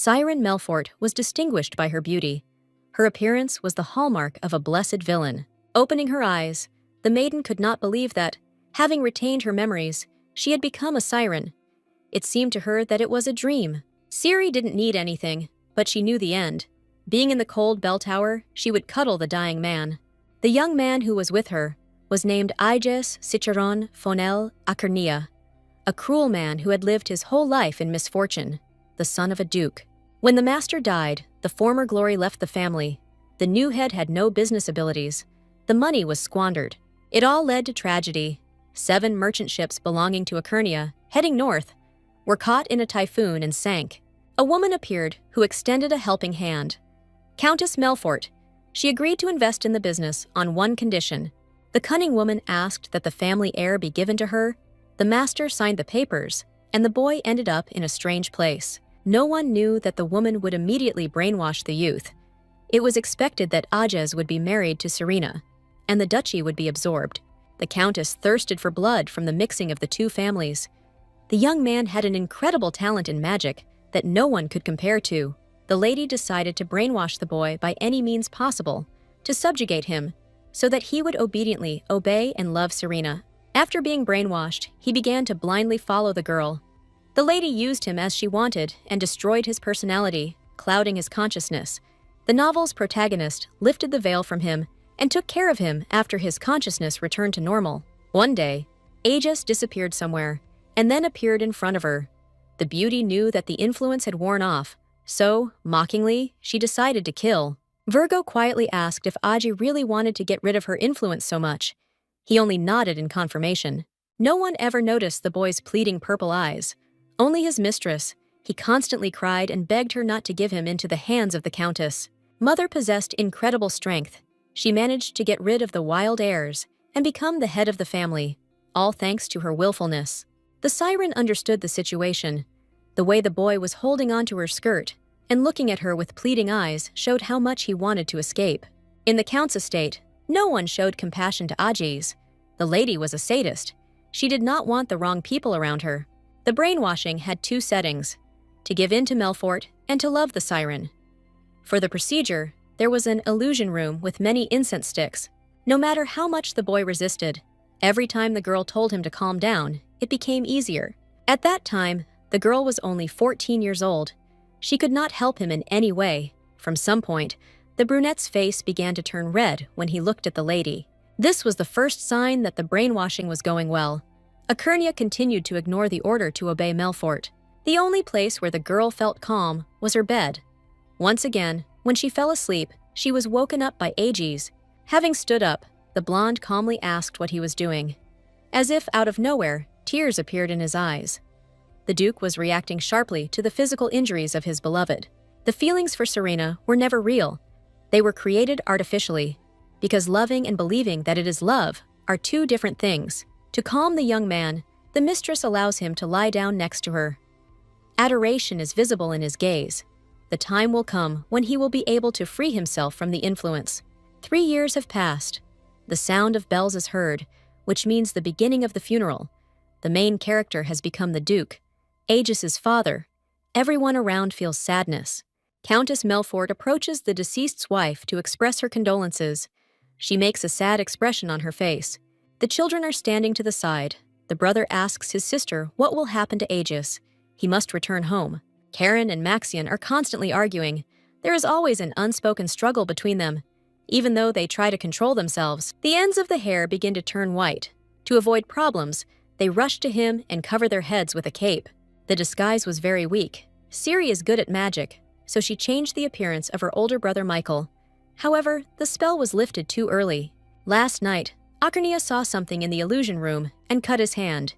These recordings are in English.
Siren Melfort was distinguished by her beauty. Her appearance was the hallmark of a blessed villain. Opening her eyes, the maiden could not believe that, having retained her memories, she had become a siren. It seemed to her that it was a dream. Ciri didn't need anything, but she knew the end. Being in the cold bell tower, she would cuddle the dying man. The young man who was with her was named Aeges Ciceron Fonel Acarnia, a cruel man who had lived his whole life in misfortune, the son of a duke. When the master died, the former glory left the family. The new head had no business abilities. The money was squandered. It all led to tragedy. 7 merchant ships belonging to Acarnia, heading north, were caught in a typhoon and sank. A woman appeared who extended a helping hand. Countess Melfort. She agreed to invest in the business on one condition. The cunning woman asked that the family heir be given to her. The master signed the papers, and the boy ended up in a strange place. No one knew that the woman would immediately brainwash the youth. It was expected that Aeges would be married to Serena, and the duchy would be absorbed. The countess thirsted for blood from the mixing of the two families. The young man had an incredible talent in magic that no one could compare to. The lady decided to brainwash the boy by any means possible, to subjugate him, so that he would obediently obey and love Serena. After being brainwashed, he began to blindly follow the girl. The lady used him as she wanted and destroyed his personality, clouding his consciousness. The novel's protagonist lifted the veil from him and took care of him after his consciousness returned to normal. One day, Aegis disappeared somewhere and then appeared in front of her. The beauty knew that the influence had worn off, so, mockingly, she decided to kill. Virgo quietly asked if Aji really wanted to get rid of her influence so much. He only nodded in confirmation. No one ever noticed the boy's pleading purple eyes. Only his mistress. He constantly cried and begged her not to give him into the hands of the countess. Mother possessed incredible strength. She managed to get rid of the wild heirs and become the head of the family, all thanks to her willfulness. The siren understood the situation. The way the boy was holding onto her skirt and looking at her with pleading eyes showed how much he wanted to escape. In the count's estate, no one showed compassion to Aeges. The lady was a sadist. She did not want the wrong people around her. The brainwashing had 2 settings: to give in to Melfort and to love the siren. For the procedure, there was an illusion room with many incense sticks. No matter how much the boy resisted, every time the girl told him to calm down, it became easier. At that time, the girl was only 14 years old. She could not help him in any way. From some point, the brunette's face began to turn red when he looked at the lady. This was the first sign that the brainwashing was going well. Acarnia continued to ignore the order to obey Melfort. The only place where the girl felt calm was her bed. Once again, when she fell asleep, she was woken up by Aeges. Having stood up, the blonde calmly asked what he was doing. As if out of nowhere, tears appeared in his eyes. The Duke was reacting sharply to the physical injuries of his beloved. The feelings for Serena were never real. They were created artificially, because loving and believing that it is love are 2 different things. To calm the young man, the mistress allows him to lie down next to her. Adoration is visible in his gaze. The time will come when he will be able to free himself from the influence. 3 years have passed. The sound of bells is heard, which means the beginning of the funeral. The main character has become the Duke, Aegis's father. Everyone around feels sadness. Countess Melfort approaches the deceased's wife to express her condolences. She makes a sad expression on her face. The children are standing to the side. The brother asks his sister what will happen to Aegis. He must return home. Karen and Maxion are constantly arguing. There is always an unspoken struggle between them. Even though they try to control themselves, the ends of the hair begin to turn white. To avoid problems, they rush to him and cover their heads with a cape. The disguise was very weak. Ciri is good at magic, so she changed the appearance of her older brother Michael. However, the spell was lifted too early. Last night, Acarnia saw something in the illusion room and cut his hand.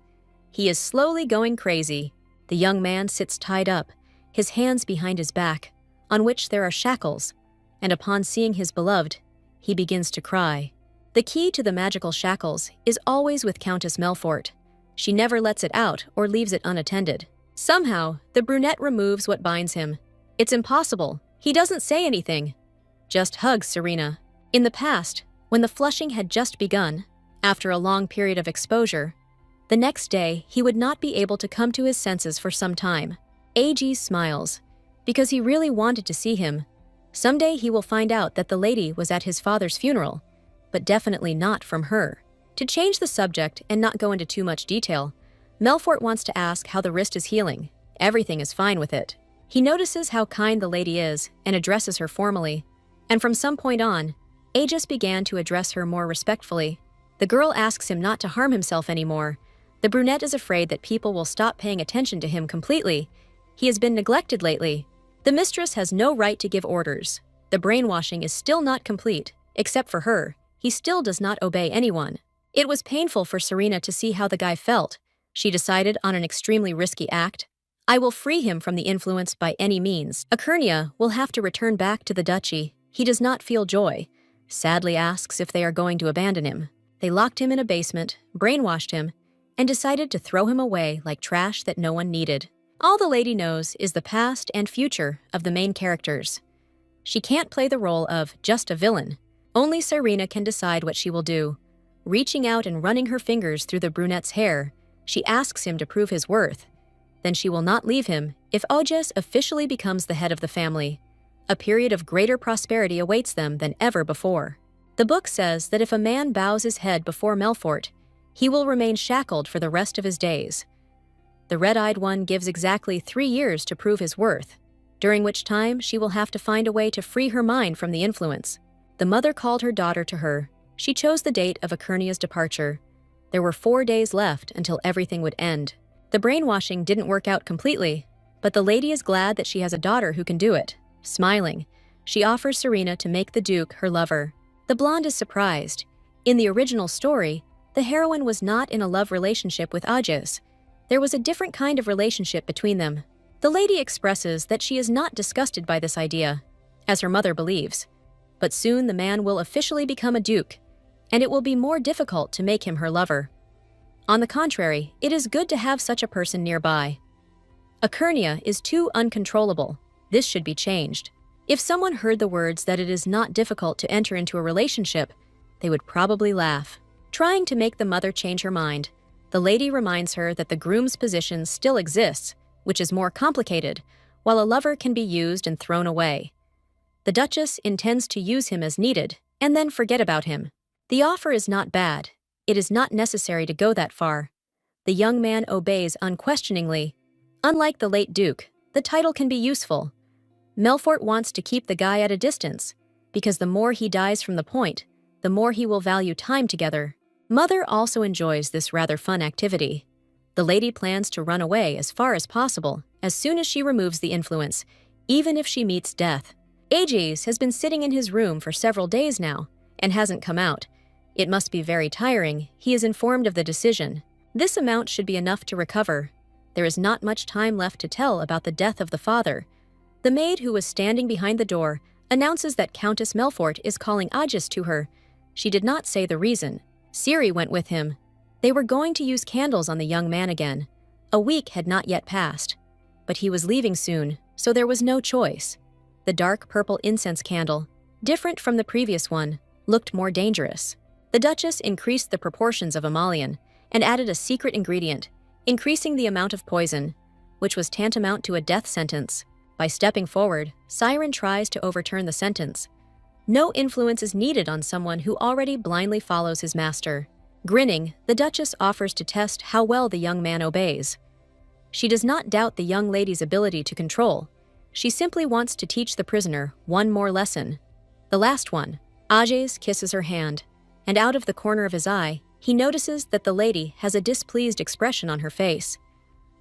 He is slowly going crazy. The young man sits tied up, his hands behind his back, on which there are shackles, and upon seeing his beloved, he begins to cry. The key to the magical shackles is always with Countess Melfort. She never lets it out or leaves it unattended. Somehow, the brunette removes what binds him. It's impossible. He doesn't say anything, just hugs Serena. In the past, when the flushing had just begun, after a long period of exposure, the next day he would not be able to come to his senses for some time. Aeges smiles. because he really wanted to see him. Someday he will find out that the lady was at his father's funeral, but definitely not from her. To change the subject and not go into too much detail, Melfort wants to ask how the wrist is healing. Everything is fine with it. He notices how kind the lady is and addresses her formally, and from some point on, Aegis began to address her more respectfully. The girl asks him not to harm himself anymore. The brunette is afraid that people will stop paying attention to him completely. He has been neglected lately. The mistress has no right to give orders. The brainwashing is still not complete. Except for her, he still does not obey anyone. It was painful for Serena to see how the guy felt. She decided on an extremely risky act. I will free him from the influence by any means. Akernia will have to return back to the duchy. He does not feel joy. Sadly asks if they are going to abandon him. They locked him in a basement, brainwashed him, and decided to throw him away like trash that no one needed. All the lady knows is the past and future of the main characters. She can't play the role of just a villain. Only Serena can decide what she will do. Reaching out and running her fingers through the brunette's hair, she asks him to prove his worth. Then she will not leave him if Aegis officially becomes the head of the family. A period of greater prosperity awaits them than ever before. The book says that if a man bows his head before Melfort, he will remain shackled for the rest of his days. The red-eyed one gives exactly 3 years to prove his worth, during which time she will have to find a way to free her mind from the influence. The mother called her daughter to her. She chose the date of Akernia's departure. There were 4 days left until everything would end. The brainwashing didn't work out completely, but the lady is glad that she has a daughter who can do it. Smiling, she offers Serena to make the Duke her lover. The blonde is surprised. In the original story, the heroine was not in a love relationship with Aegis. There was a different kind of relationship between them. The lady expresses that she is not disgusted by this idea, as her mother believes. But soon the man will officially become a duke, and it will be more difficult to make him her lover. On the contrary, it is good to have such a person nearby. Akernia is too uncontrollable. This should be changed. If someone heard the words that it is not difficult to enter into a relationship, they would probably laugh. Trying to make the mother change her mind, the lady reminds her that the groom's position still exists, which is more complicated, while a lover can be used and thrown away. The Duchess intends to use him as needed, and then forget about him. The offer is not bad. It is not necessary to go that far. The young man obeys unquestioningly. Unlike the late Duke, the title can be useful. Melfort wants to keep the guy at a distance, because the more he dies from the point, the more he will value time together. Mother also enjoys this rather fun activity. The lady plans to run away as far as possible as soon as she removes the influence, even if she meets death. Aegis has been sitting in his room for several days now and hasn't come out. It must be very tiring. He is informed of the decision. This amount should be enough to recover. There is not much time left to tell about the death of the father. The maid who was standing behind the door announces that Countess Melfort is calling Aegis to her. She did not say the reason. Ciri went with him. They were going to use candles on the young man again. A week had not yet passed, but he was leaving soon, so there was no choice. The dark purple incense candle, different from the previous one, looked more dangerous. The Duchess increased the proportions of emollient and added a secret ingredient, increasing the amount of poison, which was tantamount to a death sentence. By stepping forward, Siren tries to overturn the sentence. No influence is needed on someone who already blindly follows his master. Grinning, the Duchess offers to test how well the young man obeys. She does not doubt the young lady's ability to control. She simply wants to teach the prisoner one more lesson. The last one. Aegis kisses her hand, and out of the corner of his eye, he notices that the lady has a displeased expression on her face.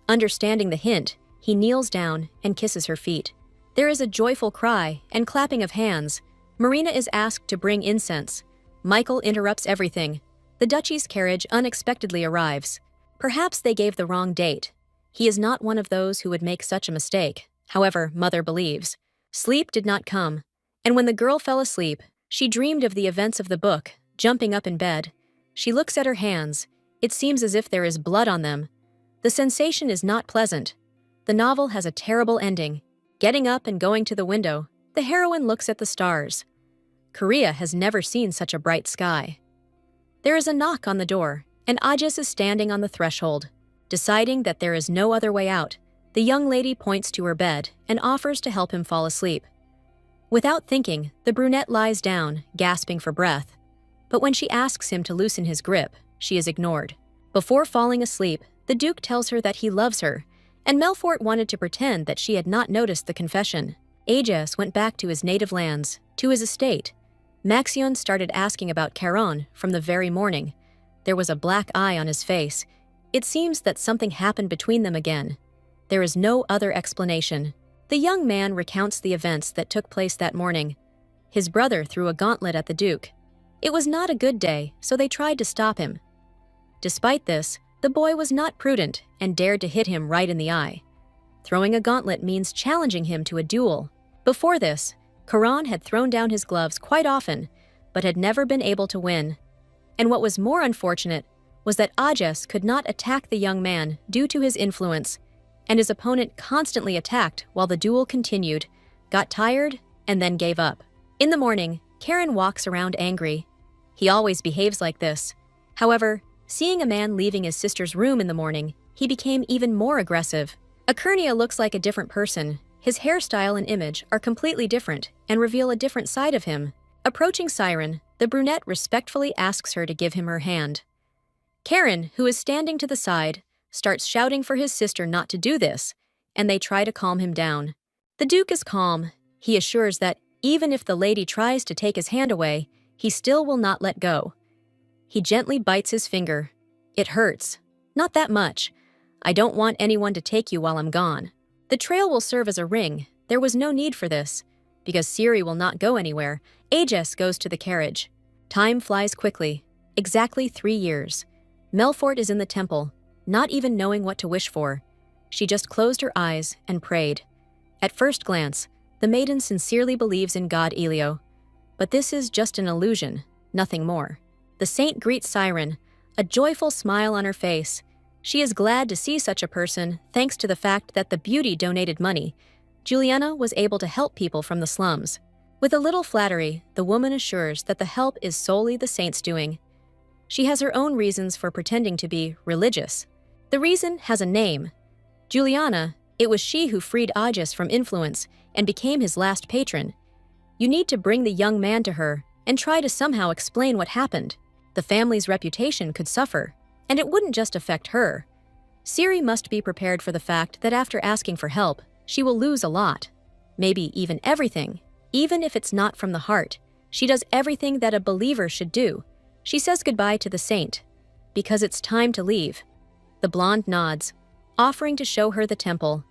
Understanding the hint, he kneels down and kisses her feet. There is a joyful cry and clapping of hands. Marina is asked to bring incense. Michael interrupts everything. The duchy's carriage unexpectedly arrives. Perhaps they gave the wrong date. He is not one of those who would make such a mistake. However, Mother believes. Sleep did not come, and when the girl fell asleep, she dreamed of the events of the book, jumping up in bed. She looks at her hands. It seems as if there is blood on them. The sensation is not pleasant. The novel has a terrible ending. Getting up and going to the window, the heroine looks at the stars. Korea has never seen such a bright sky. There is a knock on the door, and Aegis is standing on the threshold. Deciding that there is no other way out, The young lady points to her bed and offers to help him fall asleep. Without thinking, the brunette lies down, gasping for breath. But when she asks him to loosen his grip, she is ignored. Before falling asleep, the Duke tells her that he loves her, and Melfort wanted to pretend that she had not noticed the confession. Ajas went back to his native lands, to his estate. Maxion started asking about Caron from the very morning. There was a black eye on his face. It seems that something happened between them again. There is no other explanation. The young man recounts the events that took place that morning. His brother threw a gauntlet at the Duke. It was not a good day, so they tried to stop him. Despite this, the boy was not prudent and dared to hit him right in the eye. Throwing a gauntlet means challenging him to a duel. Before this, Caron had thrown down his gloves quite often, but had never been able to win. And what was more unfortunate was that Ajas could not attack the young man due to his influence, and his opponent constantly attacked while the duel continued, got tired, and then gave up. In the morning, Karen walks around angry. He always behaves like this. However, seeing a man leaving his sister's room in the morning, he became even more aggressive. Akernia looks like a different person. His hairstyle and image are completely different and reveal a different side of him. Approaching Siren, the brunette respectfully asks her to give him her hand. Karen, who is standing to the side, starts shouting for his sister not to do this, and they try to calm him down. The Duke is calm. He assures that even if the lady tries to take his hand away, he still will not let go. He gently bites his finger. It hurts. Not that much. I don't want anyone to take you while I'm gone. The trail will serve as a ring. There was no need for this. Because Ciri will not go anywhere, Ajas goes to the carriage. Time flies quickly. Exactly 3 years. Melfort is in the temple, not even knowing what to wish for. She just closed her eyes and prayed. At first glance, the maiden sincerely believes in God Elio. But this is just an illusion, nothing more. The saint greets Siren, a joyful smile on her face. She is glad to see such a person thanks to the fact that the beauty donated money. Juliana was able to help people from the slums. With a little flattery, the woman assures that the help is solely the saint's doing. She has her own reasons for pretending to be religious. The reason has a name. Juliana, it was she who freed Ajas from influence and became his last patron. You need to bring the young man to her and try to somehow explain what happened. The family's reputation could suffer, and it wouldn't just affect her. Ciri must be prepared for the fact that after asking for help, she will lose a lot. Maybe even everything. Even if it's not from the heart, she does everything that a believer should do. She says goodbye to the saint, because it's time to leave. The blonde nods, offering to show her the temple.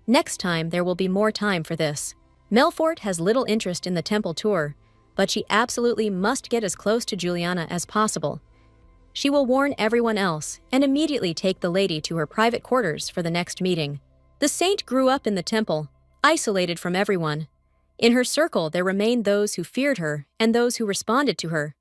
Next time there will be more time for this. Melfort has little interest in the temple tour, but she absolutely must get as close to Juliana as possible. She will warn everyone else and immediately take the lady to her private quarters for the next meeting. The saint grew up in the temple, isolated from everyone. In her circle there remained those who feared her and those who responded to her.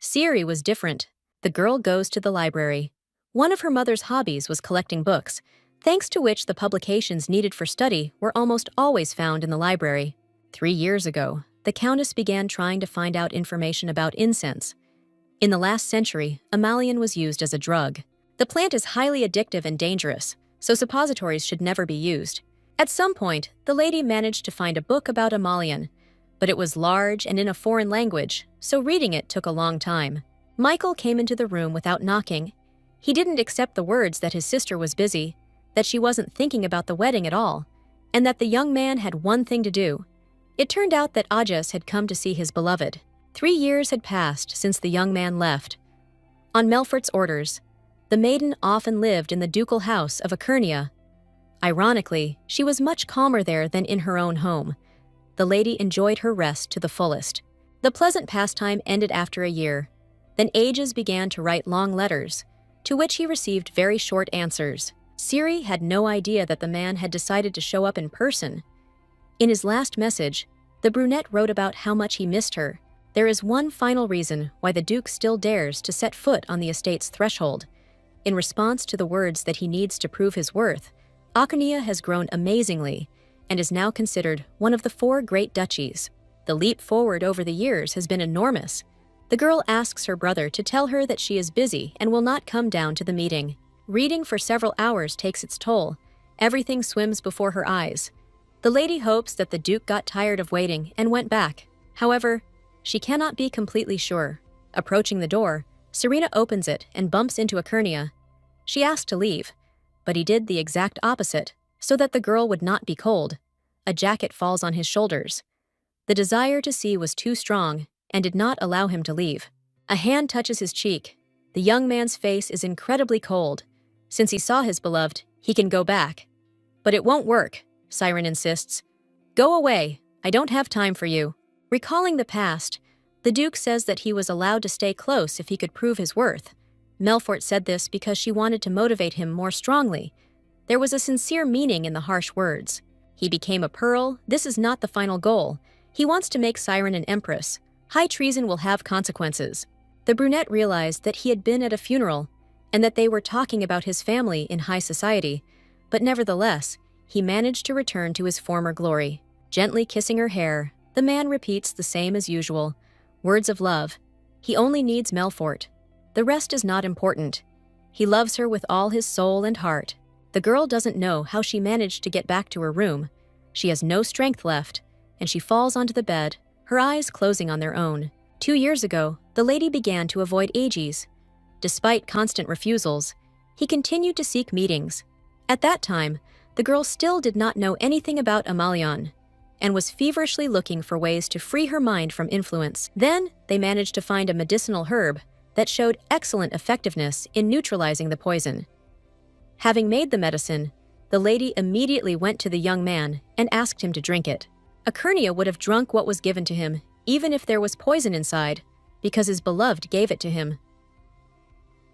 Ciri was different. The girl goes to the library. One of her mother's hobbies was collecting books, thanks to which the publications needed for study were almost always found in the library. 3 years ago, the Countess began trying to find out information about incense. In the last century, Amalian was used as a drug. The plant is highly addictive and dangerous, so suppositories should never be used. At some point, the lady managed to find a book about Amalian, but it was large and in a foreign language, so reading it took a long time. Michael came into the room without knocking. He didn't accept the words that his sister was busy, that she wasn't thinking about the wedding at all, and that the young man had one thing to do. It turned out that Ajas had come to see his beloved. 3 years had passed since the young man left. On Melfort's orders, the maiden often lived in the ducal house of Akernia. Ironically, she was much calmer there than in her own home. The lady enjoyed her rest to the fullest. The pleasant pastime ended after a year. Then Ajas began to write long letters, to which he received very short answers. Ciri had no idea that the man had decided to show up in person. In his last message, the brunette wrote about how much he missed her. There is one final reason why the Duke still dares to set foot on the estate's threshold. In response to the words that he needs to prove his worth, Akernia has grown amazingly and is now considered one of the 4 great duchies. The leap forward over the years has been enormous. The girl asks her brother to tell her that she is busy and will not come down to the meeting. Reading for several hours takes its toll, Everything swims before her eyes. The lady hopes that the Duke got tired of waiting and went back. However, she cannot be completely sure. Approaching the door, Serena opens it and bumps into Ekernia. She asked to leave, but he did the exact opposite, so that the girl would not be cold. A jacket falls on his shoulders. The desire to see was too strong and did not allow him to leave. A hand touches his cheek. The young man's face is incredibly cold. Since he saw his beloved, he can go back. But it won't work, Siren insists. Go away, I don't have time for you. Recalling the past, the Duke says that he was allowed to stay close if he could prove his worth. Melfort said this because she wanted to motivate him more strongly. There was a sincere meaning in the harsh words. He became a pearl, this is not the final goal. He wants to make Siren an empress. High treason will have consequences. The brunette realized that he had been at a funeral and that they were talking about his family in high society, but nevertheless, he managed to return to his former glory. Gently kissing her hair, the man repeats the same as usual. Words of love. He only needs Melfort. The rest is not important. He loves her with all his soul and heart. The girl doesn't know how she managed to get back to her room. She has no strength left, and she falls onto the bed, her eyes closing on their own. 2 years ago, the lady began to avoid Aegis. Despite constant refusals, he continued to seek meetings. At that time, the girl still did not know anything about Amalion, and was feverishly looking for ways to free her mind from influence. Then, they managed to find a medicinal herb that showed excellent effectiveness in neutralizing the poison. Having made the medicine, the lady immediately went to the young man and asked him to drink it. Ekernia would have drunk what was given to him, even if there was poison inside, because his beloved gave it to him.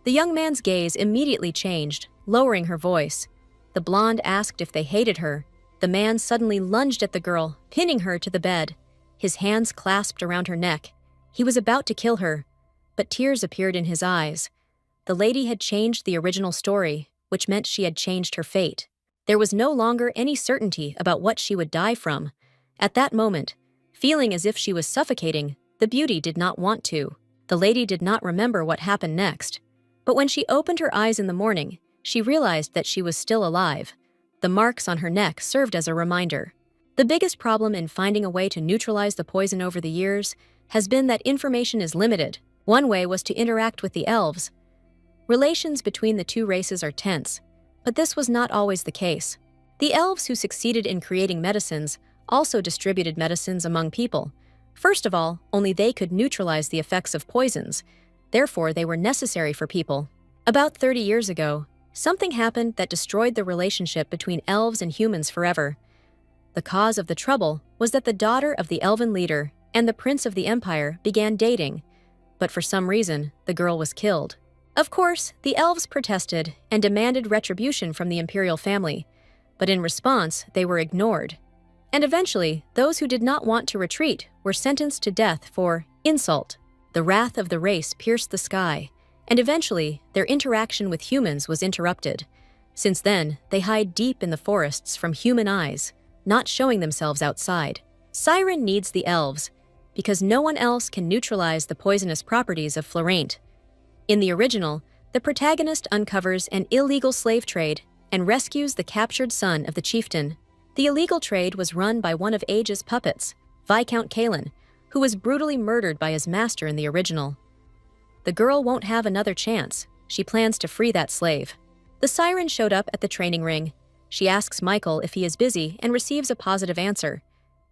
The young man's gaze immediately changed, lowering her voice. The blonde asked if they hated her. The man suddenly lunged at the girl, pinning her to the bed. His hands clasped around her neck. He was about to kill her, but tears appeared in his eyes. The lady had changed the original story, which meant she had changed her fate. There was no longer any certainty about what she would die from. At that moment, feeling as if she was suffocating, the beauty did not want to. The lady did not remember what happened next. But when she opened her eyes in the morning, she realized that she was still alive. The marks on her neck served as a reminder. The biggest problem in finding a way to neutralize the poison over the years has been that information is limited. One way was to interact with the elves. Relations between the two races are tense, but this was not always the case. The elves who succeeded in creating medicines also distributed medicines among people. First of all, only they could neutralize the effects of poisons. Therefore, they were necessary for people. About 30 years ago, something happened that destroyed the relationship between elves and humans forever. The cause of the trouble was that the daughter of the elven leader and the prince of the empire began dating, but for some reason, the girl was killed. Of course, the elves protested and demanded retribution from the imperial family, but in response, they were ignored. And eventually, those who did not want to retreat were sentenced to death for insult. The wrath of the race pierced the sky, and eventually, their interaction with humans was interrupted. Since then, they hide deep in the forests from human eyes, not showing themselves outside. Siren needs the elves, because no one else can neutralize the poisonous properties of Florent. In the original, the protagonist uncovers an illegal slave trade and rescues the captured son of the chieftain. The illegal trade was run by one of Age's puppets, Viscount Kalen, who was brutally murdered by his master in the original. The girl won't have another chance. She plans to free that slave. The siren showed up at the training ring. She asks Michael if he is busy and receives a positive answer.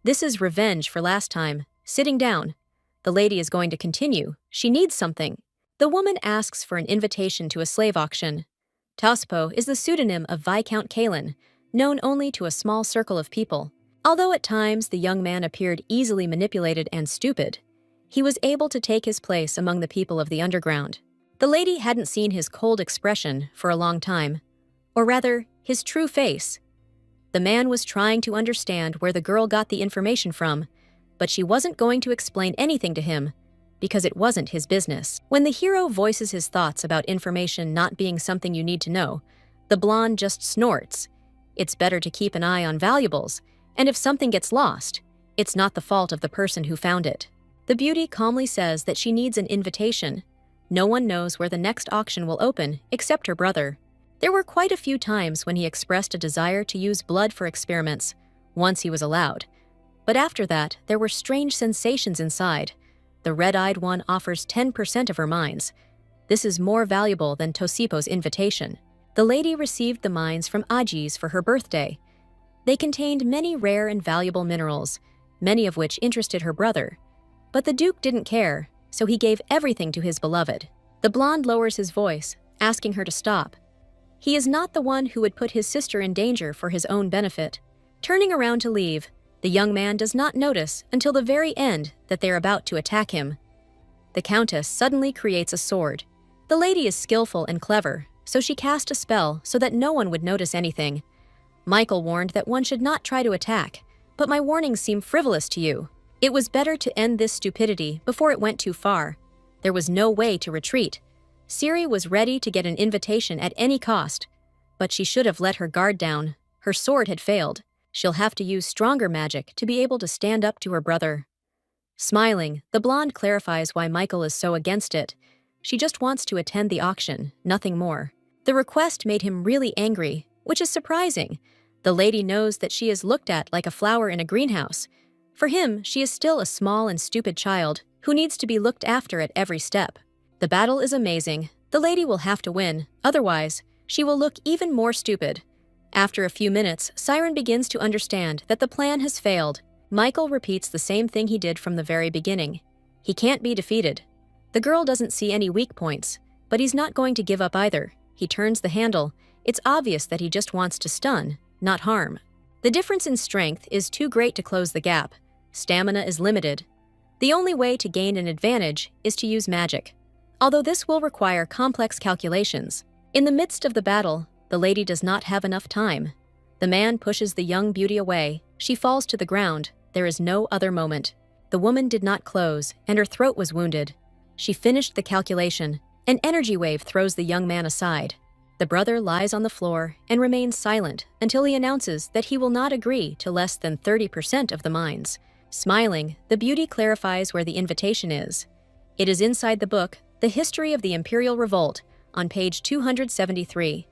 This is revenge for last time. Sitting down. The lady is going to continue. She needs something. The woman asks for an invitation to a slave auction. Tospo is the pseudonym of Viscount Kalen, known only to a small circle of people. Although at times the young man appeared easily manipulated and stupid, he was able to take his place among the people of the underground. The lady hadn't seen his cold expression for a long time, or rather, his true face. The man was trying to understand where the girl got the information from, but she wasn't going to explain anything to him, because it wasn't his business. When the hero voices his thoughts about information not being something you need to know, the blonde just snorts. It's better to keep an eye on valuables, and if something gets lost, it's not the fault of the person who found it. The beauty calmly says that she needs an invitation. No one knows where the next auction will open except her brother. There were quite a few times when he expressed a desire to use blood for experiments, once he was allowed. But after that, there were strange sensations inside. The red-eyed one offers 10% of her mines. This is more valuable than Tosipo's invitation. The lady received the mines from Aji's for her birthday. They contained many rare and valuable minerals, many of which interested her brother. But the Duke didn't care, so he gave everything to his beloved. The blonde lowers his voice, asking her to stop. He is not the one who would put his sister in danger for his own benefit. Turning around to leave, the young man does not notice until the very end that they're about to attack him. The Countess suddenly creates a sword. The lady is skillful and clever, so she cast a spell so that no one would notice anything. Michael warned that one should not try to attack, but my warnings seem frivolous to you. It was better to end this stupidity before it went too far. There was no way to retreat. Siri was ready to get an invitation at any cost, but she should have let her guard down. Her sword had failed. She'll have to use stronger magic to be able to stand up to her brother. Smiling, the blonde clarifies why Michael is so against it. She just wants to attend the auction, nothing more. The request made him really angry, which is surprising. The lady knows that she is looked at like a flower in a greenhouse. For him, she is still a small and stupid child who needs to be looked after at every step. The battle is amazing. The lady will have to win, otherwise, she will look even more stupid. After a few minutes, Siren begins to understand that the plan has failed. Michael repeats the same thing he did from the very beginning. He can't be defeated. The girl doesn't see any weak points, but he's not going to give up either. He turns the handle. It's obvious that he just wants to stun, not harm. The difference in strength is too great to close the gap. Stamina is limited. The only way to gain an advantage is to use magic, although this will require complex calculations. In the midst of the battle, the lady does not have enough time. The man pushes the young beauty away. She falls to the ground. There is no other moment. The woman did not close, and her throat was wounded. She finished the calculation. An energy wave throws the young man aside. The brother lies on the floor and remains silent until he announces that he will not agree to less than 30% of the mines. Smiling, the beauty clarifies where the invitation is. It is inside the book, The History of the Imperial Revolt, on page 273.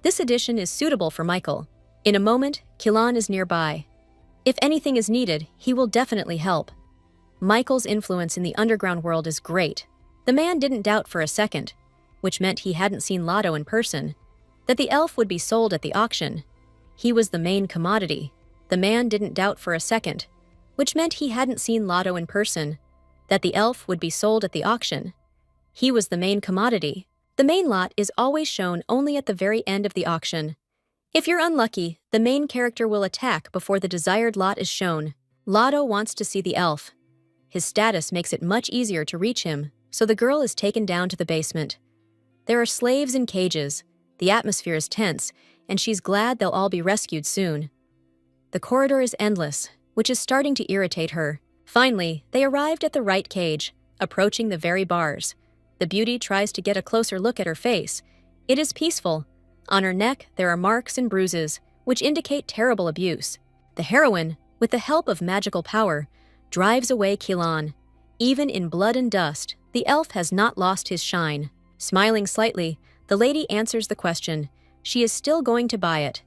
This edition is suitable for Michael. In a moment, Kilan is nearby. If anything is needed, he will definitely help. Michael's influence in the underground world is great. The man didn't doubt for a second, which meant he hadn't seen Lotto in person, that the elf would be sold at the auction. He was the main commodity. The man didn't doubt for a second, which meant he hadn't seen Lotto in person, that the elf would be sold at the auction. He was the main commodity. The main lot is always shown only at the very end of the auction. If you're unlucky, the main character will attack before the desired lot is shown. Lotto wants to see the elf. His status makes it much easier to reach him, so the girl is taken down to the basement. There are slaves in cages. The atmosphere is tense, and she's glad they'll all be rescued soon. The corridor is endless, which is starting to irritate her. Finally, they arrived at the right cage, approaching the very bars. The beauty tries to get a closer look at her face. It is peaceful. On her neck, there are marks and bruises, which indicate terrible abuse. The heroine, with the help of magical power, drives away Kilan. Even in blood and dust, the elf has not lost his shine. Smiling slightly, the lady answers the question. She is still going to buy it.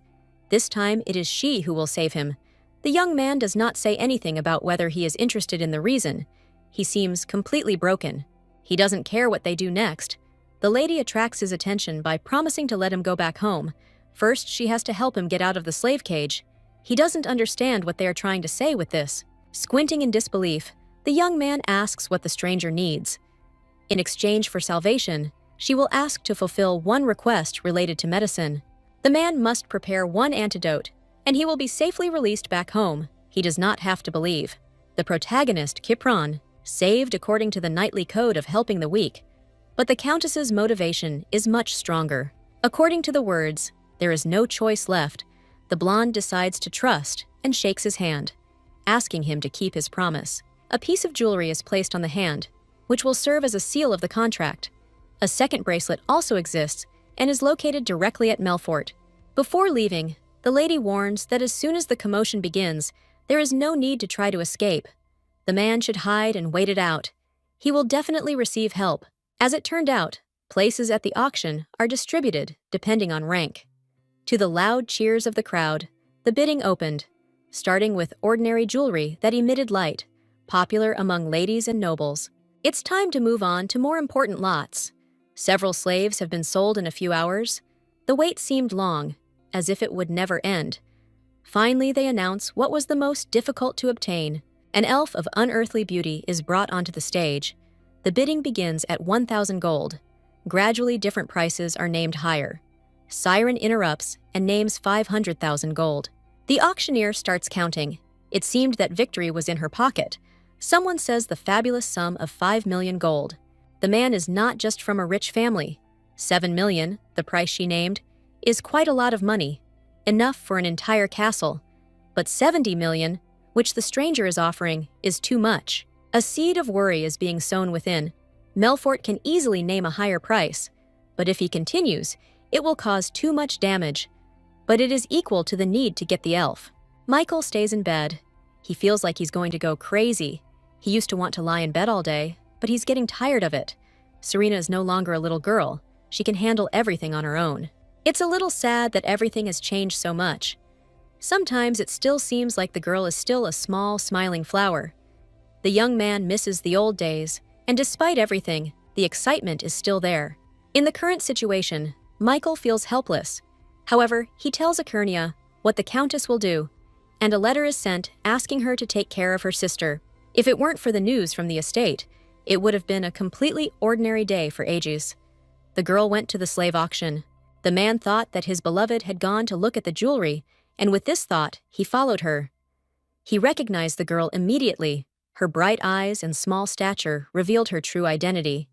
This time, it is she who will save him. The young man does not say anything about whether he is interested in the reason. He seems completely broken. He doesn't care what they do next. The lady attracts his attention by promising to let him go back home. First, she has to help him get out of the slave cage. He doesn't understand what they are trying to say with this. Squinting in disbelief, the young man asks what the stranger needs. In exchange for salvation, she will ask to fulfill one request related to medicine. The man must prepare one antidote, and he will be safely released back home. He does not have to believe. The protagonist, Kipron, saved according to the knightly code of helping the weak, but the Countess's motivation is much stronger. According to the words, there is no choice left, the blonde decides to trust and shakes his hand, asking him to keep his promise. A piece of jewelry is placed on the hand, which will serve as a seal of the contract. A second bracelet also exists and is located directly at Melfort. Before leaving, the lady warns that as soon as the commotion begins, there is no need to try to escape. The man should hide and wait it out. He will definitely receive help. As it turned out, Places at the auction are distributed depending on rank. To the loud cheers of the crowd, the bidding opened, starting with ordinary jewelry that emitted light, popular among ladies and nobles. It's time to move on to more important lots. Several slaves have been sold in a few hours. The wait seemed long, as if it would never end. Finally, they announce what was the most difficult to obtain. An elf of unearthly beauty is brought onto the stage. The bidding begins at 1,000 gold. Gradually, different prices are named higher. Siren interrupts and names 500,000 gold. The auctioneer starts counting. It seemed that victory was in her pocket. Someone says the fabulous sum of 5 million gold. The man is not just from a rich family. 7 million, the price she named, is quite a lot of money, enough for an entire castle. But 70 million, which the stranger is offering, is too much. A seed of worry is being sown within. Melfort can easily name a higher price, but if he continues, it will cause too much damage. But it is equal to the need to get the elf. Michael stays in bed. He feels like he's going to go crazy. He used to want to lie in bed all day, but he's getting tired of it. Serena is no longer a little girl. She can handle everything on her own. It's a little sad that everything has changed so much. Sometimes it still seems like the girl is still a small, smiling flower. The young man misses the old days, and despite everything, the excitement is still there. In the current situation, Michael feels helpless. However, he tells Akernia what the Countess will do, and a letter is sent asking her to take care of her sister. If it weren't for the news from the estate, it would have been a completely ordinary day for Aegis. The girl went to the slave auction. The man thought that his beloved had gone to look at the jewelry, and with this thought, he followed her. He recognized the girl immediately. Her bright eyes and small stature revealed her true identity.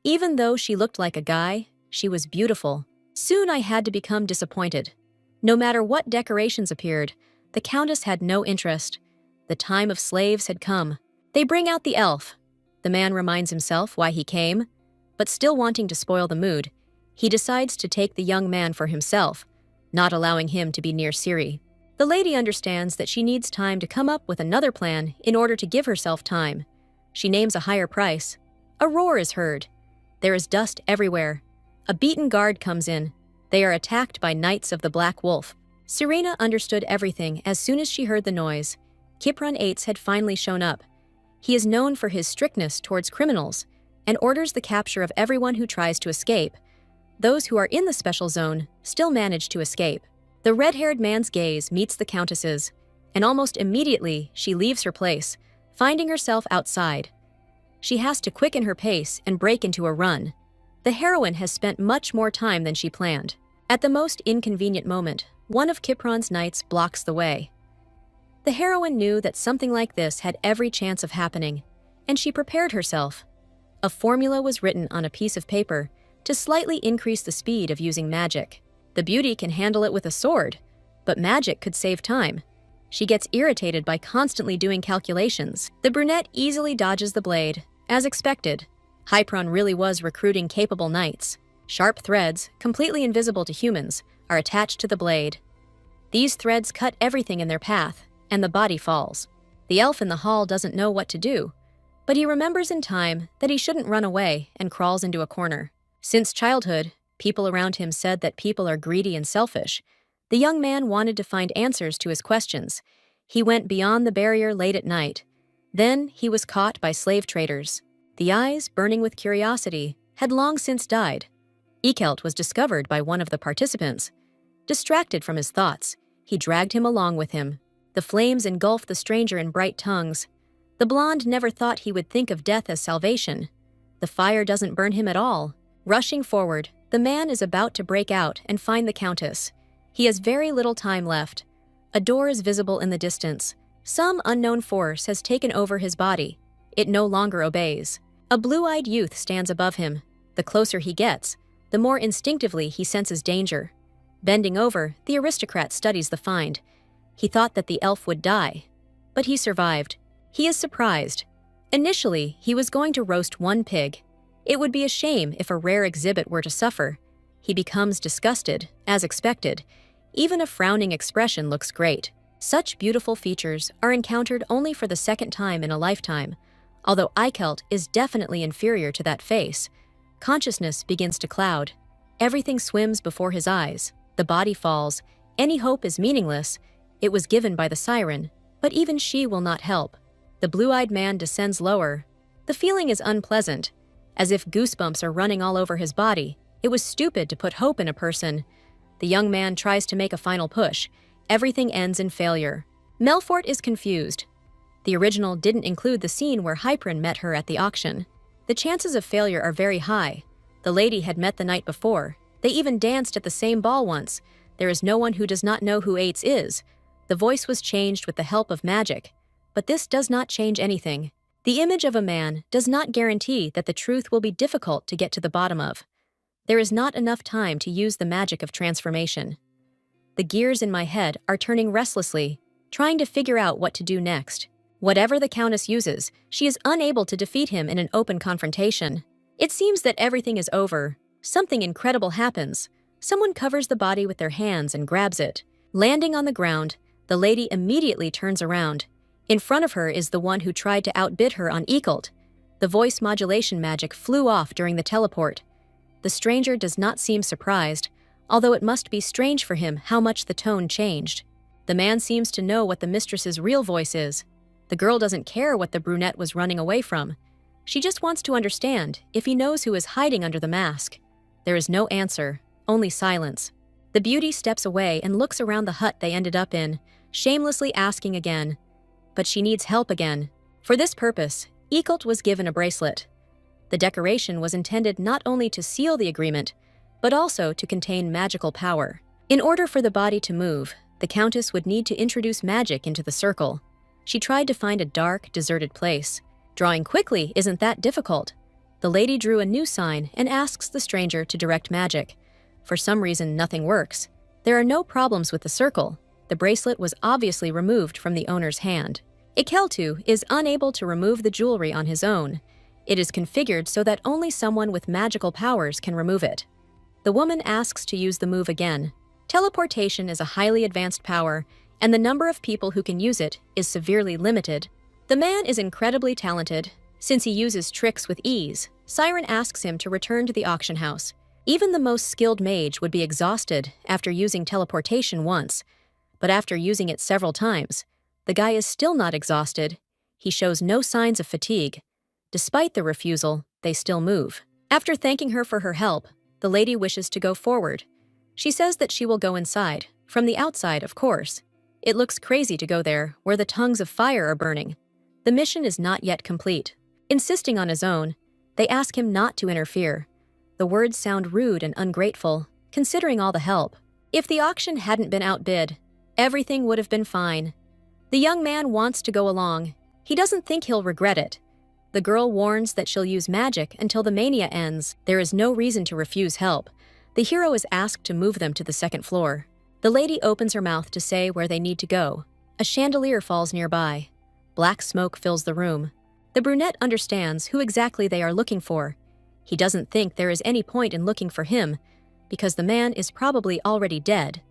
Even though she looked like a guy, she was beautiful. Soon I had to become disappointed. No matter what decorations appeared, the Countess had no interest. The time of slaves had come. They bring out the elf. The man reminds himself why he came, but still wanting to spoil the mood, he decides to take the young man for himself, not allowing him to be near Ciri. The lady understands that she needs time to come up with another plan in order to give herself time. She names a higher price. A roar is heard. There is dust everywhere. A beaten guard comes in. They are attacked by Knights of the Black Wolf. Serena understood everything as soon as she heard the noise. Kipron Eights had finally shown up. He is known for his strictness towards criminals and orders the capture of everyone who tries to escape. Those who are in the special zone still manage to escape. The red-haired man's gaze meets the Countess's, and almost immediately she leaves her place, finding herself outside. She has to quicken her pace and break into a run. The heroine has spent much more time than she planned. At the most inconvenient moment, one of Kipron's knights blocks the way. The heroine knew that something like this had every chance of happening, and she prepared herself. A formula was written on a piece of paper to slightly increase the speed of using magic. The beauty can handle it with a sword, but magic could save time. She gets irritated by constantly doing calculations. The brunette easily dodges the blade, as expected. Hypron really was recruiting capable knights. Sharp threads, completely invisible to humans, are attached to the blade. These threads cut everything in their path, and the body falls. The elf in the hall doesn't know what to do, but he remembers in time that he shouldn't run away and crawls into a corner. Since childhood, people around him said that people are greedy and selfish. The young man wanted to find answers to his questions. He went beyond the barrier late at night. Then he was caught by slave traders. The eyes, burning with curiosity, had long since died. Ekelt was discovered by one of the participants. Distracted from his thoughts, he dragged him along with him. The flames engulfed the stranger in bright tongues. The blonde never thought he would think of death as salvation. The fire doesn't burn him at all. Rushing forward, the man is about to break out and find the Countess. He has very little time left. A door is visible in the distance. Some unknown force has taken over his body. It no longer obeys. A blue-eyed youth stands above him. The closer he gets, the more instinctively he senses danger. Bending over, the aristocrat studies the find. He thought that the elf would die, but he survived. He is surprised. Initially, he was going to roast one pig. It would be a shame if a rare exhibit were to suffer. He becomes disgusted, as expected. Even a frowning expression looks great. Such beautiful features are encountered only for the second time in a lifetime, although Eichelt is definitely inferior to that face. Consciousness begins to cloud. Everything swims before his eyes. The body falls. Any hope is meaningless. It was given by the siren, but even she will not help. The blue-eyed man descends lower. The feeling is unpleasant, as if goosebumps are running all over his body. It was stupid to put hope in a person. The young man tries to make a final push. Everything ends in failure. Melfort is confused. The original didn't include the scene where Hypern met her at the auction. The chances of failure are very high. The lady had met the night before. They even danced at the same ball once. There is no one who does not know who Ates is. The voice was changed with the help of magic. But this does not change anything. The image of a man does not guarantee that the truth will be difficult to get to the bottom of. There is not enough time to use the magic of transformation. The gears in my head are turning restlessly, trying to figure out what to do next. Whatever the Countess uses, she is unable to defeat him in an open confrontation. It seems that everything is over. Something incredible happens. Someone covers the body with their hands and grabs it. Landing on the ground, the lady immediately turns around. In front of her is the one who tried to outbid her on Ekult. The voice modulation magic flew off during the teleport. The stranger does not seem surprised, although it must be strange for him how much the tone changed. The man seems to know what the mistress's real voice is. The girl doesn't care what the brunette was running away from. She just wants to understand if he knows who is hiding under the mask. There is no answer, only silence. The beauty steps away and looks around the hut they ended up in, shamelessly asking again. But she needs help again. For this purpose, Ekult was given a bracelet. The decoration was intended not only to seal the agreement, but also to contain magical power. In order for the body to move, the Countess would need to introduce magic into the circle. She tried to find a dark, deserted place. Drawing quickly isn't that difficult. The lady drew a new sign and asks the stranger to direct magic. For some reason, nothing works. There are no problems with the circle. The bracelet was obviously removed from the owner's hand. Ikeltu is unable to remove the jewelry on his own. It is configured so that only someone with magical powers can remove it. The woman asks to use the move again. Teleportation is a highly advanced power, and the number of people who can use it is severely limited. The man is incredibly talented. Since he uses tricks with ease, Siren asks him to return to the auction house. Even the most skilled mage would be exhausted after using teleportation once, but after using it several times, the guy is still not exhausted. He shows no signs of fatigue. Despite the refusal, they still move. After thanking her for her help, the lady wishes to go forward. She says that she will go inside, from the outside, of course. It looks crazy to go there, where the tongues of fire are burning. The mission is not yet complete. Insisting on his own, they ask him not to interfere. The words sound rude and ungrateful, considering all the help. If the auction hadn't been outbid, everything would have been fine. The young man wants to go along. He doesn't think he'll regret it. The girl warns that she'll use magic until the mania ends. There is no reason to refuse help. The hero is asked to move them to the second floor. The lady opens her mouth to say where they need to go. A chandelier falls nearby. Black smoke fills the room. The brunette understands who exactly they are looking for. He doesn't think there is any point in looking for him, because the man is probably already dead.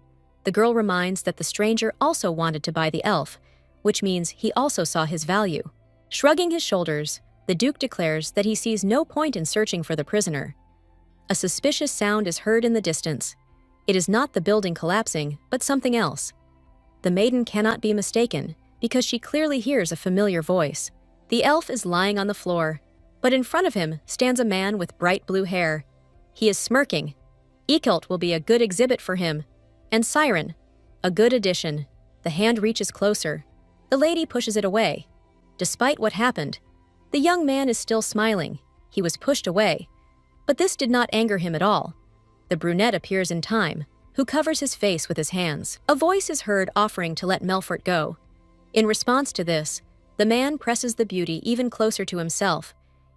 The girl reminds that the stranger also wanted to buy the elf, which means he also saw his value. Shrugging his shoulders, the Duke declares that he sees no point in searching for the prisoner. A suspicious sound is heard in the distance. It is not the building collapsing, but something else. The maiden cannot be mistaken, because she clearly hears a familiar voice. The elf is lying on the floor, but in front of him stands a man with bright blue hair. He is smirking. Ekult will be a good exhibit for him. And Siren, a good addition. The hand reaches closer. The lady pushes it away. Despite what happened, the young man is still smiling. He was pushed away. But this did not anger him at all. The brunette appears in time, who covers his face with his hands. A voice is heard offering to let Melfort go. In response to this, the man presses the beauty even closer to himself.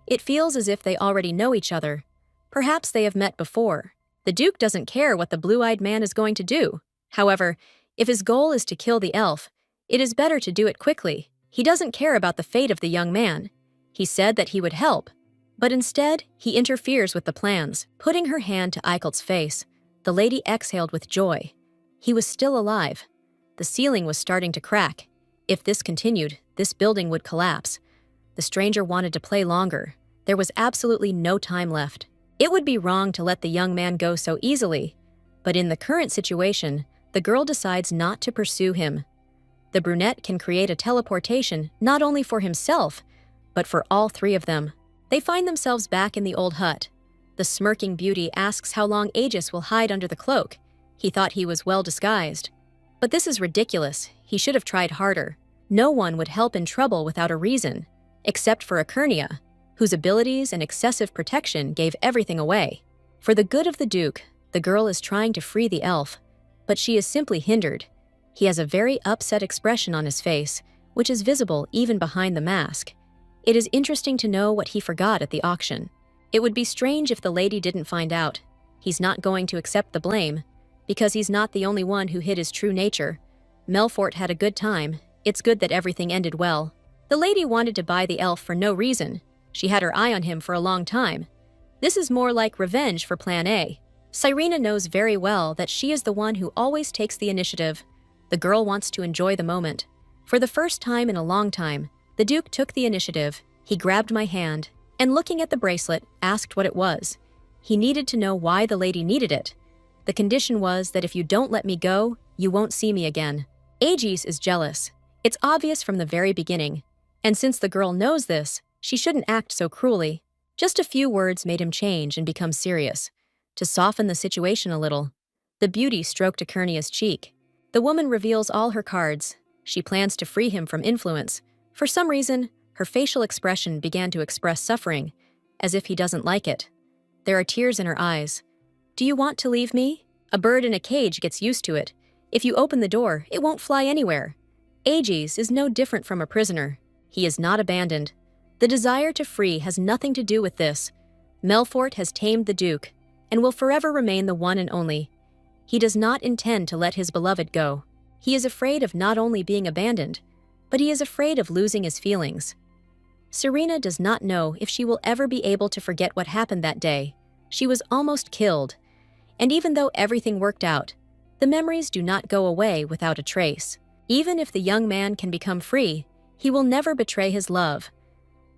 It feels as if they already know each other. Perhaps they have met before. The Duke doesn't care what the blue-eyed man is going to do. However, if his goal is to kill the elf, it is better to do it quickly. He doesn't care about the fate of the young man. He said that he would help, but instead, he interferes with the plans, putting her hand to Eikelt's face. The lady exhaled with joy. He was still alive. The ceiling was starting to crack. If this continued, this building would collapse. The stranger wanted to play longer. There was absolutely no time left. It would be wrong to let the young man go so easily, but in the current situation, the girl decides not to pursue him. The brunette can create a teleportation not only for himself, but for all three of them. They find themselves back in the old hut. The smirking beauty asks how long Aegis will hide under the cloak. He thought he was well disguised. But this is ridiculous. He should have tried harder. No one would help in trouble without a reason, except for Ekernia, whose abilities and excessive protection gave everything away. For the good of the Duke, the girl is trying to free the elf, but she is simply hindered. He has a very upset expression on his face, which is visible even behind the mask. It is interesting to know what he forgot at the auction. It would be strange if the lady didn't find out. He's not going to accept the blame, because he's not the only one who hid his true nature. Melfort had a good time. It's good that everything ended well. The lady wanted to buy the elf for no reason. She had her eye on him for a long time. This is more like revenge for Plan A. Cyrena knows very well that she is the one who always takes the initiative. The girl wants to enjoy the moment. For the first time in a long time, the Duke took the initiative. He grabbed my hand, and looking at the bracelet, asked what it was. He needed to know why the lady needed it. The condition was that if you don't let me go, you won't see me again. Aegis is jealous. It's obvious from the very beginning. And since the girl knows this, she shouldn't act so cruelly. Just a few words made him change and become serious. To soften the situation a little, the beauty stroked Ekernia's cheek. The woman reveals all her cards. She plans to free him from influence. For some reason, her facial expression began to express suffering, as if he doesn't like it. There are tears in her eyes. Do you want to leave me? A bird in a cage gets used to it. If you open the door, it won't fly anywhere. Aegis is no different from a prisoner. He is not abandoned. The desire to free has nothing to do with this. Melfort has tamed the Duke, and will forever remain the one and only. He does not intend to let his beloved go. He is afraid of not only being abandoned, but he is afraid of losing his feelings. Cyrena does not know if she will ever be able to forget what happened that day. She was almost killed. And even though everything worked out, the memories do not go away without a trace. Even if the young man can become free, he will never betray his love.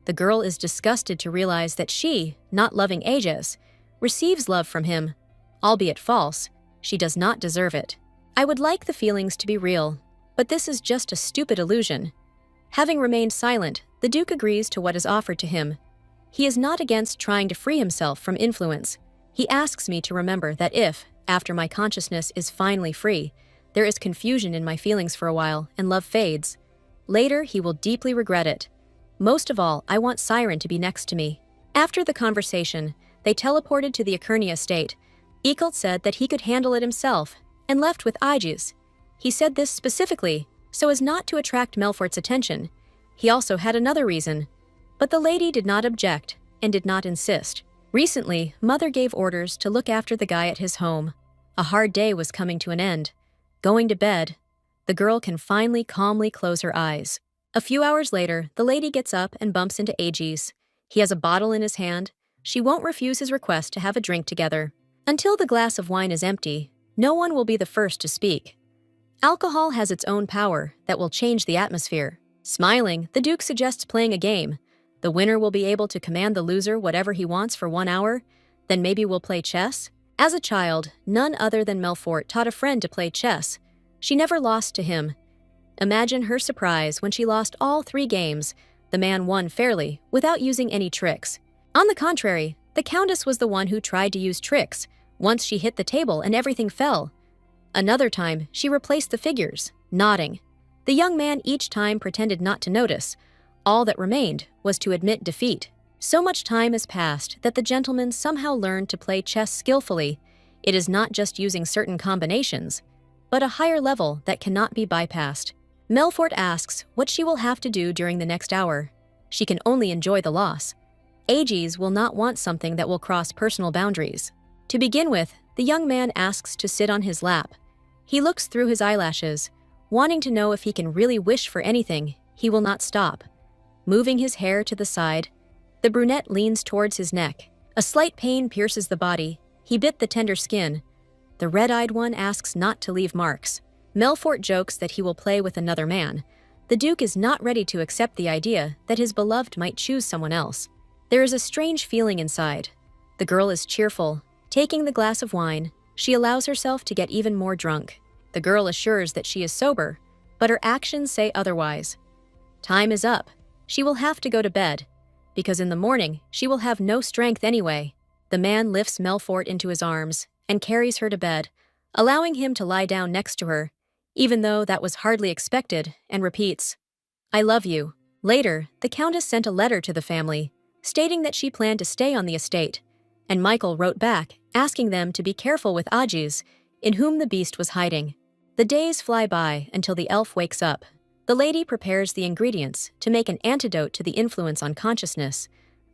The girl is disgusted to realize that she, not loving Aegis, receives love from him. Albeit false, she does not deserve it. I would like the feelings to be real, but this is just a stupid illusion. Having remained silent, the Duke agrees to what is offered to him. He is not against trying to free himself from influence. He asks me to remember that if, after my consciousness is finally free, there is confusion in my feelings for a while and love fades, later he will deeply regret it. Most of all, I want Siren to be next to me. After the conversation, they teleported to the Ekernia state. Ekult said that he could handle it himself and left with Aegis. He said this specifically so as not to attract Melfort's attention. He also had another reason, but the lady did not object and did not insist. Recently, Mother gave orders to look after the guy at his home. A hard day was coming to an end. Going to bed, the girl can finally calmly close her eyes. A few hours later, the lady gets up and bumps into Aegis. He has a bottle in his hand. She won't refuse his request to have a drink together. Until the glass of wine is empty, no one will be the first to speak. Alcohol has its own power that will change the atmosphere. Smiling, the Duke suggests playing a game. The winner will be able to command the loser whatever he wants for 1 hour. Then maybe we'll play chess? As a child, none other than Melfort taught a friend to play chess. She never lost to him. Imagine her surprise when she lost all 3 games. The man won fairly, without using any tricks. On the contrary, the Countess was the one who tried to use tricks. Once she hit the table and everything fell. Another time, she replaced the figures, nodding. The young man each time pretended not to notice. All that remained was to admit defeat. So much time has passed that the gentleman somehow learned to play chess skillfully. It is not just using certain combinations, but a higher level that cannot be bypassed. Melfort asks what she will have to do during the next hour. She can only enjoy the loss. Aegis will not want something that will cross personal boundaries. To begin with, the young man asks to sit on his lap. He looks through his eyelashes, wanting to know if he can really wish for anything. He will not stop. Moving his hair to the side, the brunette leans towards his neck. A slight pain pierces the body. He bit the tender skin. The red-eyed one asks not to leave marks. Melfort jokes that he will play with another man. The Duke is not ready to accept the idea that his beloved might choose someone else. There is a strange feeling inside. The girl is cheerful. Taking the glass of wine, she allows herself to get even more drunk. The girl assures that she is sober, but her actions say otherwise. Time is up. She will have to go to bed, because in the morning she will have no strength anyway. The man lifts Melfort into his arms and carries her to bed, allowing him to lie down next to her, even though that was hardly expected, and repeats, "I love you." Later, the Countess sent a letter to the family, stating that she planned to stay on the estate, and Michael wrote back, asking them to be careful with Ajiz, in whom the beast was hiding. The days fly by until the elf wakes up. The lady prepares the ingredients to make an antidote to the influence on consciousness.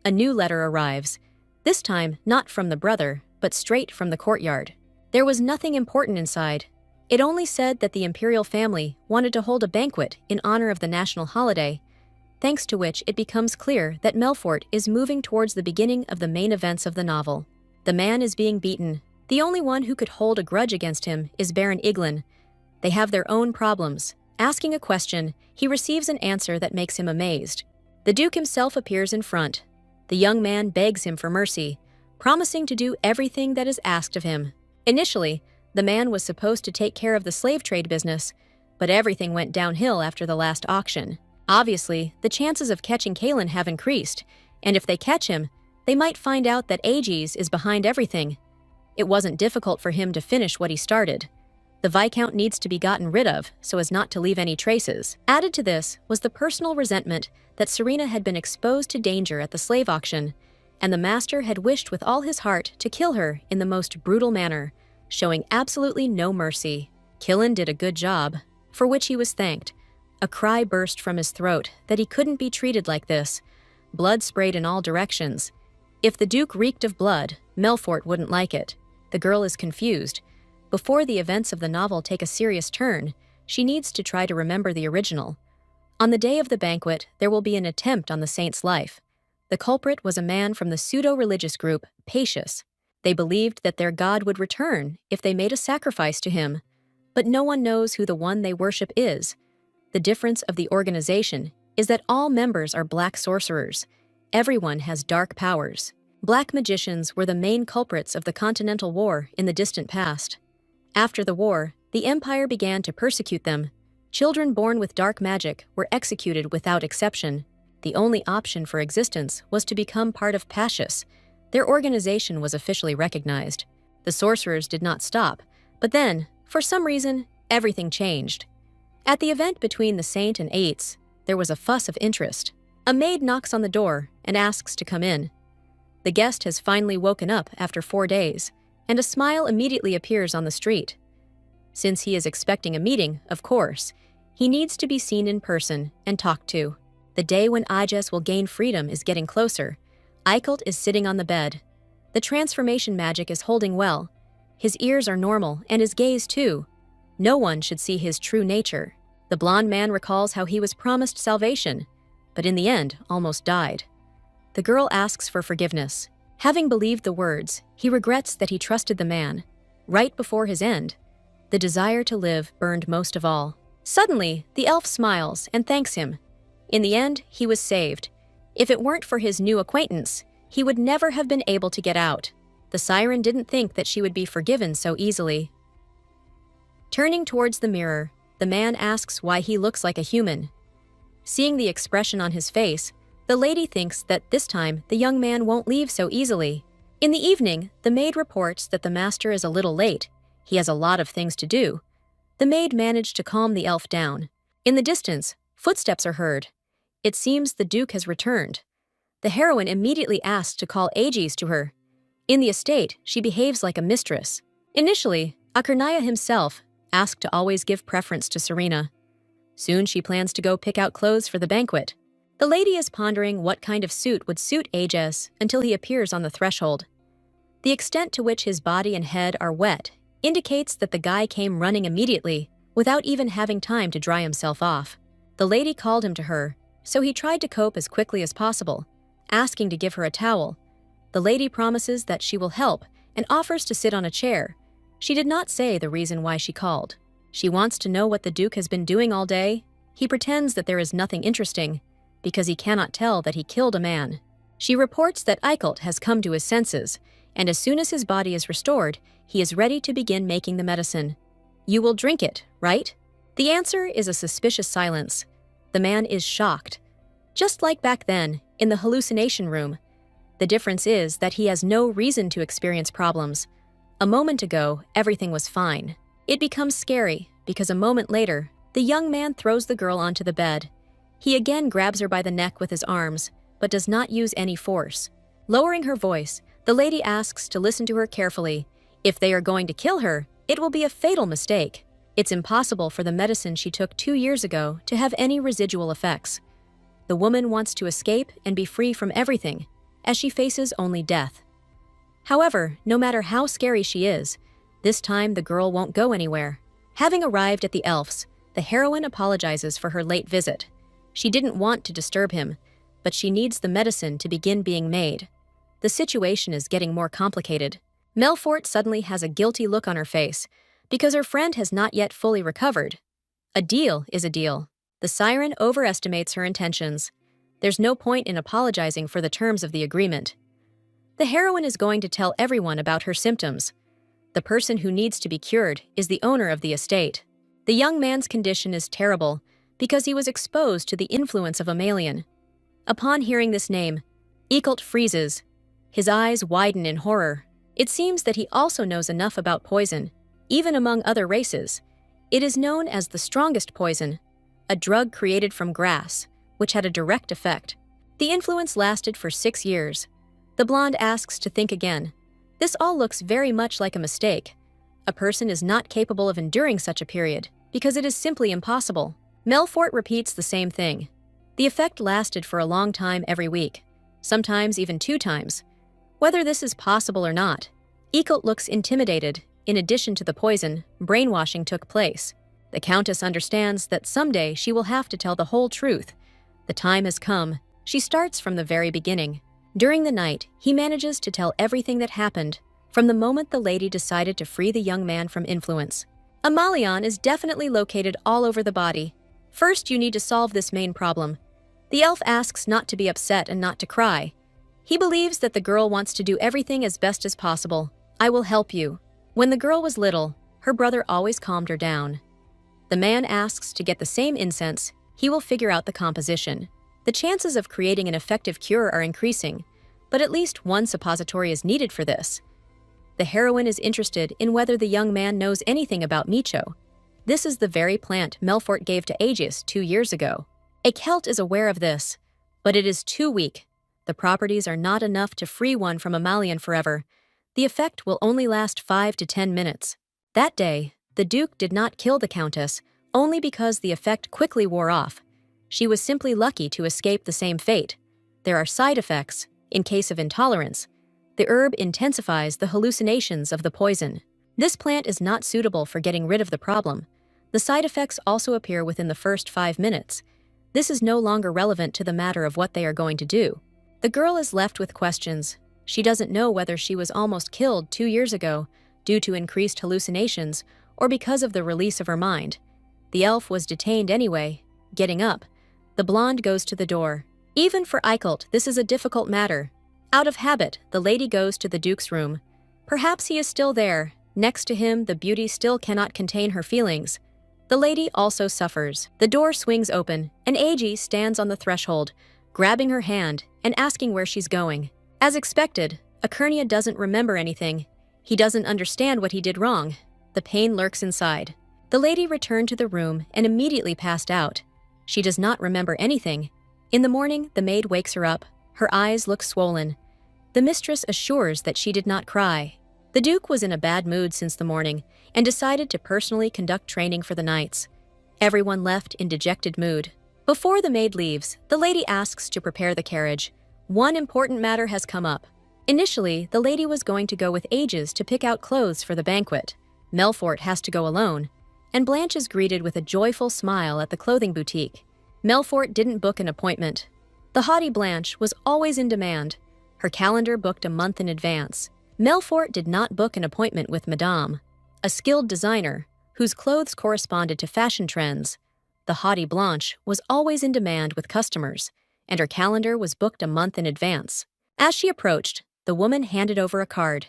A new letter arrives, this time not from the brother, but straight from the courtyard. There was nothing important inside. It only said that the imperial family wanted to hold a banquet in honor of the national holiday, thanks to which it becomes clear that Melfort is moving towards the beginning of the main events of the novel. The man is being beaten. The only one who could hold a grudge against him is Baron Iglin. They have their own problems. Asking a question, he receives an answer that makes him amazed. The Duke himself appears in front. The young man begs him for mercy, promising to do everything that is asked of him. Initially, the man was supposed to take care of the slave trade business, but everything went downhill after the last auction. Obviously, the chances of catching Kalen have increased, and if they catch him, they might find out that Aegis is behind everything. It wasn't difficult for him to finish what he started. The Viscount needs to be gotten rid of so as not to leave any traces. Added to this was the personal resentment that Serena had been exposed to danger at the slave auction, and the master had wished with all his heart to kill her in the most brutal manner, showing absolutely no mercy. Killen did a good job, for which he was thanked. A cry burst from his throat that he couldn't be treated like this. Blood sprayed in all directions. If the Duke reeked of blood, Melfort wouldn't like it. The girl is confused. Before the events of the novel take a serious turn, she needs to try to remember the original. On the day of the banquet, there will be an attempt on the saint's life. The culprit was a man from the pseudo-religious group, Pacius. They believed that their god would return if they made a sacrifice to him, but no one knows who the one they worship is. The difference of the organization is that all members are black sorcerers. Everyone has dark powers. Black magicians were the main culprits of the Continental War in the distant past. After the war, the Empire began to persecute them. Children born with dark magic were executed without exception. The only option for existence was to become part of Pacius. Their organization was officially recognized. The sorcerers did not stop, but then, for some reason, everything changed. At the event between the Saint and Ates, there was a fuss of interest. A maid knocks on the door and asks to come in. The guest has finally woken up after 4 days, and a smile immediately appears on the street. Since he is expecting a meeting, of course, he needs to be seen in person and talked to. The day when Aegis will gain freedom is getting closer. Eichelt is sitting on the bed. The transformation magic is holding well. His ears are normal, and his gaze too. No one should see his true nature. The blonde man recalls how he was promised salvation, but in the end almost died. The girl asks for forgiveness. Having believed the words, he regrets that he trusted the man. Right before his end, the desire to live burned most of all. Suddenly, the elf smiles and thanks him. In the end, he was saved. If it weren't for his new acquaintance, he would never have been able to get out. The siren didn't think that she would be forgiven so easily. Turning towards the mirror, the man asks why he looks like a human. Seeing the expression on his face, the lady thinks that this time the young man won't leave so easily. In the evening, the maid reports that the master is a little late. He has a lot of things to do. The maid managed to calm the elf down. In the distance, footsteps are heard. It seems the Duke has returned. The heroine immediately asks to call Aegis to her. In the estate, she behaves like a mistress. Initially, Akarnaya himself asked to always give preference to Serena. Soon she plans to go pick out clothes for the banquet. The lady is pondering what kind of suit would suit Aegis until he appears on the threshold. The extent to which his body and head are wet indicates that the guy came running immediately without even having time to dry himself off. The lady called him to her, so he tried to cope as quickly as possible, asking to give her a towel. The lady promises that she will help and offers to sit on a chair. She did not say the reason why she called. She wants to know what the Duke has been doing all day. He pretends that there is nothing interesting, because he cannot tell that he killed a man. She reports that Eichelt has come to his senses, and as soon as his body is restored, he is ready to begin making the medicine. You will drink it, right? The answer is a suspicious silence. The man is shocked. Just like back then, in the hallucination room. The difference is that he has no reason to experience problems. A moment ago, everything was fine. It becomes scary because a moment later, the young man throws the girl onto the bed. He again grabs her by the neck with his arms, but does not use any force. Lowering her voice, the lady asks to listen to her carefully. If they are going to kill her, it will be a fatal mistake. It's impossible for the medicine she took 2 years ago to have any residual effects. The woman wants to escape and be free from everything, as she faces only death. However, no matter how scary she is, this time the girl won't go anywhere. Having arrived at the Elfs, the heroine apologizes for her late visit. She didn't want to disturb him, but she needs the medicine to begin being made. The situation is getting more complicated. Melfort suddenly has a guilty look on her face, because her friend has not yet fully recovered. A deal is a deal. The siren overestimates her intentions. There's no point in apologizing for the terms of the agreement. The heroine is going to tell everyone about her symptoms. The person who needs to be cured is the owner of the estate. The young man's condition is terrible because he was exposed to the influence of a Malian. Upon hearing this name, Eichelt freezes. His eyes widen in horror. It seems that he also knows enough about poison, even among other races. It is known as the strongest poison, a drug created from grass, which had a direct effect. The influence lasted for 6 years. The blonde asks to think again. This all looks very much like a mistake. A person is not capable of enduring such a period, because it is simply impossible. Melfort repeats the same thing. The effect lasted for a long time every week, sometimes even 2 times. Whether this is possible or not, Eichelt looks intimidated. In addition to the poison, brainwashing took place. The Countess understands that someday she will have to tell the whole truth. The time has come. She starts from the very beginning. During the night, he manages to tell everything that happened, from the moment the lady decided to free the young man from influence. A Malian is definitely located all over the body. First, you need to solve this main problem. The elf asks not to be upset and not to cry. He believes that the girl wants to do everything as best as possible. I will help you. When the girl was little, her brother always calmed her down. The man asks to get the same incense. He will figure out the composition. The chances of creating an effective cure are increasing, but at least one suppository is needed for this. The heroine is interested in whether the young man knows anything about Micho. This is the very plant Melfort gave to Aegis 2 years ago. A Celt is aware of this, but it is too weak. The properties are not enough to free one from a Malian forever. The effect will only last 5 to 10 minutes. That day, the Duke did not kill the Countess, only because the effect quickly wore off. She was simply lucky to escape the same fate. There are side effects. In case of intolerance, the herb intensifies the hallucinations of the poison. This plant is not suitable for getting rid of the problem. The side effects also appear within the first 5 minutes. This is no longer relevant to the matter of what they are going to do. The girl is left with questions. She doesn't know whether she was almost killed 2 years ago due to increased hallucinations or because of the release of her mind. The elf was detained anyway. Getting up, the blonde goes to the door. Even for Eichelt, this is a difficult matter. Out of habit, the lady goes to the Duke's room. Perhaps he is still there. Next to him, the beauty still cannot contain her feelings. The lady also suffers. The door swings open, and Aegis stands on the threshold, grabbing her hand and asking where she's going. As expected, Akernia doesn't remember anything. He doesn't understand what he did wrong. The pain lurks inside. The lady returned to the room and immediately passed out. She does not remember anything. In the morning, the maid wakes her up. Her eyes look swollen. The mistress assures that she did not cry. The Duke was in a bad mood since the morning and decided to personally conduct training for the knights. Everyone left in dejected mood. Before the maid leaves, the lady asks to prepare the carriage. One important matter has come up. Initially, the lady was going to go with Aegis to pick out clothes for the banquet. Melfort has to go alone, and Blanche is greeted with a joyful smile at the clothing boutique. Melfort didn't book an appointment. The haughty Blanche was always in demand. Her calendar booked a month in advance. Melfort did not book an appointment with Madame, a skilled designer whose clothes corresponded to fashion trends. The haughty Blanche was always in demand with customers, and her calendar was booked a month in advance. As she approached, the woman handed over a card.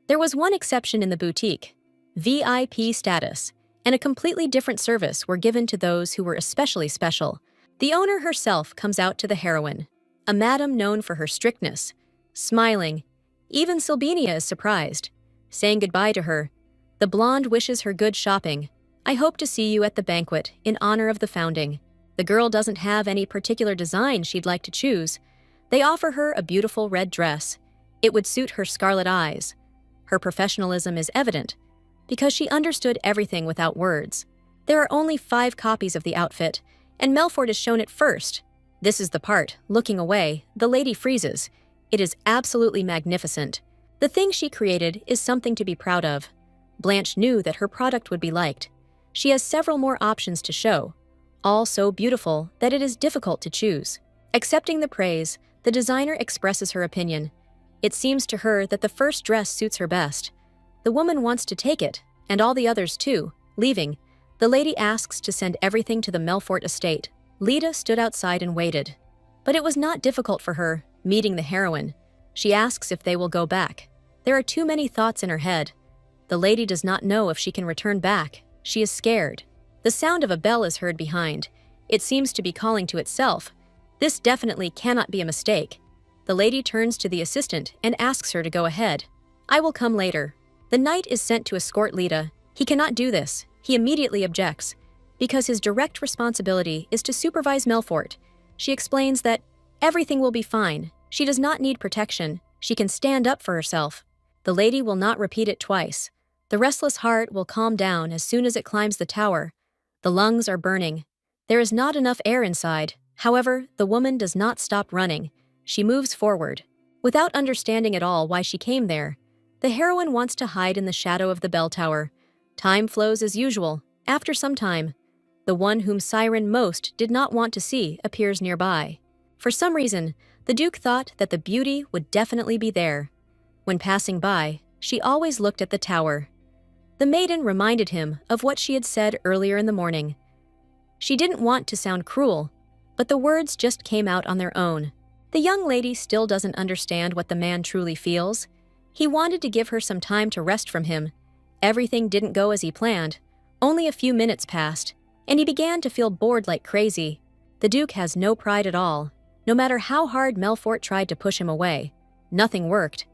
There was one exception in the boutique. VIP status and a completely different service were given to those who were especially special. The owner herself comes out to the heroine, a madam known for her strictness, smiling. Even Silbenia is surprised, saying goodbye to her. The blonde wishes her good shopping. I hope to see you at the banquet in honor of the founding. The girl doesn't have any particular design she'd like to choose. They offer her a beautiful red dress. It would suit her scarlet eyes. Her professionalism is evident, because she understood everything without words. There are only 5 copies of the outfit, and Melfort is shown it first. This is the part, looking away, the lady freezes. It is absolutely magnificent. The thing she created is something to be proud of. Blanche knew that her product would be liked. She has several more options to show, all so beautiful that it is difficult to choose. Accepting the praise, the designer expresses her opinion. It seems to her that the first dress suits her best. The woman wants to take it, and all the others too. Leaving, the lady asks to send everything to the Melfort estate. Lita stood outside and waited. But it was not difficult for her, meeting the heroine. She asks if they will go back. There are too many thoughts in her head. The lady does not know if she can return back. She is scared. The sound of a bell is heard behind. It seems to be calling to itself. This definitely cannot be a mistake. The lady turns to the assistant and asks her to go ahead. I will come later. The knight is sent to escort Lita. He cannot do this. He immediately objects, because his direct responsibility is to supervise Melfort. She explains that everything will be fine. She does not need protection. She can stand up for herself. The lady will not repeat it twice. The restless heart will calm down as soon as it climbs the tower. The lungs are burning. There is not enough air inside. However, the woman does not stop running. She moves forward. Without understanding at all why she came there, the heroine wants to hide in the shadow of the bell tower. Time flows as usual. After some time, the one whom Siren most did not want to see appears nearby. For some reason, the Duke thought that the beauty would definitely be there. When passing by, she always looked at the tower. The maiden reminded him of what she had said earlier in the morning. She didn't want to sound cruel, but the words just came out on their own. The young lady still doesn't understand what the man truly feels. He wanted to give her some time to rest from him. Everything didn't go as he planned. Only a few minutes passed, and he began to feel bored like crazy. The Duke has no pride at all. No matter how hard Melfort tried to push him away, nothing worked.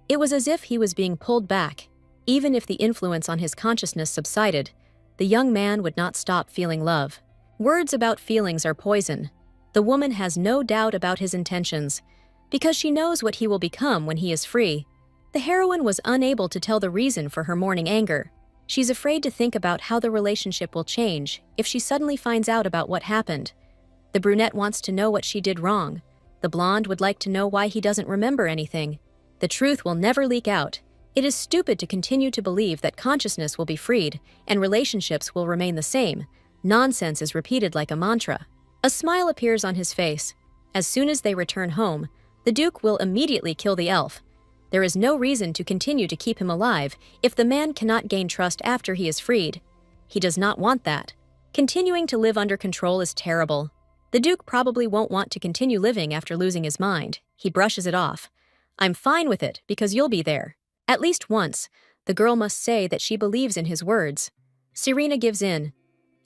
It was as if he was being pulled back. Even if the influence on his consciousness subsided, the young man would not stop feeling love. Words about feelings are poison. The woman has no doubt about his intentions, because she knows what he will become when he is free. The heroine was unable to tell the reason for her morning anger. She's afraid to think about how the relationship will change if she suddenly finds out about what happened. The brunette wants to know what she did wrong. The blonde would like to know why he doesn't remember anything. The truth will never leak out. It is stupid to continue to believe that consciousness will be freed and relationships will remain the same. Nonsense is repeated like a mantra. A smile appears on his face. As soon as they return home, the Duke will immediately kill the elf. There is no reason to continue to keep him alive if the man cannot gain trust after he is freed. He does not want that. Continuing to live under control is terrible. The Duke probably won't want to continue living after losing his mind. He brushes it off. I'm fine with it because you'll be there. At least once, the girl must say that she believes in his words. Serena gives in.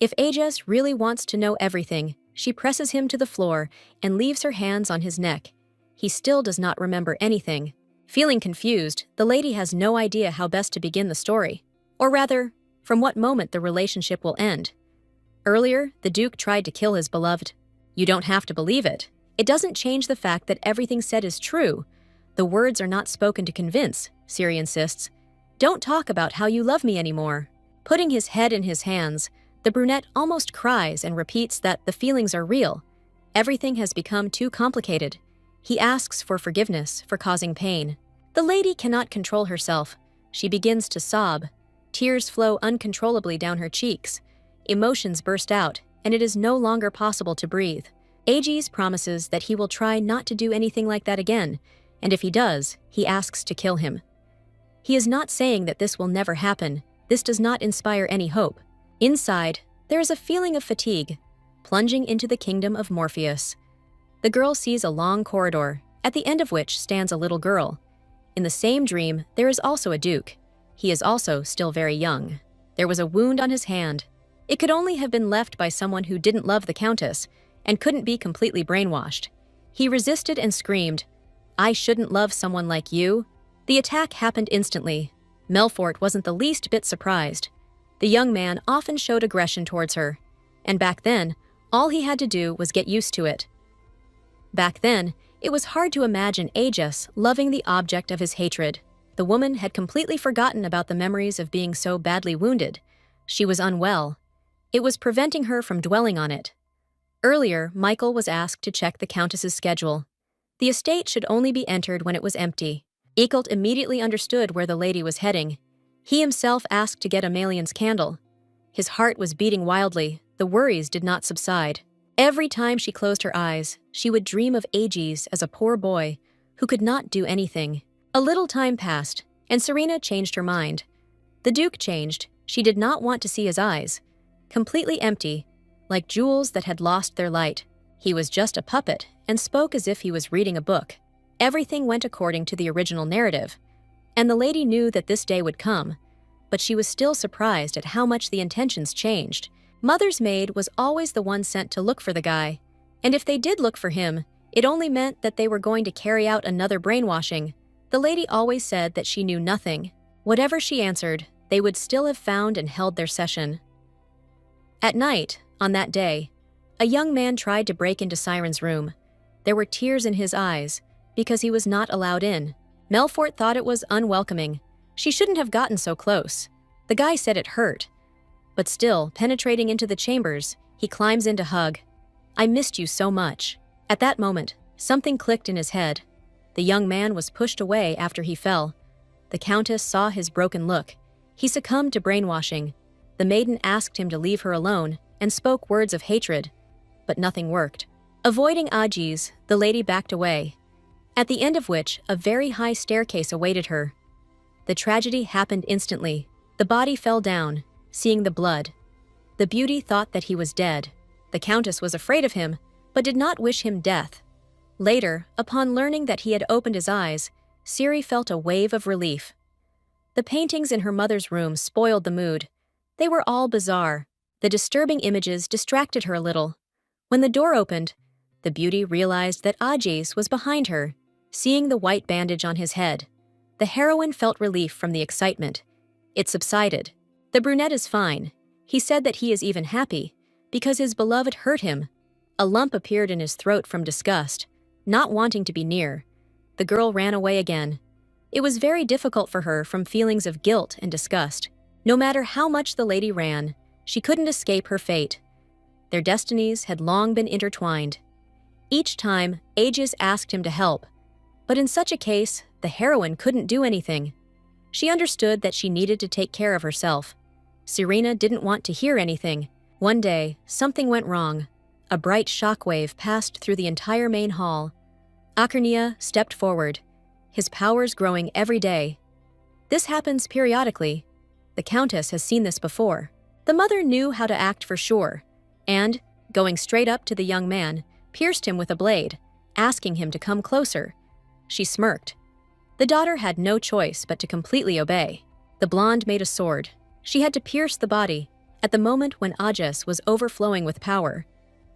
If Aegis really wants to know everything, she presses him to the floor and leaves her hands on his neck. He still does not remember anything. Feeling confused, the lady has no idea how best to begin the story. Or rather, from what moment the relationship will end. Earlier, the Duke tried to kill his beloved. You don't have to believe it. It doesn't change the fact that everything said is true. The words are not spoken to convince, Siri insists. Don't talk about how you love me anymore. Putting his head in his hands, the brunette almost cries and repeats that the feelings are real. Everything has become too complicated. He asks for forgiveness for causing pain. The lady cannot control herself. She begins to sob. Tears flow uncontrollably down her cheeks. Emotions burst out, and it is no longer possible to breathe. Aegis promises that he will try not to do anything like that again, and if he does, he asks to kill him. He is not saying that this will never happen. This does not inspire any hope. Inside, there is a feeling of fatigue, plunging into the kingdom of Morpheus. The girl sees a long corridor, at the end of which stands a little girl. In the same dream, there is also a duke. He is also still very young. There was a wound on his hand. It could only have been left by someone who didn't love the countess and couldn't be completely brainwashed. He resisted and screamed, "I shouldn't love someone like you." The attack happened instantly. Melfort wasn't the least bit surprised. The young man often showed aggression towards her, and back then, all he had to do was get used to it. Back then, it was hard to imagine Aegis loving the object of his hatred. The woman had completely forgotten about the memories of being so badly wounded. She was unwell. It was preventing her from dwelling on it. Earlier, Michael was asked to check the Countess's schedule. The estate should only be entered when it was empty. Eekelt immediately understood where the lady was heading. He himself asked to get Amalien's candle. His heart was beating wildly. The worries did not subside. Every time she closed her eyes, she would dream of Aegis as a poor boy who could not do anything. A little time passed, and Serena changed her mind. The Duke changed. She did not want to see his eyes. Completely empty, like jewels that had lost their light. He was just a puppet and spoke as if he was reading a book. Everything went according to the original narrative, and the lady knew that this day would come, but she was still surprised at how much the intentions changed. Mother's maid was always the one sent to look for the guy, and if they did look for him, it only meant that they were going to carry out another brainwashing. The lady always said that she knew nothing. Whatever she answered, they would still have found and held their session. At night, on that day, a young man tried to break into Siren's room. There were tears in his eyes, because he was not allowed in. Melfort thought it was unwelcoming. She shouldn't have gotten so close. The guy said it hurt. But still, penetrating into the chambers, he climbs in to hug. "I missed you so much." At that moment, something clicked in his head. The young man was pushed away after he fell. The Countess saw his broken look. He succumbed to brainwashing. The maiden asked him to leave her alone and spoke words of hatred, but nothing worked. Avoiding Aegis, the lady backed away, at the end of which a very high staircase awaited her. The tragedy happened instantly. The body fell down, seeing the blood. The beauty thought that he was dead. The Countess was afraid of him, but did not wish him death. Later, upon learning that he had opened his eyes, Ciri felt a wave of relief. The paintings in her mother's room spoiled the mood. They were all bizarre. The disturbing images distracted her a little. When the door opened, the beauty realized that Aegis was behind her, seeing the white bandage on his head. The heroine felt relief from the excitement. It subsided. "The brunette is fine." He said that he is even happy, because his beloved hurt him. A lump appeared in his throat from disgust, not wanting to be near. The girl ran away again. It was very difficult for her from feelings of guilt and disgust. No matter how much the lady ran, she couldn't escape her fate. Their destinies had long been intertwined. Each time, Aegis asked him to help, but in such a case, the heroine couldn't do anything. She understood that she needed to take care of herself. Serena didn't want to hear anything. One day, something went wrong. A bright shockwave passed through the entire main hall. Akernia stepped forward, his powers growing every day. This happens periodically. The Countess has seen this before. The mother knew how to act for sure, and, going straight up to the young man, pierced him with a blade, asking him to come closer. She smirked. The daughter had no choice but to completely obey. The blonde made a sword. She had to pierce the body. At the moment when Aegis was overflowing with power,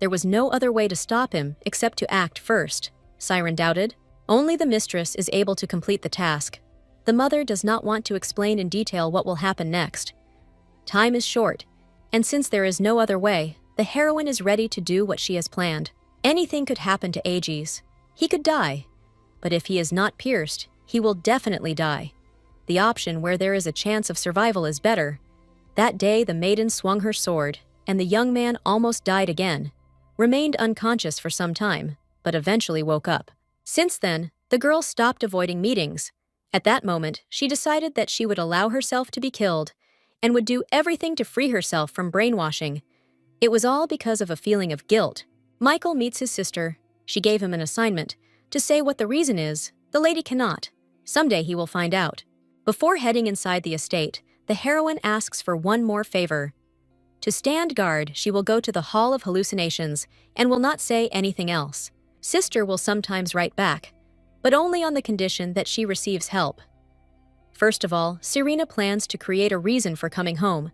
there was no other way to stop him except to act first. Siren doubted. Only the mistress is able to complete the task. The mother does not want to explain in detail what will happen next. Time is short, and since there is no other way, the heroine is ready to do what she has planned. Anything could happen to Aegis. He could die, but if he is not pierced, he will definitely die. The option where there is a chance of survival is better. That day the maiden swung her sword, and the young man almost died again, remained unconscious for some time, but eventually woke up. Since then, the girl stopped avoiding meetings. At that moment, she decided that she would allow herself to be killed, and would do everything to free herself from brainwashing. It was all because of a feeling of guilt. Michael meets his sister. She gave him an assignment. To say what the reason is, the lady cannot. Someday he will find out. Before heading inside the estate, the heroine asks for one more favor. To stand guard, she will go to the Hall of Hallucinations and will not say anything else. Sister will sometimes write back, but only on the condition that she receives help. First of all, Serena plans to create a reason for coming home.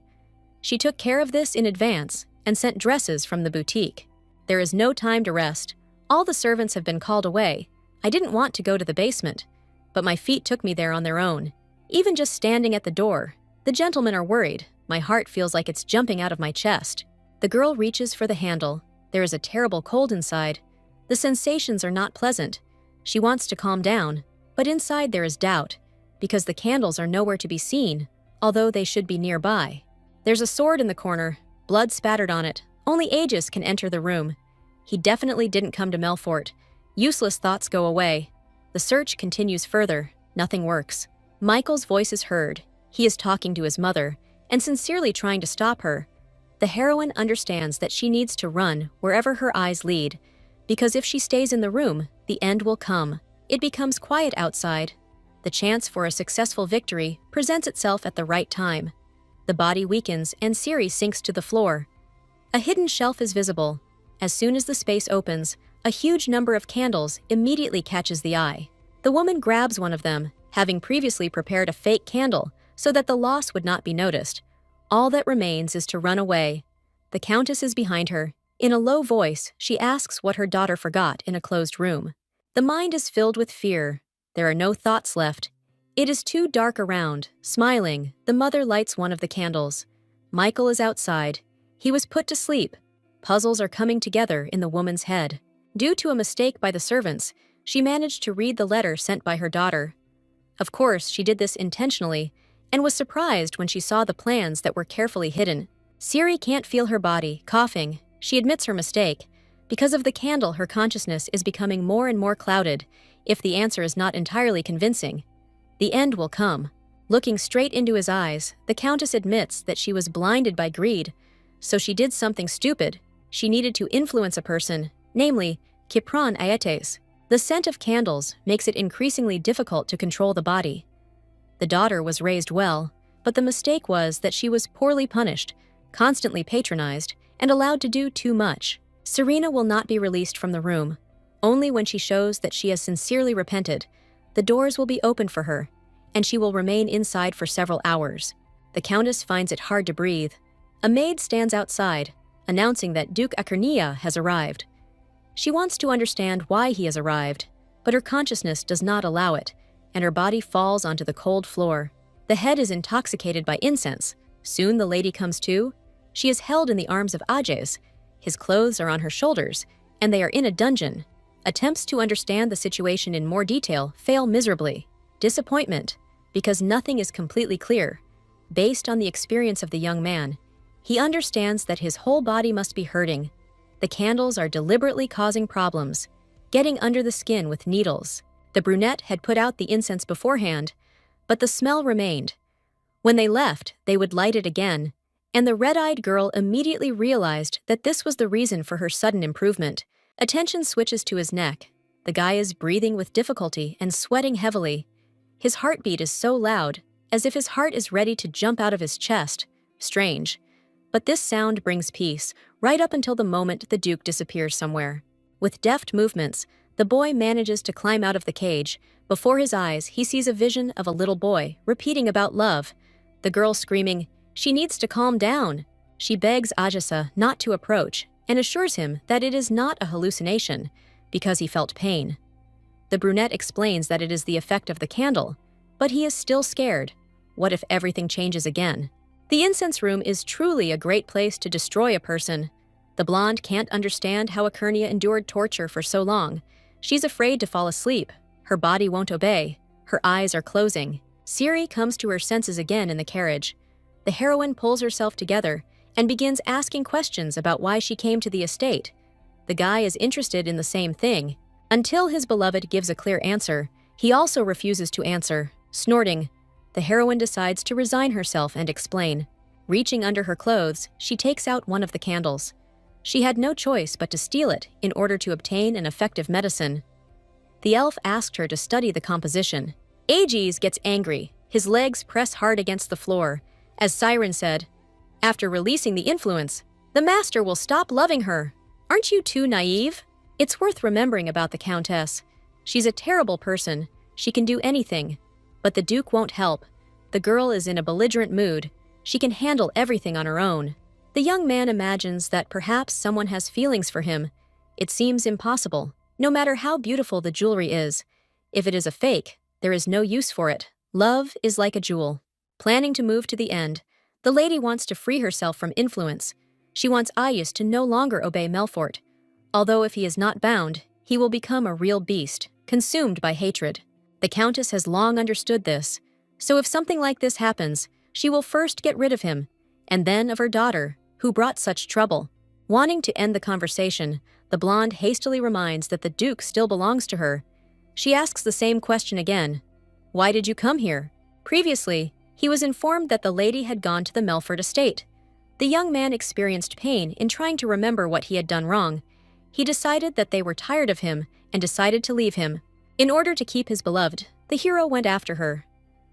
She took care of this in advance and sent dresses from the boutique. There is no time to rest. All the servants have been called away. I didn't want to go to the basement, but my feet took me there on their own. Even just standing at the door, the gentlemen are worried. My heart feels like it's jumping out of my chest. The girl reaches for the handle. There is a terrible cold inside. The sensations are not pleasant. She wants to calm down, but inside there is doubt, because the candles are nowhere to be seen, although they should be nearby. There's a sword in the corner, blood spattered on it. Only Aegis can enter the room. He definitely didn't come to Melfort. Useless thoughts go away. The search continues further. Nothing works. Michael's voice is heard. He is talking to his mother, and sincerely trying to stop her. The heroine understands that she needs to run wherever her eyes lead, because if she stays in the room, the end will come. It becomes quiet outside. The chance for a successful victory presents itself at the right time. The body weakens and Siri sinks to the floor. A hidden shelf is visible. As soon as the space opens, a huge number of candles immediately catches the eye. The woman grabs one of them, having previously prepared a fake candle so that the loss would not be noticed. All that remains is to run away. The Countess is behind her. In a low voice, she asks what her daughter forgot in a closed room. The mind is filled with fear. There are no thoughts left. It is too dark around. Smiling, the mother lights one of the candles. Michael is outside. He was put to sleep. Puzzles are coming together in the woman's head. Due to a mistake by the servants, she managed to read the letter sent by her daughter. Of course, she did this intentionally, and was surprised when she saw the plans that were carefully hidden. Siri can't feel her body, coughing. She admits her mistake. Because of the candle, her consciousness is becoming more and more clouded. If the answer is not entirely convincing, the end will come. Looking straight into his eyes, the Countess admits that she was blinded by greed, so she did something stupid. She needed to influence a person, namely, Kipron Aetes. The scent of candles makes it increasingly difficult to control the body. The daughter was raised well, but the mistake was that she was poorly punished, constantly patronized, and allowed to do too much. Serena will not be released from the room. Only when she shows that she has sincerely repented, the doors will be opened for her, and she will remain inside for several hours. The Countess finds it hard to breathe. A maid stands outside, announcing that Duke Akernia has arrived. She wants to understand why he has arrived, but her consciousness does not allow it, and her body falls onto the cold floor. The head is intoxicated by incense. Soon the lady comes to. She is held in the arms of Ages. His clothes are on her shoulders, and they are in a dungeon. Attempts to understand the situation in more detail fail miserably. Disappointment, because nothing is completely clear. Based on the experience of the young man, he understands that his whole body must be hurting. The candles are deliberately causing problems, getting under the skin with needles. The brunette had put out the incense beforehand, but the smell remained. When they left, they would light it again, and the red-eyed girl immediately realized that this was the reason for her sudden improvement. Attention switches to his neck. The guy is breathing with difficulty and sweating heavily. His heartbeat is so loud, as if his heart is ready to jump out of his chest. Strange. But this sound brings peace, right up until the moment the Duke disappears somewhere. With deft movements, the boy manages to climb out of the cage. Before his eyes, he sees a vision of a little boy, repeating about love. The girl screaming, she needs to calm down. She begs Ajasa not to approach, and assures him that it is not a hallucination, because he felt pain. The brunette explains that it is the effect of the candle, but he is still scared. What if everything changes again? The incense room is truly a great place to destroy a person. The blonde can't understand how Akernia endured torture for so long. She's afraid to fall asleep. Her body won't obey. Her eyes are closing. Siri comes to her senses again in the carriage. The heroine pulls herself together and begins asking questions about why she came to the estate. The guy is interested in the same thing. Until his beloved gives a clear answer, he also refuses to answer. Snorting, the heroine decides to resign herself and explain. Reaching under her clothes, she takes out one of the candles. She had no choice but to steal it in order to obtain an effective medicine. The elf asked her to study the composition. Aegis gets angry. His legs press hard against the floor. As Siren said, after releasing the influence, the master will stop loving her. Aren't you too naive? It's worth remembering about the Countess. She's a terrible person. She can do anything. But the Duke won't help. The girl is in a belligerent mood. She can handle everything on her own. The young man imagines that perhaps someone has feelings for him. It seems impossible. No matter how beautiful the jewelry is, if it is a fake, there is no use for it. Love is like a jewel. Planning to move to the end, the lady wants to free herself from influence. She wants Ayus to no longer obey Melfort. Although if he is not bound, he will become a real beast, consumed by hatred. The Countess has long understood this, so if something like this happens, she will first get rid of him, and then of her daughter, who brought such trouble. Wanting to end the conversation, the blonde hastily reminds that the Duke still belongs to her. She asks the same question again. Why did you come here? Previously, he was informed that the lady had gone to the Melfort estate. The young man experienced pain in trying to remember what he had done wrong. He decided that they were tired of him and decided to leave him. In order to keep his beloved, the hero went after her.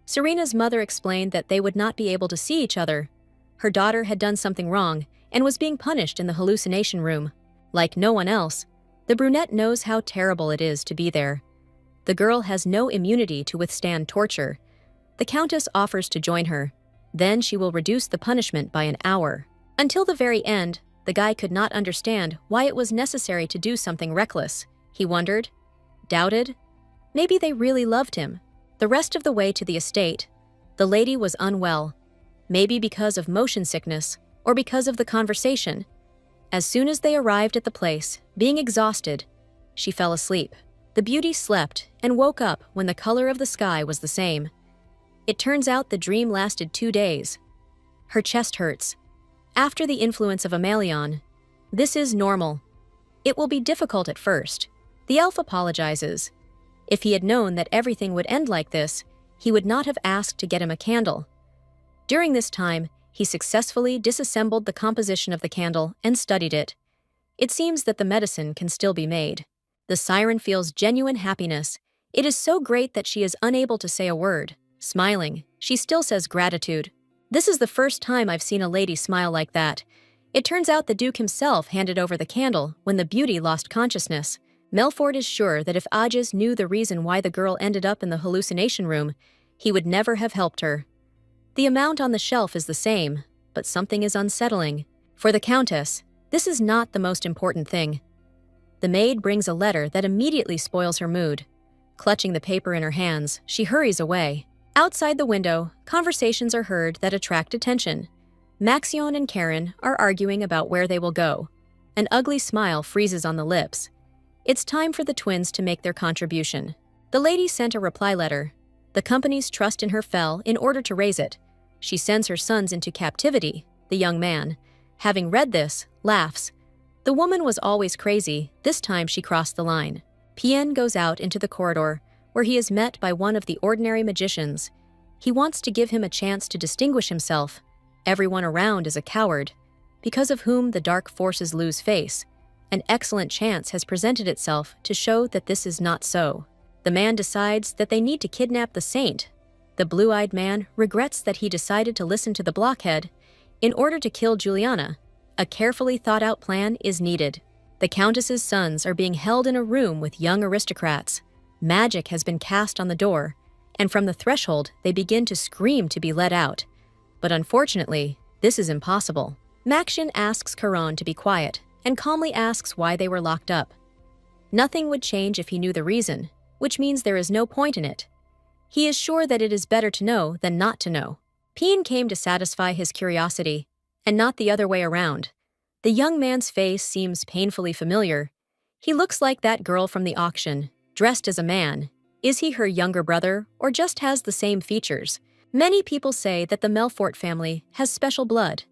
Serena's mother explained that they would not be able to see each other. Her daughter had done something wrong and was being punished in the hallucination room. Like no one else, the brunette knows how terrible it is to be there. The girl has no immunity to withstand torture. The Countess offers to join her. Then she will reduce the punishment by an hour. Until the very end, the guy could not understand why it was necessary to do something reckless. He wondered, doubted. Maybe they really loved him. The rest of the way to the estate, the lady was unwell. Maybe because of motion sickness or because of the conversation. As soon as they arrived at the place, being exhausted, she fell asleep. The beauty slept and woke up when the color of the sky was the same. It turns out the dream lasted 2 days. Her chest hurts. After the influence of Amalion, this is normal. It will be difficult at first. The elf apologizes. If he had known that everything would end like this, he would not have asked to get him a candle. During this time, he successfully disassembled the composition of the candle and studied it. It seems that the medicine can still be made. The siren feels genuine happiness. It is so great that she is unable to say a word. Smiling, she still says gratitude. This is the first time I've seen a lady smile like that. It turns out the Duke himself handed over the candle when the beauty lost consciousness. Melfort is sure that if Aegis knew the reason why the girl ended up in the hallucination room, he would never have helped her. The amount on the shelf is the same, but something is unsettling. For the Countess, this is not the most important thing. The maid brings a letter that immediately spoils her mood. Clutching the paper in her hands, she hurries away. Outside the window, conversations are heard that attract attention. Maxion and Karen are arguing about where they will go. An ugly smile freezes on the lips. It's time for the twins to make their contribution. The lady sent a reply letter. The company's trust in her fell in order to raise it. She sends her sons into captivity. The young man, having read this, laughs. The woman was always crazy. This time she crossed the line. Pien goes out into the corridor, where he is met by one of the ordinary magicians. He wants to give him a chance to distinguish himself. Everyone around is a coward, because of whom the dark forces lose face. An excellent chance has presented itself to show that this is not so. The man decides that they need to kidnap the saint. The blue-eyed man regrets that he decided to listen to the blockhead. In order to kill Juliana, a carefully thought-out plan is needed. The Countess's sons are being held in a room with young aristocrats. Magic has been cast on the door, and from the threshold they begin to scream to be let out. But unfortunately, this is impossible. Maxion asks Caron to be quiet and calmly asks why they were locked up. Nothing would change if he knew the reason, which means there is no point in it. He is sure that it is better to know than not to know. Pien came to satisfy his curiosity, and not the other way around. The young man's face seems painfully familiar. He looks like that girl from the auction, dressed as a man. Is he her younger brother, or just has the same features? Many people say that the Melfort family has special blood.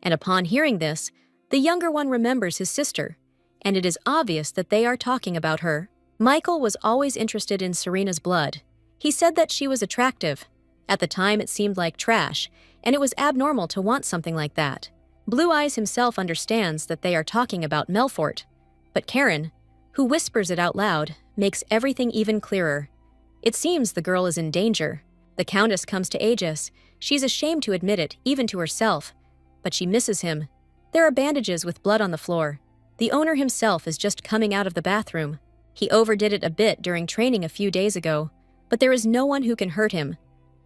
And upon hearing this, the younger one remembers his sister, and it is obvious that they are talking about her. Michael was always interested in Serena's blood. He said that she was attractive. At the time it seemed like trash, and it was abnormal to want something like that. Blue Eyes himself understands that they are talking about Melfort. But Karen, who whispers it out loud, makes everything even clearer. It seems the girl is in danger. The Countess comes to Aegis. She's ashamed to admit it, even to herself. But she misses him. There are bandages with blood on the floor. The owner himself is just coming out of the bathroom. He overdid it a bit during training a few days ago, but there is no one who can hurt him.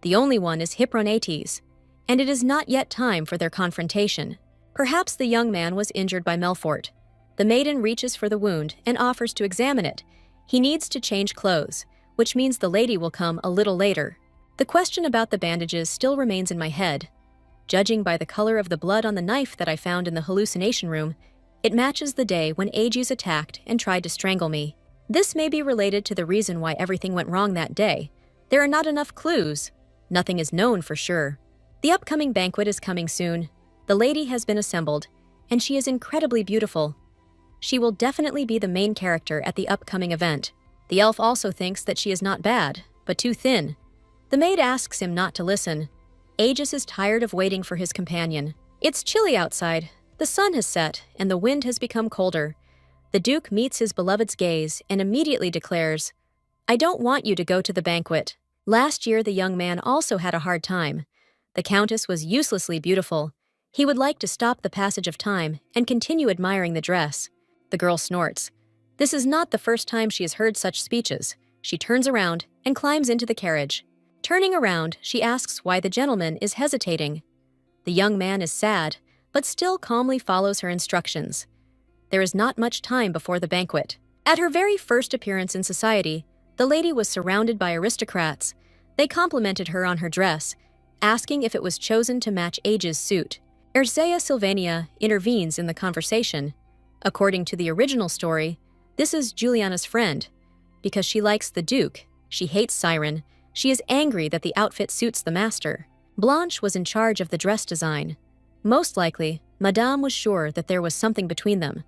The only one is Hippocrates, and it is not yet time for their confrontation. Perhaps the young man was injured by Melfort. The maiden reaches for the wound and offers to examine it. He needs to change clothes, which means the lady will come a little later. The question about the bandages still remains in my head. Judging by the color of the blood on the knife that I found in the hallucination room, it matches the day when Aegis attacked and tried to strangle me. This may be related to the reason why everything went wrong that day. There are not enough clues. Nothing is known for sure. The upcoming banquet is coming soon. The lady has been assembled, and she is incredibly beautiful. She will definitely be the main character at the upcoming event. The elf also thinks that she is not bad, but too thin. The maid asks him not to listen. Aegis is tired of waiting for his companion. It's chilly outside. The sun has set, and the wind has become colder. The Duke meets his beloved's gaze and immediately declares, "I don't want you to go to the banquet." Last year, the young man also had a hard time. The Countess was uselessly beautiful. He would like to stop the passage of time and continue admiring the dress. The girl snorts. This is not the first time she has heard such speeches. She turns around and climbs into the carriage. Turning around, she asks why the gentleman is hesitating. The young man is sad, but still calmly follows her instructions. There is not much time before the banquet. At her very first appearance in society, the lady was surrounded by aristocrats. They complimented her on her dress, asking if it was chosen to match Aegis' suit. Erzea Sylvania intervenes in the conversation. According to the original story, this is Juliana's friend. Because she likes the Duke, she hates Siren. She is angry that the outfit suits the master. Blanche was in charge of the dress design. Most likely, Madame was sure that there was something between them.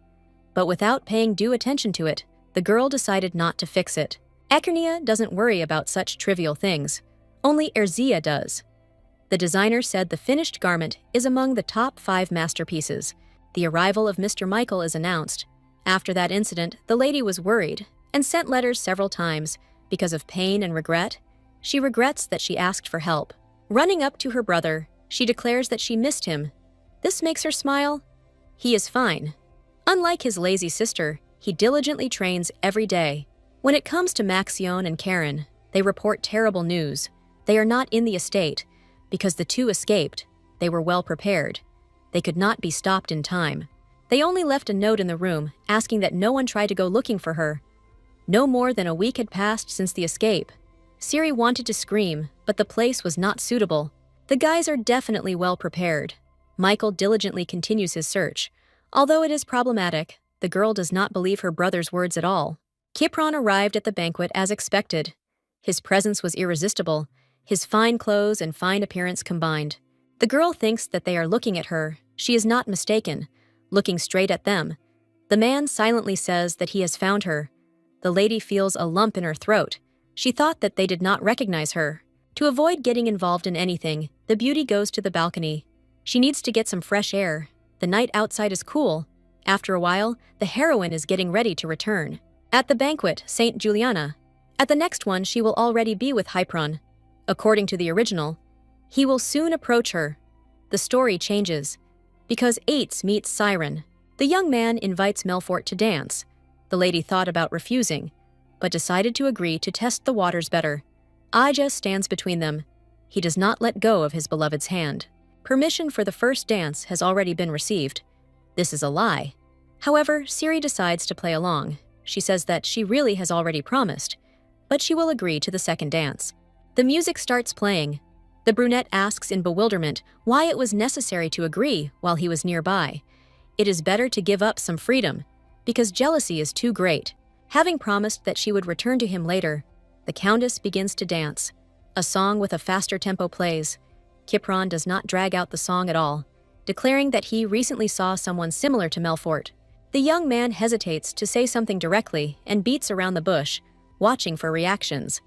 But without paying due attention to it, the girl decided not to fix it. Ekernia doesn't worry about such trivial things. Only Erzea does. The designer said the finished garment is among the top 5 masterpieces. The arrival of Mr. Michael is announced. After that incident, the lady was worried and sent letters several times because of pain and regret. She regrets that she asked for help. Running up to her brother, she declares that she missed him. This makes her smile. He is fine. Unlike his lazy sister, he diligently trains every day. When it comes to Maxion and Karen, they report terrible news. They are not in the estate. Because the two escaped, they were well prepared. They could not be stopped in time. They only left a note in the room asking that no one try to go looking for her. No more than a week had passed since the escape. Ciri wanted to scream, but the place was not suitable. The guys are definitely well prepared. Michael diligently continues his search. Although it is problematic, the girl does not believe her brother's words at all. Kipron arrived at the banquet as expected. His presence was irresistible, his fine clothes and fine appearance combined. The girl thinks that they are looking at her. She is not mistaken, looking straight at them. The man silently says that he has found her. The lady feels a lump in her throat. She thought that they did not recognize her. To avoid getting involved in anything, the beauty goes to the balcony. She needs to get some fresh air. The night outside is cool. After a while, the heroine is getting ready to return. At the banquet, Saint Juliana. At the next one, she will already be with Hypron. According to the original, he will soon approach her. The story changes. Because Ates meets Siren. The young man invites Melfort to dance. The lady thought about refusing, but decided to agree to test the waters better. Aja stands between them. He does not let go of his beloved's hand. Permission for the first dance has already been received. This is a lie. However, Ciri decides to play along. She says that she really has already promised, but she will agree to the second dance. The music starts playing. The brunette asks in bewilderment why it was necessary to agree while he was nearby. It is better to give up some freedom, because jealousy is too great. Having promised that she would return to him later, the Countess begins to dance. A song with a faster tempo plays. Kipron does not drag out the song at all, declaring that he recently saw someone similar to Melfort. The young man hesitates to say something directly and beats around the bush, watching for reactions.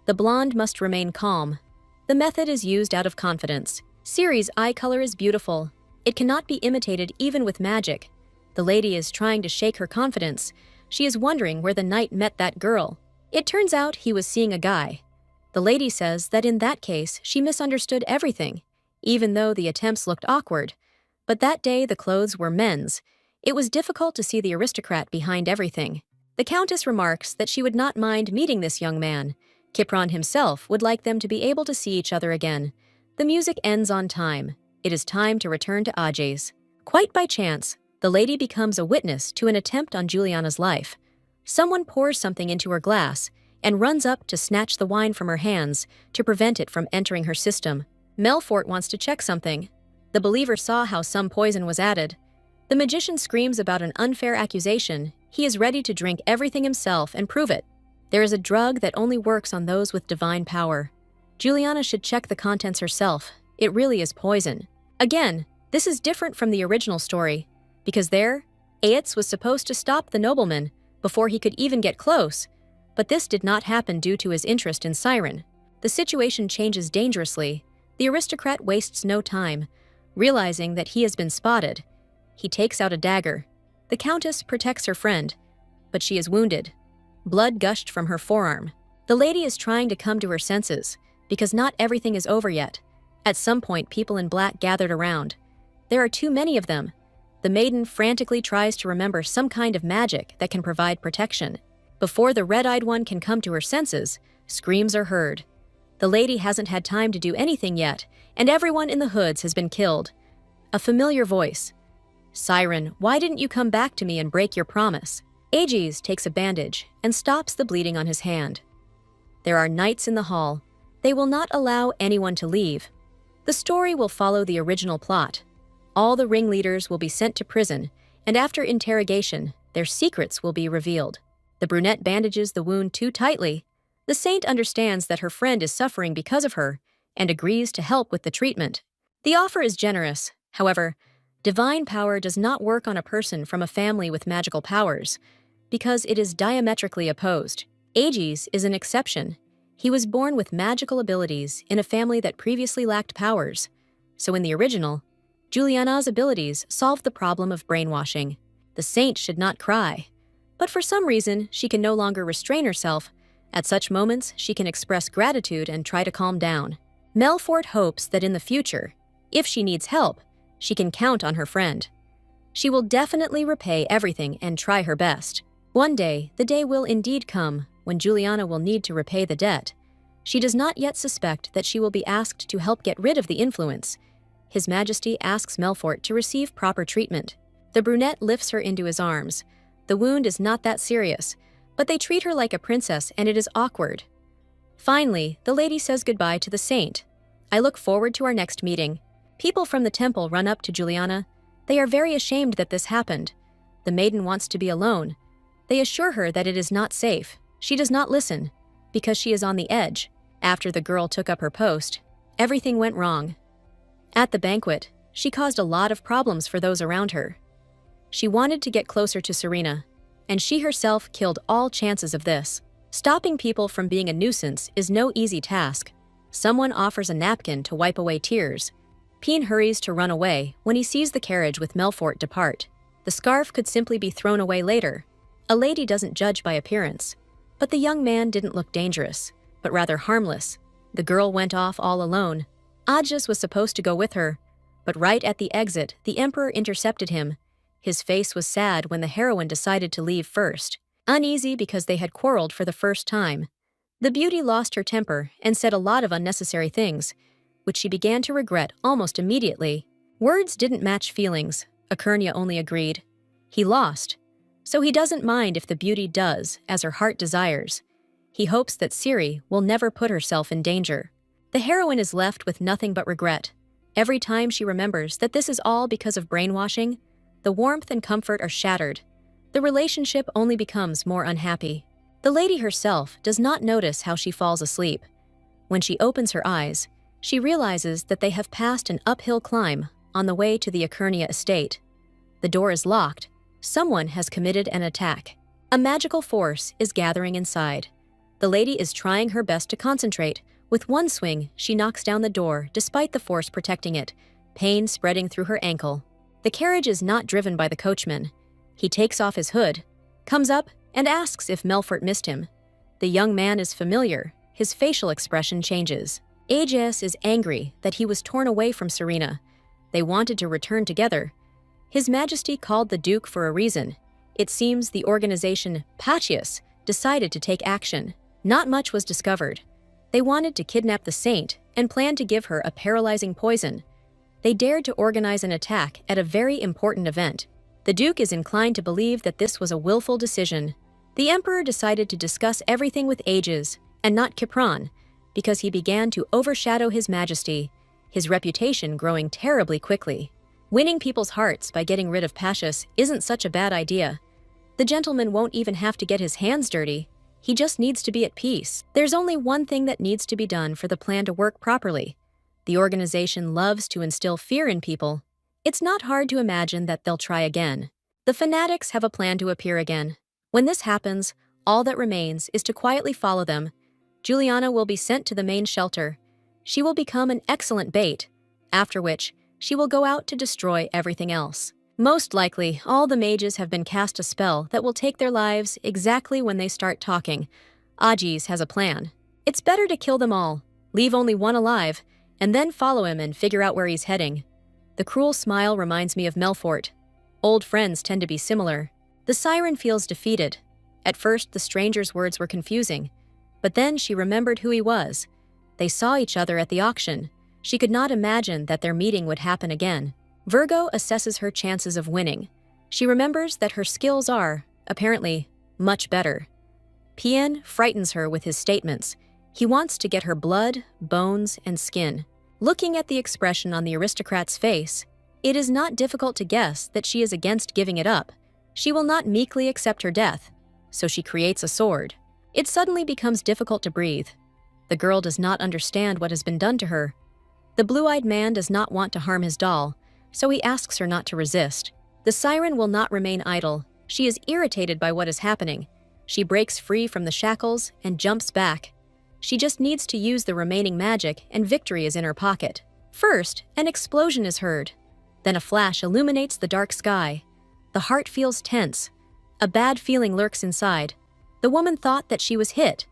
The blonde must remain calm. The method is used out of confidence. Ciri's eye color is beautiful. It cannot be imitated even with magic. The lady is trying to shake her confidence. She is wondering where the knight met that girl. It turns out he was seeing a guy. The lady says that in that case, she misunderstood everything, even though the attempts looked awkward. But that day the clothes were men's. It was difficult to see the aristocrat behind everything. The Countess remarks that she would not mind meeting this young man. Kipron himself would like them to be able to see each other again. The music ends on time. It is time to return to Ajay's. Quite by chance, the lady becomes a witness to an attempt on Juliana's life. Someone pours something into her glass and runs up to snatch the wine from her hands to prevent it from entering her system. Melfort wants to check something. The believer saw how some poison was added. The magician screams about an unfair accusation. He is ready to drink everything himself and prove it. There is a drug that only works on those with divine power. Juliana should check the contents herself. It really is poison. Again, this is different from the original story, because there, Aetz was supposed to stop the nobleman before he could even get close, but this did not happen due to his interest in Siren. The situation changes dangerously. The aristocrat wastes no time. Realizing that he has been spotted, he takes out a dagger. The Countess protects her friend, but she is wounded. Blood gushed from her forearm. The lady is trying to come to her senses, because not everything is over yet. At some point, people in black gathered around. There are too many of them. The maiden frantically tries to remember some kind of magic that can provide protection. Before the red-eyed one can come to her senses, screams are heard. The lady hasn't had time to do anything yet, and everyone in the hoods has been killed. A familiar voice. Siren, why didn't you come back to me and break your promise? Aegis takes a bandage and stops the bleeding on his hand. There are knights in the hall. They will not allow anyone to leave. The story will follow the original plot. All the ringleaders will be sent to prison, and after interrogation, their secrets will be revealed. The brunette bandages the wound too tightly. The saint understands that her friend is suffering because of her and agrees to help with the treatment. The offer is generous. However, divine power does not work on a person from a family with magical powers because it is diametrically opposed. Aegis is an exception. He was born with magical abilities in a family that previously lacked powers. So in the original, Juliana's abilities solved the problem of brainwashing. The saint should not cry. But for some reason, she can no longer restrain herself. At such moments, she can express gratitude and try to calm down. Melfort hopes that in the future, if she needs help, she can count on her friend. She will definitely repay everything and try her best. One day, the day will indeed come when Juliana will need to repay the debt. She does not yet suspect that she will be asked to help get rid of the influence. His Majesty asks Melfort to receive proper treatment. The brunette lifts her into his arms. The wound is not that serious, but they treat her like a princess and it is awkward. Finally, the lady says goodbye to the saint. I look forward to our next meeting. People from the temple run up to Juliana. They are very ashamed that this happened. The maiden wants to be alone. They assure her that it is not safe. She does not listen, because she is on the edge. After the girl took up her post, everything went wrong. At the banquet, she caused a lot of problems for those around her. She wanted to get closer to Serena, and she herself killed all chances of this. Stopping people from being a nuisance is no easy task. Someone offers a napkin to wipe away tears. Peen hurries to run away when he sees the carriage with Melfort depart. The scarf could simply be thrown away later. A lady doesn't judge by appearance. But the young man didn't look dangerous, but rather harmless. The girl went off all alone. Ajus was supposed to go with her, but right at the exit, the emperor intercepted him. His face was sad when the heroine decided to leave first, uneasy because they had quarreled for the first time. The beauty lost her temper and said a lot of unnecessary things, which she began to regret almost immediately. Words didn't match feelings. Akernia only agreed. He lost. So he doesn't mind if the beauty does, as her heart desires. He hopes that Ciri will never put herself in danger. The heroine is left with nothing but regret. Every time she remembers that this is all because of brainwashing, the warmth and comfort are shattered. The relationship only becomes more unhappy. The lady herself does not notice how she falls asleep. When she opens her eyes, she realizes that they have passed an uphill climb on the way to the Akernia estate. The door is locked. Someone has committed an attack. A magical force is gathering inside. The lady is trying her best to concentrate. With one swing, she knocks down the door despite the force protecting it, pain spreading through her ankle. The carriage is not driven by the coachman. He takes off his hood, comes up, and asks if Melfort missed him. The young man is familiar. His facial expression changes. Aegis is angry that he was torn away from Serena. They wanted to return together. His Majesty called the Duke for a reason. It seems the organization Pachias decided to take action. Not much was discovered. They wanted to kidnap the saint and planned to give her a paralyzing poison. They dared to organize an attack at a very important event. The Duke is inclined to believe that this was a willful decision. The Emperor decided to discuss everything with Aegis, and not Kipron, because he began to overshadow His Majesty, his reputation growing terribly quickly. Winning people's hearts by getting rid of Pachias isn't such a bad idea. The gentleman won't even have to get his hands dirty. He just needs to be at peace. There's only one thing that needs to be done for the plan to work properly. The organization loves to instill fear in people. It's not hard to imagine that they'll try again. The fanatics have a plan to appear again. When this happens, all that remains is to quietly follow them. Juliana will be sent to the main shelter. She will become an excellent bait, after which she will go out to destroy everything else. Most likely, all the mages have been cast a spell that will take their lives exactly when they start talking. Aegis has a plan. It's better to kill them all, leave only one alive, and then follow him and figure out where he's heading. The cruel smile reminds me of Melfort. Old friends tend to be similar. The siren feels defeated. At first, the stranger's words were confusing, but then she remembered who he was. They saw each other at the auction. She could not imagine that their meeting would happen again. Virgo assesses her chances of winning. She remembers that her skills are, apparently, much better. Pien frightens her with his statements. He wants to get her blood, bones, and skin. Looking at the expression on the aristocrat's face, it is not difficult to guess that she is against giving it up. She will not meekly accept her death, so she creates a sword. It suddenly becomes difficult to breathe. The girl does not understand what has been done to her. The blue-eyed man does not want to harm his doll, so he asks her not to resist. The siren will not remain idle. She is irritated by what is happening. She breaks free from the shackles and jumps back. She just needs to use the remaining magic and victory is in her pocket. First, an explosion is heard. Then a flash illuminates the dark sky. The heart feels tense. A bad feeling lurks inside. The woman thought that she was hit,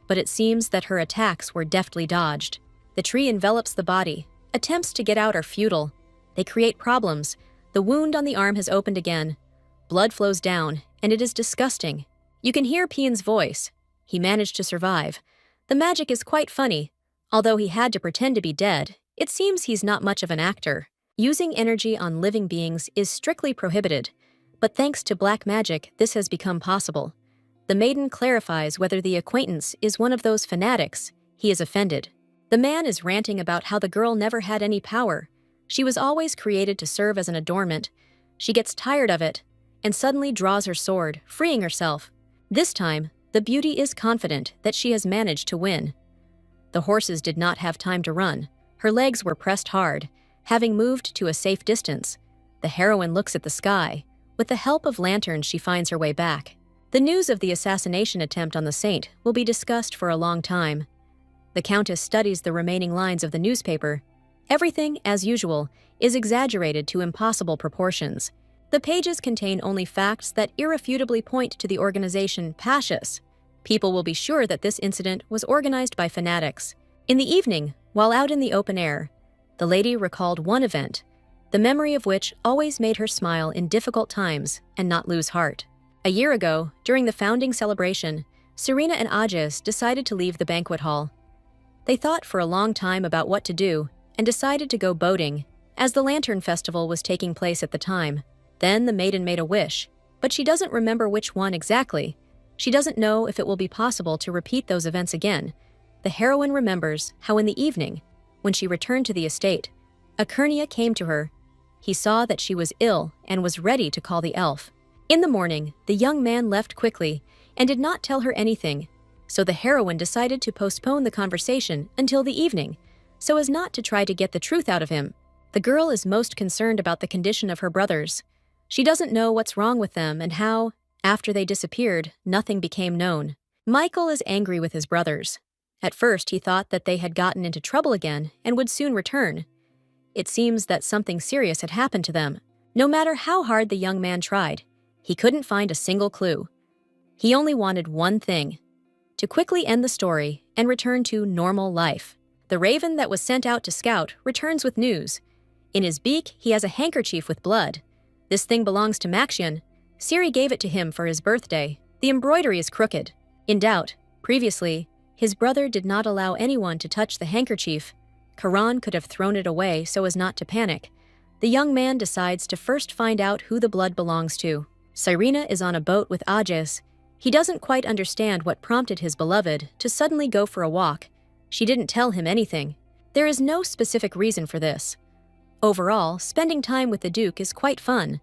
but it seems that her attacks were deftly dodged. The tree envelops the body. Attempts to get out are futile. They create problems. The wound on the arm has opened again. Blood flows down, and it is disgusting. You can hear Pien's voice. He managed to survive. The magic is quite funny. Although he had to pretend to be dead, it seems he's not much of an actor. Using energy on living beings is strictly prohibited, but thanks to black magic, this has become possible. The maiden clarifies whether the acquaintance is one of those fanatics. He is offended. The man is ranting about how the girl never had any power. She was always created to serve as an adornment. She gets tired of it, and suddenly draws her sword, freeing herself. This time, the beauty is confident that she has managed to win. The horses did not have time to run. Her legs were pressed hard. Having moved to a safe distance, the heroine looks at the sky. With the help of lanterns, she finds her way back. The news of the assassination attempt on the saint will be discussed for a long time. The Countess studies the remaining lines of the newspaper. Everything, as usual, is exaggerated to impossible proportions. The pages contain only facts that irrefutably point to the organization Pachias. People will be sure that this incident was organized by fanatics. In the evening, while out in the open air, the lady recalled one event, the memory of which always made her smile in difficult times and not lose heart. A year ago, during the founding celebration, Serena and Aegis decided to leave the banquet hall. They thought for a long time about what to do and decided to go boating, as the Lantern Festival was taking place at the time. Then the maiden made a wish, but she doesn't remember which one exactly. She doesn't know if it will be possible to repeat those events again. The heroine remembers how in the evening, when she returned to the estate, Akernia came to her. He saw that she was ill and was ready to call the elf. In the morning, the young man left quickly and did not tell her anything, so the heroine decided to postpone the conversation until the evening, so as not to try to get the truth out of him. The girl is most concerned about the condition of her brothers. She doesn't know what's wrong with them and how, after they disappeared, nothing became known. Michael is angry with his brothers. At first, he thought that they had gotten into trouble again and would soon return. It seems that something serious had happened to them. No matter how hard the young man tried, he couldn't find a single clue. He only wanted one thing: to quickly end the story and return to normal life. The raven that was sent out to scout returns with news. In his beak, he has a handkerchief with blood. This thing belongs to Maxion. Siri gave it to him for his birthday. The embroidery is crooked. In doubt, previously, his brother did not allow anyone to touch the handkerchief. Karan could have thrown it away so as not to panic. The young man decides to first find out who the blood belongs to. Cyrena is on a boat with Ajes. He doesn't quite understand what prompted his beloved to suddenly go for a walk. She didn't tell him anything. There is no specific reason for this. Overall, spending time with the Duke is quite fun,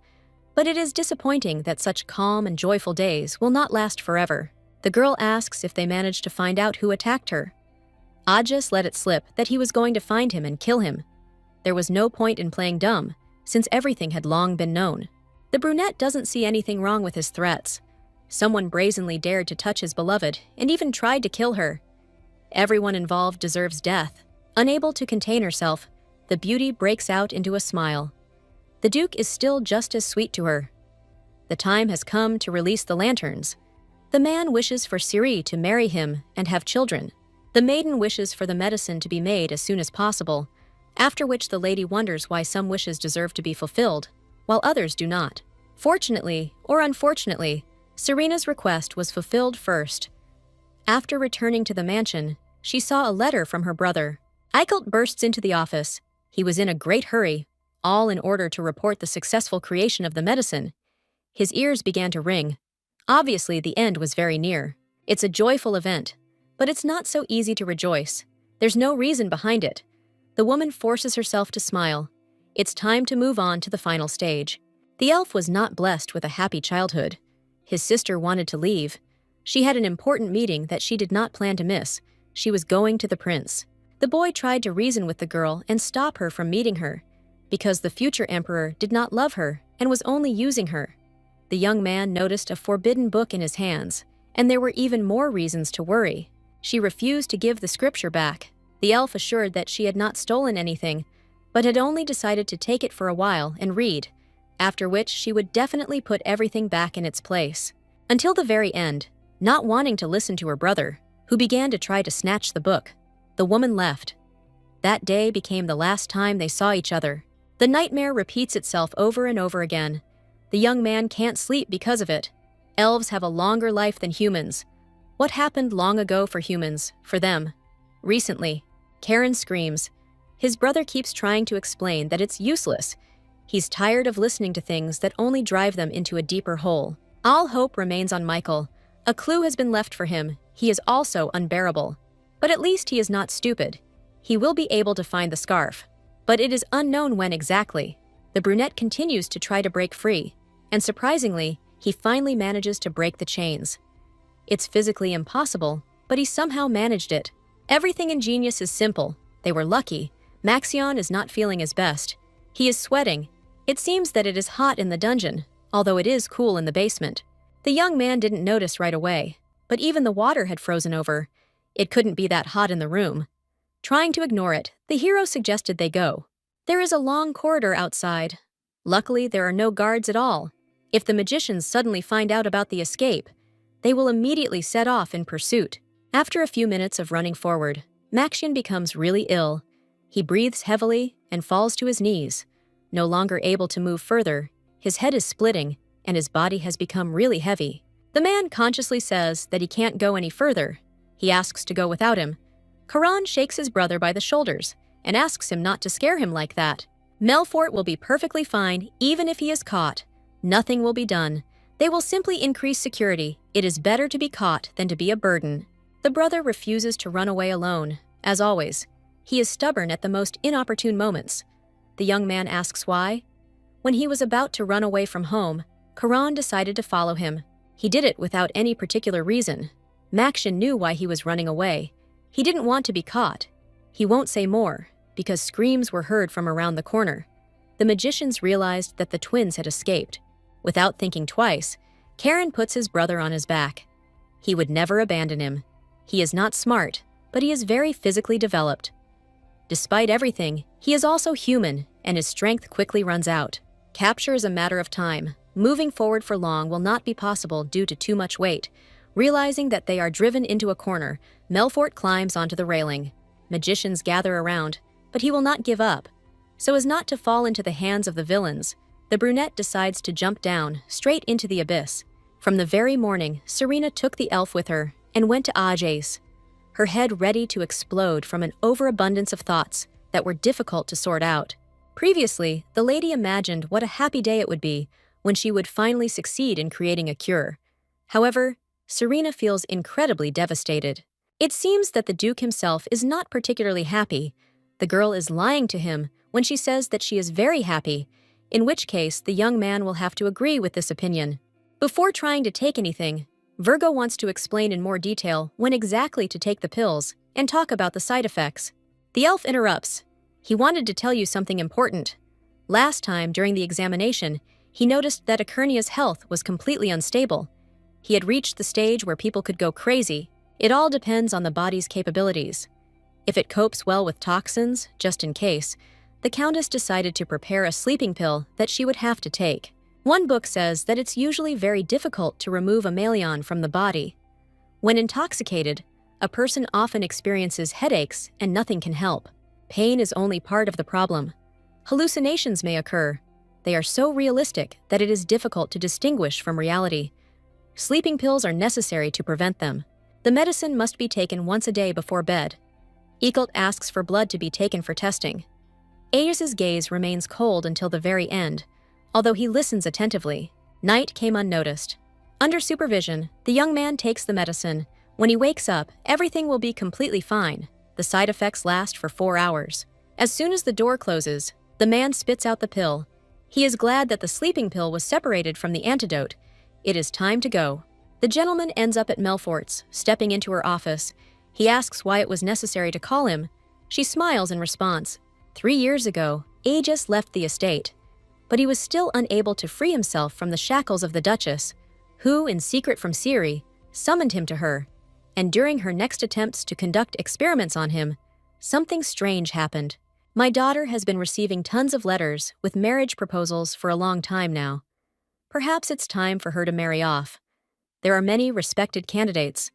but it is disappointing that such calm and joyful days will not last forever. The girl asks if they managed to find out who attacked her. Ajes let it slip that he was going to find him and kill him. There was no point in playing dumb, since everything had long been known. The brunette doesn't see anything wrong with his threats. Someone brazenly dared to touch his beloved and even tried to kill her. Everyone involved deserves death. Unable to contain herself, the beauty breaks out into a smile. The Duke is still just as sweet to her. The time has come to release the lanterns. The man wishes for Siri to marry him and have children. The maiden wishes for the medicine to be made as soon as possible, after which the lady wonders why some wishes deserve to be fulfilled, while others do not. Fortunately, or unfortunately, Serena's request was fulfilled first. After returning to the mansion, she saw a letter from her brother. Eichelt bursts into the office. He was in a great hurry, all in order to report the successful creation of the medicine. His ears began to ring. Obviously, the end was very near. It's a joyful event, but it's not so easy to rejoice. There's no reason behind it. The woman forces herself to smile. It's time to move on to the final stage. The elf was not blessed with a happy childhood. His sister wanted to leave. She had an important meeting that she did not plan to miss. She was going to the prince. The boy tried to reason with the girl and stop her from meeting her, because the future emperor did not love her and was only using her. The young man noticed a forbidden book in his hands, and there were even more reasons to worry. She refused to give the scripture back. The elf assured that she had not stolen anything, but had only decided to take it for a while and read, after which she would definitely put everything back in its place. Until the very end, not wanting to listen to her brother, who began to try to snatch the book, the woman left. That day became the last time they saw each other. The nightmare repeats itself over and over again. The young man can't sleep because of it. Elves have a longer life than humans. What happened long ago for humans, for them? Recently, Karen screams. His brother keeps trying to explain that it's useless. He's tired of listening to things that only drive them into a deeper hole. All hope remains on Michael. A clue has been left for him. He is also unbearable. But at least he is not stupid. He will be able to find the scarf. But it is unknown when exactly. The brunette continues to try to break free, and surprisingly, he finally manages to break the chains. It's physically impossible, but he somehow managed it. Everything in Genius is simple. They were lucky. Maxion is not feeling his best. He is sweating. It seems that it is hot in the dungeon, although it is cool in the basement. The young man didn't notice right away, but even the water had frozen over. It couldn't be that hot in the room. Trying to ignore it, the hero suggested they go. There is a long corridor outside. Luckily, there are no guards at all. If the magicians suddenly find out about the escape, they will immediately set off in pursuit. After a few minutes of running forward, Maxion becomes really ill. He breathes heavily and falls to his knees. No longer able to move further, his head is splitting, and his body has become really heavy. The man consciously says that he can't go any further. He asks to go without him. Karan shakes his brother by the shoulders and asks him not to scare him like that. Melfort will be perfectly fine even if he is caught. Nothing will be done. They will simply increase security. It is better to be caught than to be a burden. The brother refuses to run away alone, as always. He is stubborn at the most inopportune moments. The young man asks why. When he was about to run away from home, Karan decided to follow him. He did it without any particular reason. Maxion knew why he was running away. He didn't want to be caught. He won't say more, because screams were heard from around the corner. The magicians realized that the twins had escaped. Without thinking twice, Karen puts his brother on his back. He would never abandon him. He is not smart, but he is very physically developed. Despite everything, he is also human, and his strength quickly runs out. Capture is a matter of time. Moving forward for long will not be possible due to too much weight. Realizing that they are driven into a corner, Melfort climbs onto the railing. Magicians gather around, but he will not give up. So as not to fall into the hands of the villains, The brunette decides to jump down, straight into the abyss. From the very morning, Serena took the elf with her and went to Ajay's, her head ready to explode from an overabundance of thoughts that were difficult to sort out. Previously, the lady imagined what a happy day it would be when she would finally succeed in creating a cure. However, Serena feels incredibly devastated. It seems that the Duke himself is not particularly happy. The girl is lying to him when she says that she is very happy, in which case the young man will have to agree with this opinion. Before trying to take anything, Virgo wants to explain in more detail when exactly to take the pills and talk about the side effects. The elf interrupts. He wanted to tell you something important. Last time, during the examination, he noticed that Akernia's health was completely unstable. He had reached the stage where people could go crazy. It all depends on the body's capabilities. If it copes well with toxins, just in case, the Countess decided to prepare a sleeping pill that she would have to take. One book says that it's usually very difficult to remove a maleon from the body. When intoxicated, a person often experiences headaches and nothing can help. Pain is only part of the problem. Hallucinations may occur. They are so realistic that it is difficult to distinguish from reality. Sleeping pills are necessary to prevent them. The medicine must be taken once a day before bed. Eikelt asks for blood to be taken for testing. Aes's gaze remains cold until the very end, although he listens attentively. Night came unnoticed. Under supervision, the young man takes the medicine. When he wakes up, everything will be completely fine. The side effects last for 4 hours. As soon as the door closes, the man spits out the pill. He is glad that the sleeping pill was separated from the antidote. It is time to go. The gentleman ends up at Melfort's, stepping into her office. He asks why it was necessary to call him. She smiles in response. 3 years ago, Aegis left the estate, but he was still unable to free himself from the shackles of the Duchess, who, in secret from Ciri, summoned him to her. And during her next attempts to conduct experiments on him, something strange happened. My daughter has been receiving tons of letters with marriage proposals for a long time now. Perhaps it's time for her to marry off. There are many respected candidates.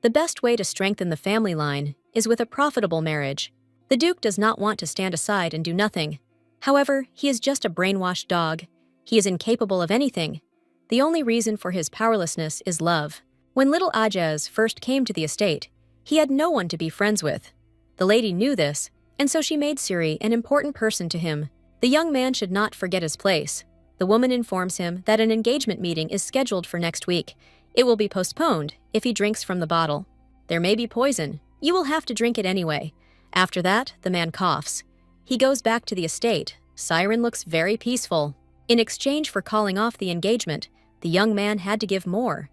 The best way to strengthen the family line is with a profitable marriage. The Duke does not want to stand aside and do nothing. However, he is just a brainwashed dog. He is incapable of anything. The only reason for his powerlessness is love. When little Ajaz first came to the estate, he had no one to be friends with. The lady knew this, and so she made Ciri an important person to him. The young man should not forget his place. The woman informs him that an engagement meeting is scheduled for next week. It will be postponed if he drinks from the bottle. There may be poison. You will have to drink it anyway. After that, the man coughs. He goes back to the estate. Siren looks very peaceful. In exchange for calling off the engagement, the young man had to give more.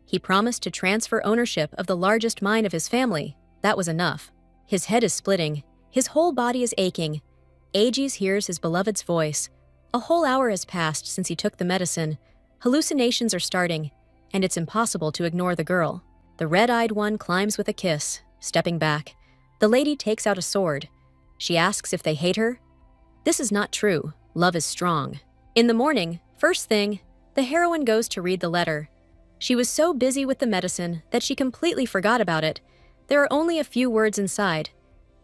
He promised to transfer ownership of the largest mine of his family. That was enough. His head is splitting. His whole body is aching. Aegis hears his beloved's voice. A whole hour has passed since he took the medicine. Hallucinations are starting, and it's impossible to ignore the girl. The red-eyed one climbs with a kiss, stepping back. The lady takes out a sword. She asks if they hate her. This is not true. Love is strong. In the morning, first thing, the heroine goes to read the letter. She was so busy with the medicine that she completely forgot about it. There are only a few words inside.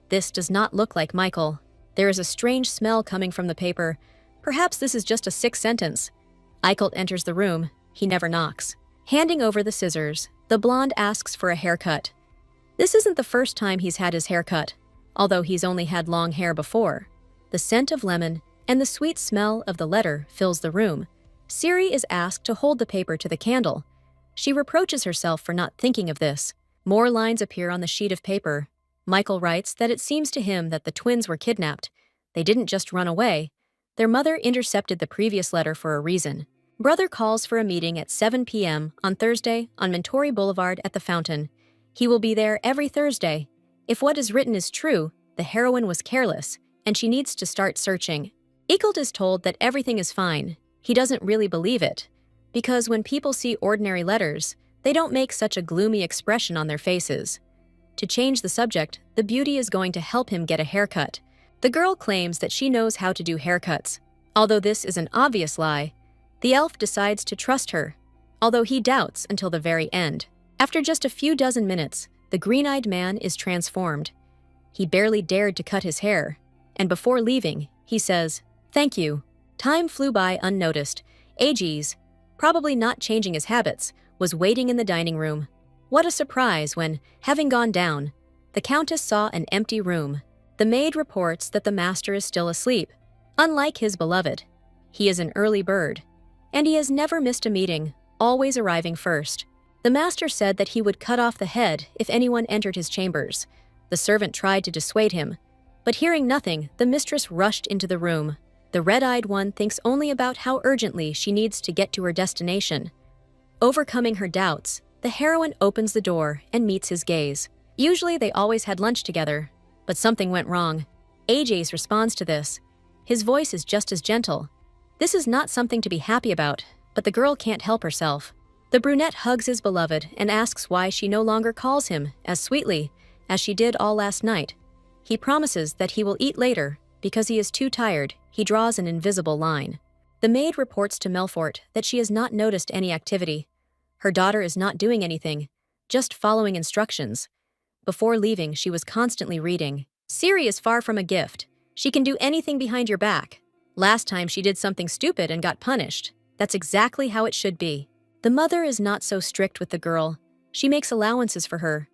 This does not look like Michael. There is a strange smell coming from the paper. Perhaps this is just a sick sentence. Eikelt enters the room. He never knocks. Handing over the scissors, the blonde asks for a haircut. This isn't the first time he's had his hair cut, although he's only had long hair before. The scent of lemon and the sweet smell of the letter fills the room. Ciri is asked to hold the paper to the candle. She reproaches herself for not thinking of this. More lines appear on the sheet of paper. Michael writes that it seems to him that the twins were kidnapped. They didn't just run away. Their mother intercepted the previous letter for a reason. Brother calls for a meeting at 7 p.m. on Thursday on Mentori Boulevard at the Fountain. He will be there every Thursday. If what is written is true, the heroine was careless, and she needs to start searching. Eikelt is told that everything is fine. He doesn't really believe it, because when people see ordinary letters, they don't make such a gloomy expression on their faces. To change the subject, the beauty is going to help him get a haircut. The girl claims that she knows how to do haircuts. Although this is an obvious lie, the elf decides to trust her, although he doubts until the very end. After just a few dozen minutes, the green-eyed man is transformed. He barely dared to cut his hair, and before leaving, he says, "Thank you." Time flew by unnoticed. Aegis, probably not changing his habits, was waiting in the dining room. What a surprise when, having gone down, the Countess saw an empty room. The maid reports that the master is still asleep. Unlike his beloved, he is an early bird, and he has never missed a meeting, always arriving first. The master said that he would cut off the head if anyone entered his chambers. The servant tried to dissuade him, but hearing nothing, the mistress rushed into the room. The red-eyed one thinks only about how urgently she needs to get to her destination. Overcoming her doubts, the heroine opens the door and meets his gaze. Usually they always had lunch together, but something went wrong. Aegis responds to this. His voice is just as gentle. This is not something to be happy about, but the girl can't help herself. The brunette hugs his beloved and asks why she no longer calls him as sweetly as she did all last night. He promises that he will eat later. Because he is too tired, he draws an invisible line. The maid reports to Melfort that she has not noticed any activity. Her daughter is not doing anything, just following instructions. Before leaving, she was constantly reading. Ciri is far from a gift. She can do anything behind your back. Last time she did something stupid and got punished. That's exactly how it should be. The mother is not so strict with the girl. She makes allowances for her.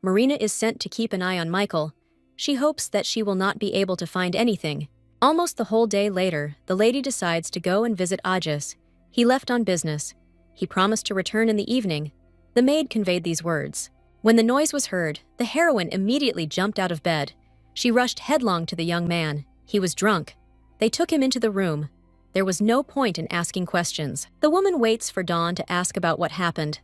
Marina is sent to keep an eye on Michael. She hopes that she will not be able to find anything. Almost the whole day later, the lady decides to go and visit Aegis. He left on business. He promised to return in the evening. The maid conveyed these words. When the noise was heard, the heroine immediately jumped out of bed. She rushed headlong to the young man. He was drunk. They took him into the room. There was no point in asking questions. The woman waits for dawn to ask about what happened.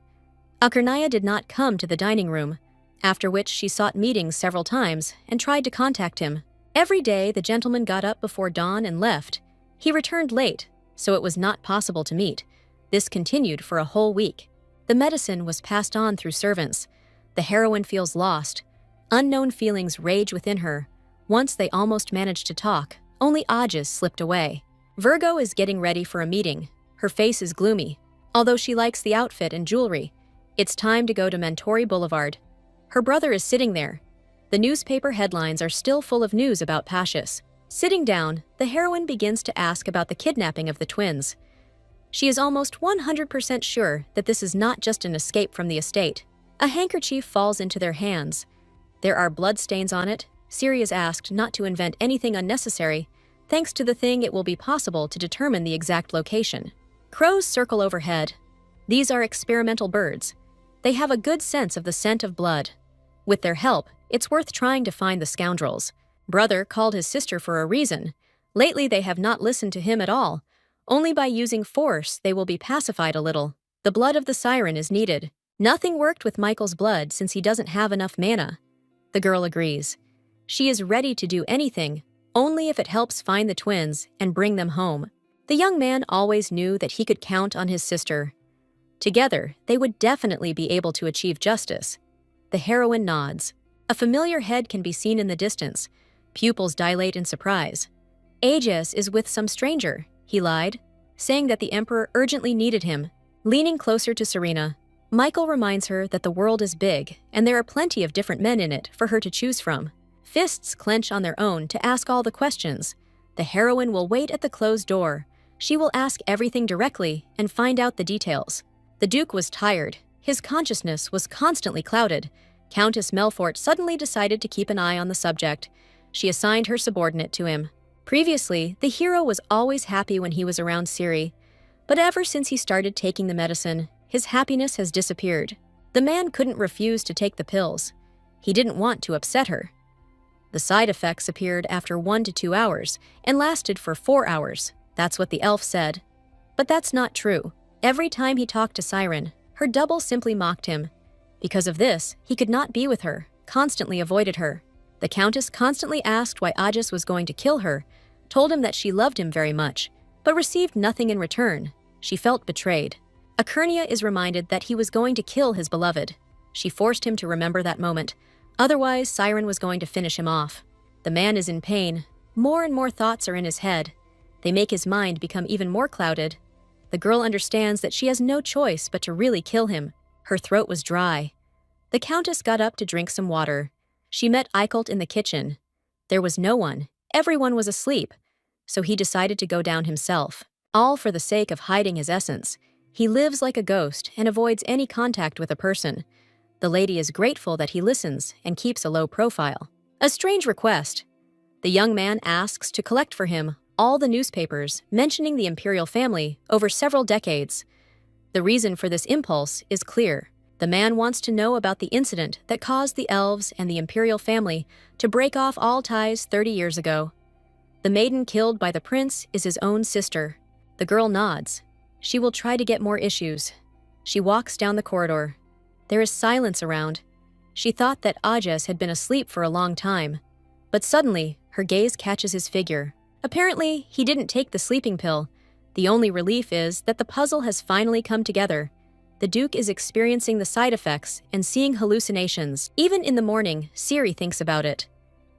Akarnaya did not come to the dining room, after which she sought meetings several times and tried to contact him. Every day, the gentleman got up before dawn and left. He returned late, so it was not possible to meet. This continued for a whole week. The medicine was passed on through servants. The heroine feels lost. Unknown feelings rage within her. Once they almost managed to talk, only Aegis slipped away. Virgo is getting ready for a meeting. Her face is gloomy. Although she likes the outfit and jewelry, it's time to go to Mentori Boulevard. Her brother is sitting there. The newspaper headlines are still full of news about Pacius. Sitting down, the heroine begins to ask about the kidnapping of the twins. She is almost 100% sure that this is not just an escape from the estate. A handkerchief falls into their hands. There are bloodstains on it. Ciri is asked not to invent anything unnecessary. Thanks to the thing, it will be possible to determine the exact location. Crows circle overhead. These are experimental birds. They have a good sense of the scent of blood. With their help, it's worth trying to find the scoundrels. Brother called his sister for a reason. Lately they have not listened to him at all. Only by using force they will be pacified a little. The blood of the siren is needed. Nothing worked with Michael's blood since he doesn't have enough mana. The girl agrees. She is ready to do anything, only if it helps find the twins and bring them home. The young man always knew that he could count on his sister. Together, they would definitely be able to achieve justice. The heroine nods. A familiar head can be seen in the distance. Pupils dilate in surprise. Aegis is with some stranger, he lied, saying that the emperor urgently needed him. Leaning closer to Serena, Michael reminds her that the world is big and there are plenty of different men in it for her to choose from. Fists clench on their own to ask all the questions. The heroine will wait at the closed door. She will ask everything directly and find out the details. The Duke was tired. His consciousness was constantly clouded. Countess Melfort suddenly decided to keep an eye on the subject. She assigned her subordinate to him. Previously, the hero was always happy when he was around Ciri, but ever since he started taking the medicine, his happiness has disappeared. The man couldn't refuse to take the pills. He didn't want to upset her. The side effects appeared after 1 to 2 hours and lasted for 4 hours. That's what the elf said. But that's not true. Every time he talked to Siren, her double simply mocked him. Because of this, he could not be with her, constantly avoided her. The Countess constantly asked why Aegis was going to kill her, told him that she loved him very much, but received nothing in return. She felt betrayed. Akernia is reminded that he was going to kill his beloved. She forced him to remember that moment. Otherwise, Siren was going to finish him off. The man is in pain. More and more thoughts are in his head. They make his mind become even more clouded. The girl understands that she has no choice but to really kill him. Her throat was dry. The Countess got up to drink some water. She met Eichelt in the kitchen. There was no one. Everyone was asleep. so he decided to go down himself. All for the sake of hiding his essence. He lives like a ghost and avoids any contact with a person. The lady is grateful that he listens and keeps a low profile. A strange request. The young man asks to collect for him all the newspapers mentioning the imperial family over several decades. The reason for this impulse is clear. The man wants to know about the incident that caused the elves and the imperial family to break off all ties 30 years ago. The maiden killed by the prince is his own sister. The girl nods. She will try to get more issues. She walks down the corridor. There is silence around. She thought that Ajes had been asleep for a long time, but suddenly her gaze catches his figure. Apparently, he didn't take the sleeping pill. The only relief is that the puzzle has finally come together. The Duke is experiencing the side effects and seeing hallucinations. Even in the morning, Ciri thinks about it.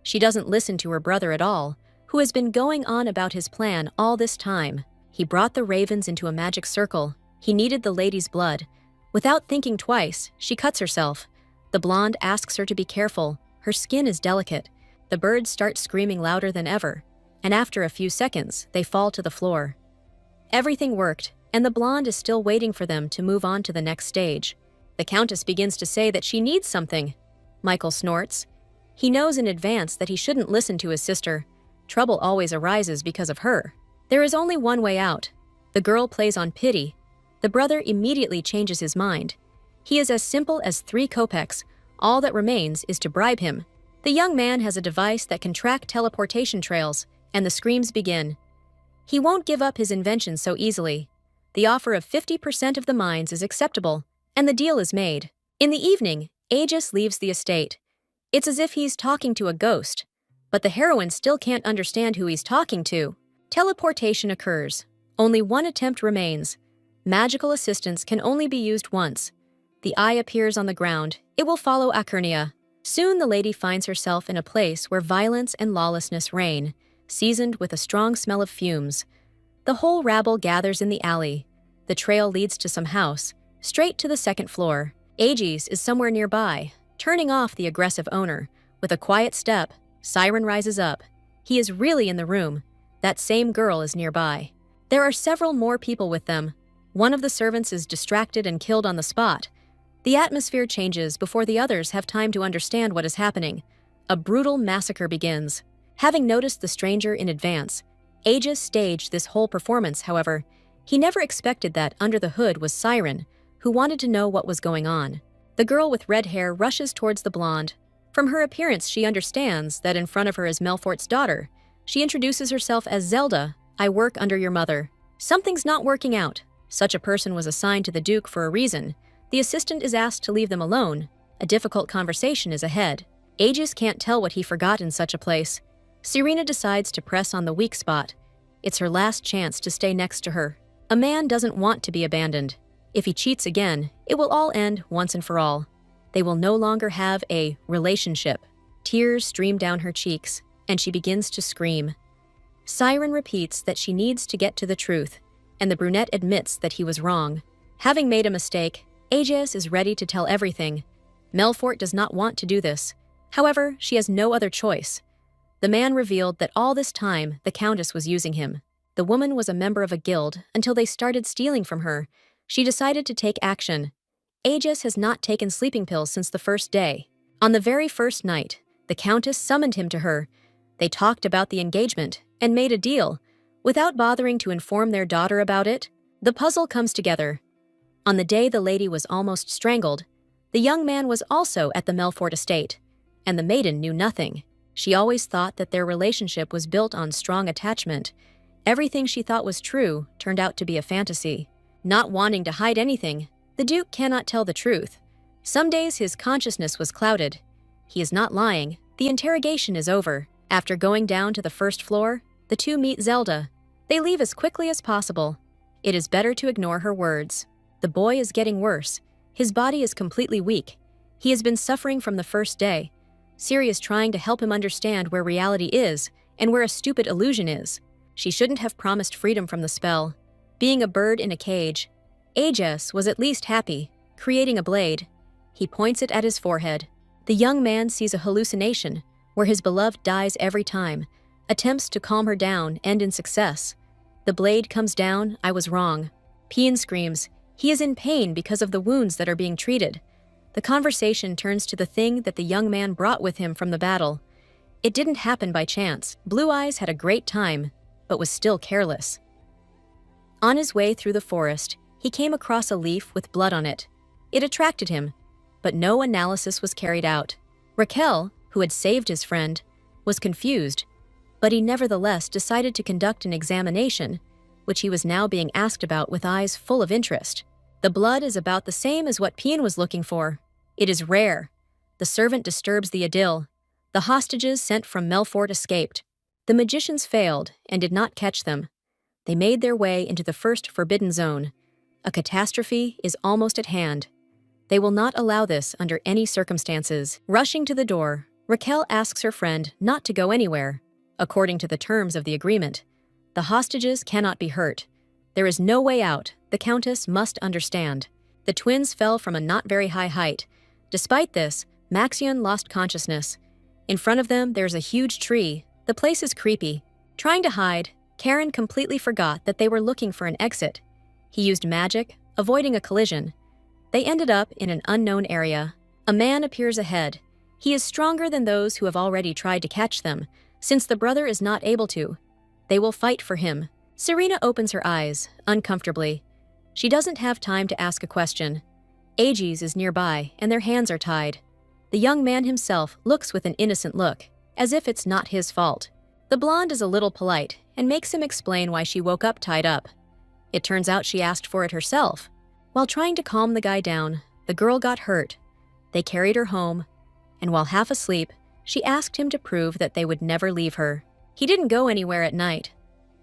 She doesn't listen to her brother at all, who has been going on about his plan all this time. He brought the ravens into a magic circle. He needed the lady's blood. Without thinking twice, she cuts herself. The blonde asks her to be careful. Her skin is delicate. The birds start screaming louder than ever, and after a few seconds, they fall to the floor. Everything worked, and the blonde is still waiting for them to move on to the next stage. The Countess begins to say that she needs something. Michael snorts. He knows in advance that he shouldn't listen to his sister. Trouble always arises because of her. There is only one way out. The girl plays on pity. The brother immediately changes his mind. He is as simple as 3 kopecks. All that remains is to bribe him. The young man has a device that can track teleportation trails, and the screams begin. He won't give up his invention so easily. The offer of 50% of the mines is acceptable, and the deal is made. In the evening, Aegis leaves the estate. It's as if he's talking to a ghost, but the heroine still can't understand who he's talking to. Teleportation occurs. Only one attempt remains. Magical assistance can only be used once. The eye appears on the ground. It will follow Akernia. Soon the lady finds herself in a place where violence and lawlessness reign, seasoned with a strong smell of fumes. The whole rabble gathers in the alley. The trail leads to some house, straight to the 2nd floor. Aegis is somewhere nearby, turning off the aggressive owner. With a quiet step, Siren rises up. He is really in the room. That same girl is nearby. There are several more people with them. One of the servants is distracted and killed on the spot. The atmosphere changes before the others have time to understand what is happening. A brutal massacre begins. Having noticed the stranger in advance, Aegis staged this whole performance, however. He never expected that under the hood was Siren, who wanted to know what was going on. The girl with red hair rushes towards the blonde. From her appearance, she understands that in front of her is Melfort's daughter. She introduces herself as Zelda. I work under your mother. Something's not working out. Such a person was assigned to the Duke for a reason. The assistant is asked to leave them alone. A difficult conversation is ahead. Aegis can't tell what he forgot in such a place. Serena decides to press on the weak spot. It's her last chance to stay next to her. A man doesn't want to be abandoned. If he cheats again, it will all end once and for all. They will no longer have a relationship. Tears stream down her cheeks, and she begins to scream. Siren repeats that she needs to get to the truth, and the brunette admits that he was wrong. Having made a mistake, Aegis is ready to tell everything. Melfort does not want to do this. However, she has no other choice. The man revealed that all this time, the Countess was using him. The woman was a member of a guild until they started stealing from her. She decided to take action. Aegis has not taken sleeping pills since the first day. On the very first night, the Countess summoned him to her. They talked about the engagement and made a deal. Without bothering to inform their daughter about it, the puzzle comes together. On the day the lady was almost strangled, the young man was also at the Melfort estate, and the maiden knew nothing. She always thought that their relationship was built on strong attachment. Everything she thought was true turned out to be a fantasy. Not wanting to hide anything, the Duke cannot tell the truth. Some days his consciousness was clouded. He is not lying. The interrogation is over. After going down to the 1st floor, the two meet Zelda. They leave as quickly as possible. It is better to ignore her words. The boy is getting worse. His body is completely weak. He has been suffering from the first day. Ciri is trying to help him understand where reality is and where a stupid illusion is. She shouldn't have promised freedom from the spell. Being a bird in a cage, Aegis was at least happy, creating a blade. He points it at his forehead. The young man sees a hallucination where his beloved dies every time. Attempts to calm her down end in success. The blade comes down, I was wrong. Pian screams, he is in pain because of the wounds that are being treated. The conversation turns to the thing that the young man brought with him from the battle. It didn't happen by chance. Blue Eyes had a great time, but was still careless. On his way through the forest, he came across a leaf with blood on it. It attracted him, but no analysis was carried out. Raquel, who had saved his friend, was confused, but he nevertheless decided to conduct an examination, which he was now being asked about with eyes full of interest. The blood is about the same as what Pian was looking for. It is rare. The servant disturbs the idyll. The hostages sent from Melfort escaped. The magicians failed and did not catch them. They made their way into the first forbidden zone. A catastrophe is almost at hand. They will not allow this under any circumstances. Rushing to the door, Raquel asks her friend not to go anywhere. According to the terms of the agreement, the hostages cannot be hurt. There is no way out. The Countess must understand. The twins fell from a not very high height. Despite this, Maxion lost consciousness. In front of them, there's a huge tree. The place is creepy. Trying to hide, Karen completely forgot that they were looking for an exit. He used magic, avoiding a collision. They ended up in an unknown area. A man appears ahead. He is stronger than those who have already tried to catch them. Since the brother is not able to, they will fight for him. Serena opens her eyes, uncomfortably. She doesn't have time to ask a question. Aegis is nearby, and their hands are tied. The young man himself looks with an innocent look, as if it's not his fault. The blonde is a little polite and makes him explain why she woke up tied up. It turns out she asked for it herself. While trying to calm the guy down, the girl got hurt. They carried her home, and while half asleep, she asked him to prove that they would never leave her. He didn't go anywhere at night.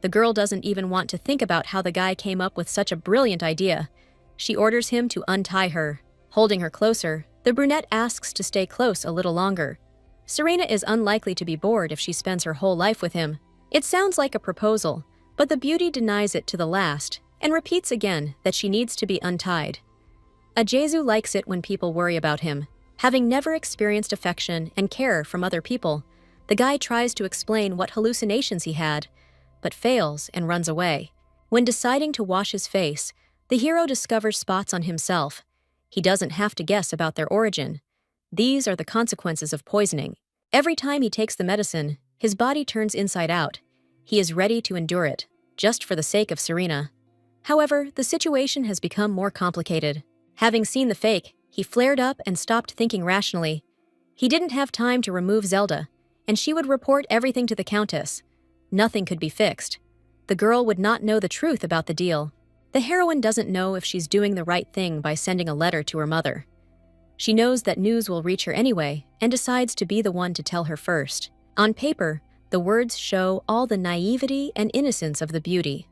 The girl doesn't even want to think about how the guy came up with such a brilliant idea. She orders him to untie her. Holding her closer, the brunette asks to stay close a little longer. Serena is unlikely to be bored if she spends her whole life with him. It sounds like a proposal, but the beauty denies it to the last and repeats again that she needs to be untied. Ajezu likes it when people worry about him. Having never experienced affection and care from other people, the guy tries to explain what hallucinations he had, but fails and runs away. When deciding to wash his face, the hero discovers spots on himself. He doesn't have to guess about their origin. These are the consequences of poisoning. Every time he takes the medicine, his body turns inside out. He is ready to endure it, just for the sake of Serena. However, the situation has become more complicated. Having seen the fake, he flared up and stopped thinking rationally. He didn't have time to remove Zelda, and she would report everything to the Countess. Nothing could be fixed. The girl would not know the truth about the deal. The heroine doesn't know if she's doing the right thing by sending a letter to her mother. She knows that news will reach her anyway and decides to be the one to tell her first. On paper, the words show all the naivety and innocence of the beauty.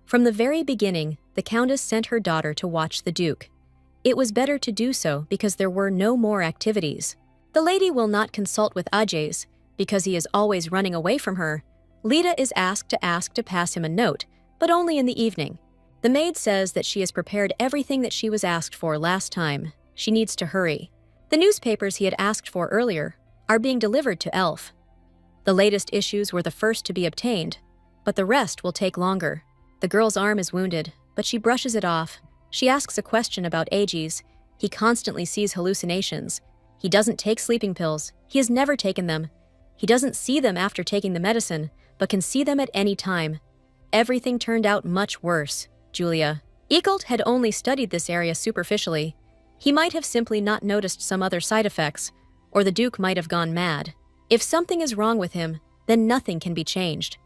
From the very beginning, the Countess sent her daughter to watch the Duke. It was better to do so because there were no more activities. The lady will not consult with Ajes because he is always running away from her. Lita is asked to pass him a note, but only in the evening. The maid says that she has prepared everything that she was asked for last time. She needs to hurry. The newspapers he had asked for earlier are being delivered to Elf. The latest issues were the first to be obtained, but the rest will take longer. The girl's arm is wounded, but she brushes it off. She asks a question about Aegis. He constantly sees hallucinations. He doesn't take sleeping pills. He has never taken them. He doesn't see them after taking the medicine, but can see them at any time. Everything turned out much worse, Julia. Eekelt had only studied this area superficially. He might have simply not noticed some other side effects, or the Duke might have gone mad. If something is wrong with him, then nothing can be changed.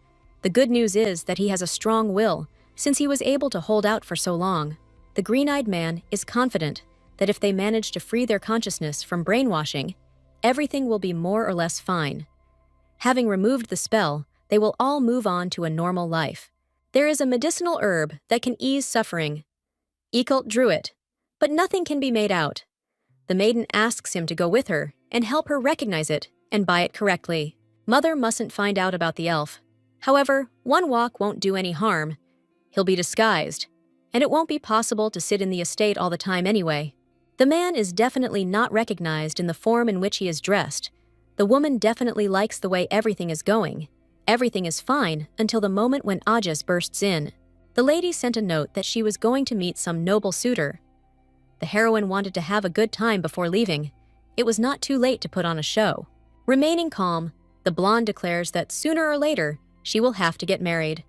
The good news is that he has a strong will, since he was able to hold out for so long. The green-eyed man is confident that if they manage to free their consciousness from brainwashing, everything will be more or less fine. Having removed the spell, they will all move on to a normal life. There is a medicinal herb that can ease suffering. Eekelt drew it, but nothing can be made out. The maiden asks him to go with her and help her recognize it and buy it correctly. Mother mustn't find out about the elf. However, one walk won't do any harm. He'll be disguised, and it won't be possible to sit in the estate all the time anyway. The man is definitely not recognized in the form in which he is dressed. The woman definitely likes the way everything is going. Everything is fine until the moment when Ajas bursts in. The lady sent a note that she was going to meet some noble suitor. The heroine wanted to have a good time before leaving. It was not too late to put on a show. Remaining calm, the blonde declares that sooner or later, she will have to get married,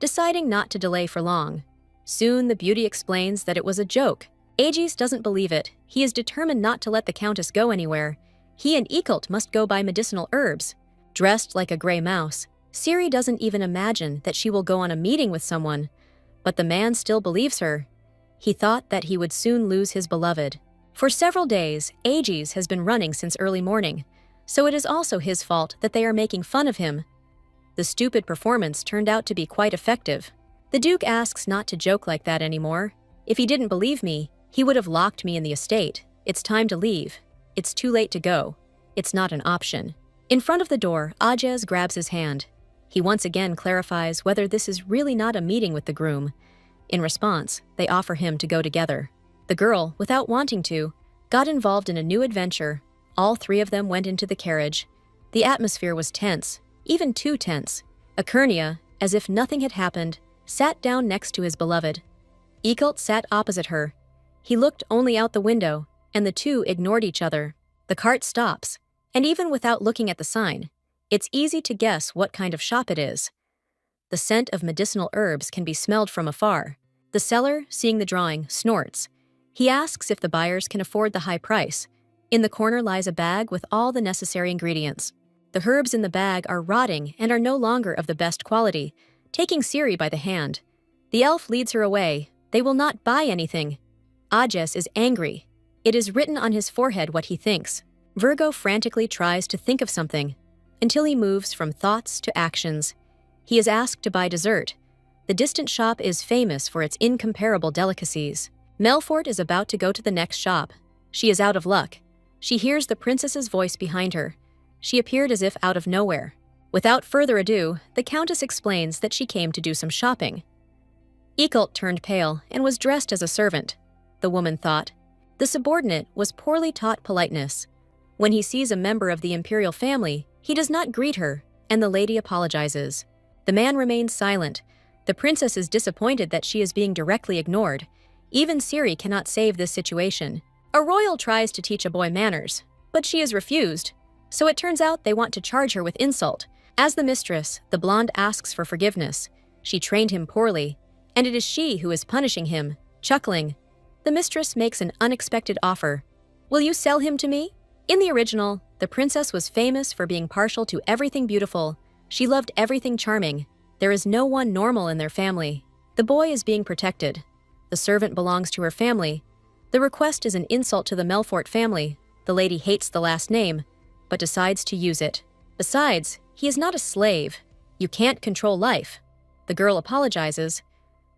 deciding not to delay for long. Soon, the beauty explains that it was a joke. Aegis doesn't believe it. He is determined not to let the countess go anywhere. He and Ekult must go buy medicinal herbs. Dressed like a gray mouse, Ciri doesn't even imagine that she will go on a meeting with someone, but the man still believes her. He thought that he would soon lose his beloved. For several days, Aegis has been running since early morning, so it is also his fault that they are making fun of him. The stupid performance turned out to be quite effective. The Duke asks not to joke like that anymore. If he didn't believe me, he would have locked me in the estate. It's time to leave. It's too late to go. It's not an option. In front of the door, Ajas grabs his hand. He once again clarifies whether this is really not a meeting with the groom. In response, they offer him to go together. The girl, without wanting to, got involved in a new adventure. All three of them went into the carriage. The atmosphere was tense, even too tense. Akernia, as if nothing had happened, sat down next to his beloved. Ekult sat opposite her. He looked only out the window, and the two ignored each other. The cart stops, and even without looking at the sign, it's easy to guess what kind of shop it is. The scent of medicinal herbs can be smelled from afar. The seller, seeing the drawing, snorts. He asks if the buyers can afford the high price. In the corner lies a bag with all the necessary ingredients. The herbs in the bag are rotting and are no longer of the best quality, taking Ciri by the hand. The elf leads her away. They will not buy anything. Ajas is angry. It is written on his forehead what he thinks. Virgo frantically tries to think of something, until he moves from thoughts to actions. He is asked to buy dessert. The distant shop is famous for its incomparable delicacies. Melfort is about to go to the next shop. She is out of luck. She hears the princess's voice behind her. She appeared as if out of nowhere. Without further ado, the countess explains that she came to do some shopping. Ekult turned pale and was dressed as a servant, the woman thought. The subordinate was poorly taught politeness. When he sees a member of the imperial family, he does not greet her, and the lady apologizes. The man remains silent. The princess is disappointed that she is being directly ignored. Even Ciri cannot save this situation. A royal tries to teach a boy manners, but she is refused. So it turns out they want to charge her with insult. As the mistress, the blonde asks for forgiveness. She trained him poorly, and it is she who is punishing him, chuckling. The mistress makes an unexpected offer. "Will you sell him to me?" In the original, the princess was famous for being partial to everything beautiful. She loved everything charming. There is no one normal in their family. The boy is being protected. The servant belongs to her family. The request is an insult to the Melfort family. The lady hates the last name, but decides to use it. Besides, he is not a slave. You can't control life. The girl apologizes,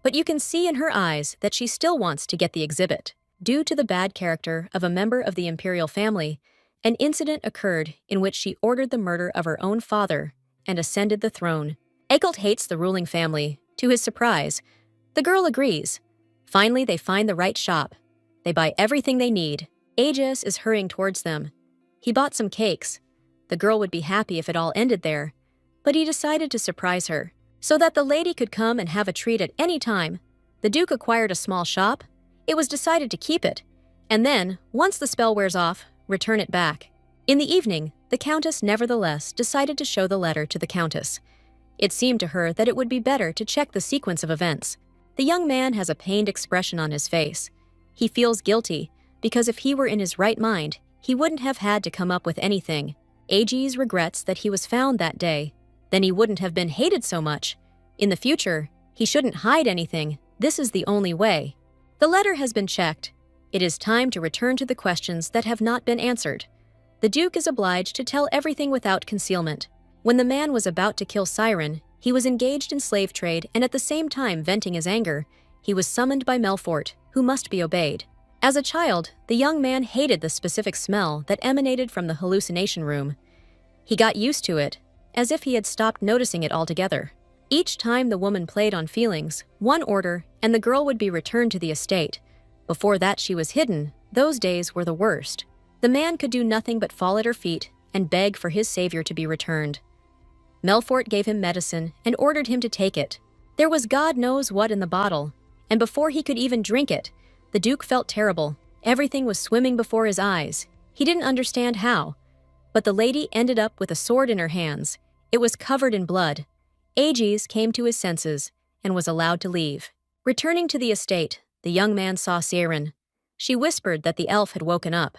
but you can see in her eyes that she still wants to get the exhibit. Due to the bad character of a member of the imperial family, an incident occurred in which she ordered the murder of her own father and ascended the throne. Ekult hates the ruling family. To his surprise, the girl agrees. Finally, they find the right shop. They buy everything they need. Aegis is hurrying towards them. He bought some cakes. The girl would be happy if it all ended there, but he decided to surprise her, so that the lady could come and have a treat at any time. The Duke acquired a small shop. It was decided to keep it, and then, once the spell wears off, return it back. In the evening, the Countess nevertheless decided to show the letter to the Countess. It seemed to her that it would be better to check the sequence of events. The young man has a pained expression on his face. He feels guilty, because if he were in his right mind, he wouldn't have had to come up with anything. Aegis regrets that he was found that day. Then he wouldn't have been hated so much. In the future, he shouldn't hide anything. This is the only way. The letter has been checked. It is time to return to the questions that have not been answered. The Duke is obliged to tell everything without concealment. When the man was about to kill Siren, he was engaged in slave trade and at the same time venting his anger. He was summoned by Melfort, who must be obeyed. As a child, the young man hated the specific smell that emanated from the hallucination room. He got used to it, as if he had stopped noticing it altogether. Each time the woman played on feelings, one order, and the girl would be returned to the estate. Before that she was hidden. Those days were the worst. The man could do nothing but fall at her feet and beg for his savior to be returned. Melfort gave him medicine and ordered him to take it. There was God knows what in the bottle, and before he could even drink it, the Duke felt terrible. Everything was swimming before his eyes. He didn't understand how. But the lady ended up with a sword in her hands. It was covered in blood. Aegis came to his senses and was allowed to leave. Returning to the estate, the young man saw Siren. She whispered that the elf had woken up.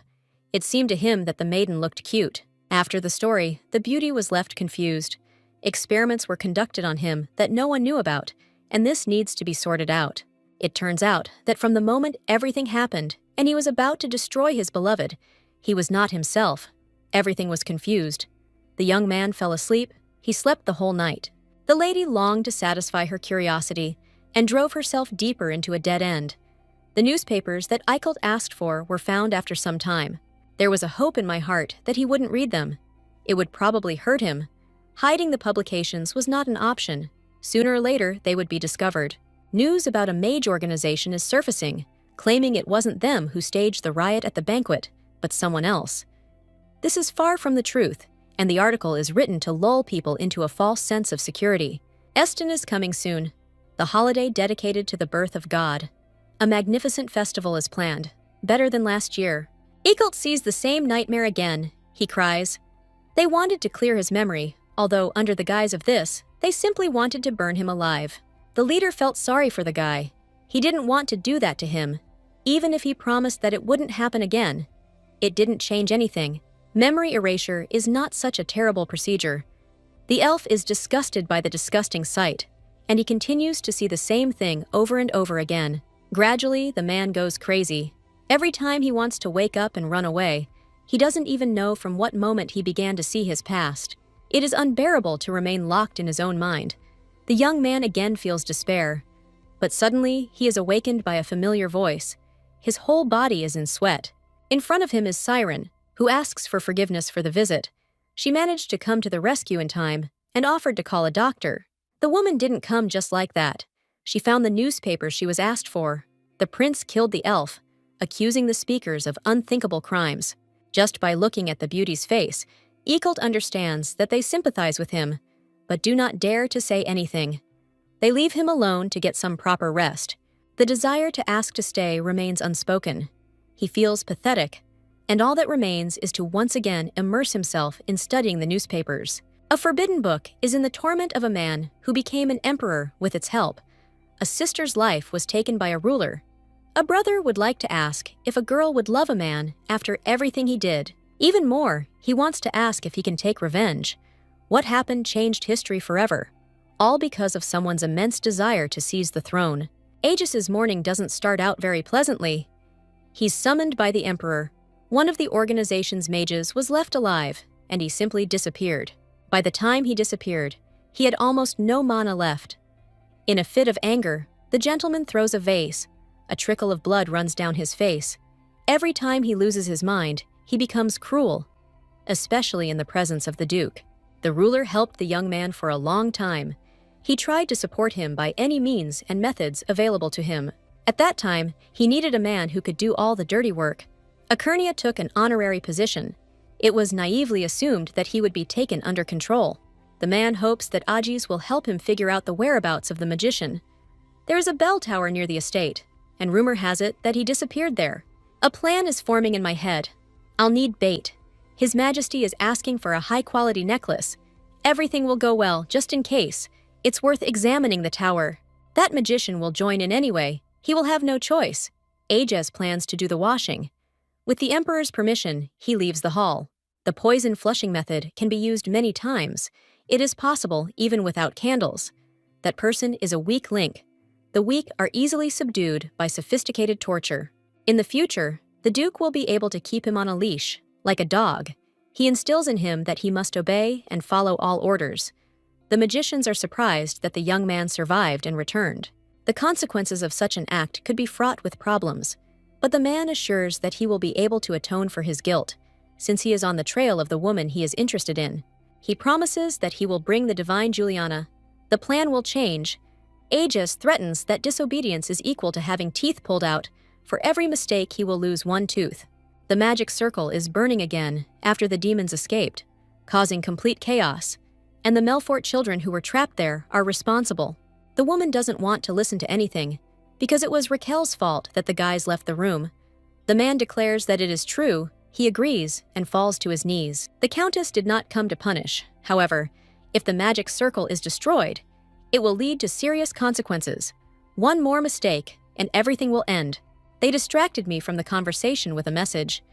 It seemed to him that the maiden looked cute. After the story, the beauty was left confused. Experiments were conducted on him that no one knew about, and this needs to be sorted out. It turns out that from the moment everything happened and he was about to destroy his beloved, he was not himself. Everything was confused. The young man fell asleep. He slept the whole night. The lady longed to satisfy her curiosity and drove herself deeper into a dead end. The newspapers that Eichelt asked for were found after some time. There was a hope in my heart that he wouldn't read them. It would probably hurt him. Hiding the publications was not an option. Sooner or later, they would be discovered. News about a mage organization is surfacing, claiming it wasn't them who staged the riot at the banquet, but someone else. This is far from the truth, and the article is written to lull people into a false sense of security. Esten is coming soon, the holiday dedicated to the birth of God. A magnificent festival is planned, better than last year. Eichelt sees the same nightmare again, he cries. They wanted to clear his memory, although under the guise of this, they simply wanted to burn him alive. The leader felt sorry for the guy. He didn't want to do that to him, even if he promised that it wouldn't happen again. It didn't change anything. Memory erasure is not such a terrible procedure. The elf is disgusted by the disgusting sight, and he continues to see the same thing over and over again. Gradually, the man goes crazy. Every time he wants to wake up and run away, he doesn't even know from what moment he began to see his past. It is unbearable to remain locked in his own mind. The young man again feels despair, but suddenly he is awakened by a familiar voice. His whole body is in sweat. In front of him is Siren, who asks for forgiveness for the visit. She managed to come to the rescue in time and offered to call a doctor. The woman didn't come just like that. She found the newspaper she was asked for. The prince killed the elf, accusing the speakers of unthinkable crimes. Just by looking at the beauty's face, Eichelt understands that they sympathize with him, but do not dare to say anything. They leave him alone to get some proper rest. The desire to ask to stay remains unspoken. He feels pathetic, and all that remains is to once again immerse himself in studying the newspapers. A forbidden book is in the torment of a man who became an emperor with its help. A sister's life was taken by a ruler. A brother would like to ask if a girl would love a man after everything he did. Even more, he wants to ask if he can take revenge. What happened changed history forever, all because of someone's immense desire to seize the throne. Aegis's morning doesn't start out very pleasantly. He's summoned by the emperor. One of the organization's mages was left alive, and he simply disappeared. By the time he disappeared, he had almost no mana left. In a fit of anger, the gentleman throws a vase. A trickle of blood runs down his face. Every time he loses his mind, he becomes cruel, especially in the presence of the Duke. The ruler helped the young man for a long time. He tried to support him by any means and methods available to him. At that time, he needed a man who could do all the dirty work. Akernia took an honorary position. It was naively assumed that he would be taken under control. The man hopes that Aegis will help him figure out the whereabouts of the magician. There is a bell tower near the estate, and rumor has it that he disappeared there. A plan is forming in my head. I'll need bait. His Majesty is asking for a high-quality necklace. Everything will go well, just in case. It's worth examining the tower. That magician will join in anyway. He will have no choice. Aegis plans to do the washing. With the Emperor's permission, he leaves the hall. The poison flushing method can be used many times. It is possible even without candles. That person is a weak link. The weak are easily subdued by sophisticated torture. In the future, the Duke will be able to keep him on a leash, like a dog. He instills in him that he must obey and follow all orders. The magicians are surprised that the young man survived and returned. The consequences of such an act could be fraught with problems, but the man assures that he will be able to atone for his guilt, since he is on the trail of the woman he is interested in. He promises that he will bring the divine Juliana. The plan will change. Aegis threatens that disobedience is equal to having teeth pulled out. For every mistake, he will lose one tooth. The magic circle is burning again after the demons escaped, causing complete chaos. and the Melfort children who were trapped there are responsible. The woman doesn't want to listen to anything, because it was Raquel's fault that the guys left the room. The man declares that it is true, he agrees, and falls to his knees. The Countess did not come to punish. However, if the magic circle is destroyed, it will lead to serious consequences. One more mistake, and everything will end. They distracted me from the conversation with a message.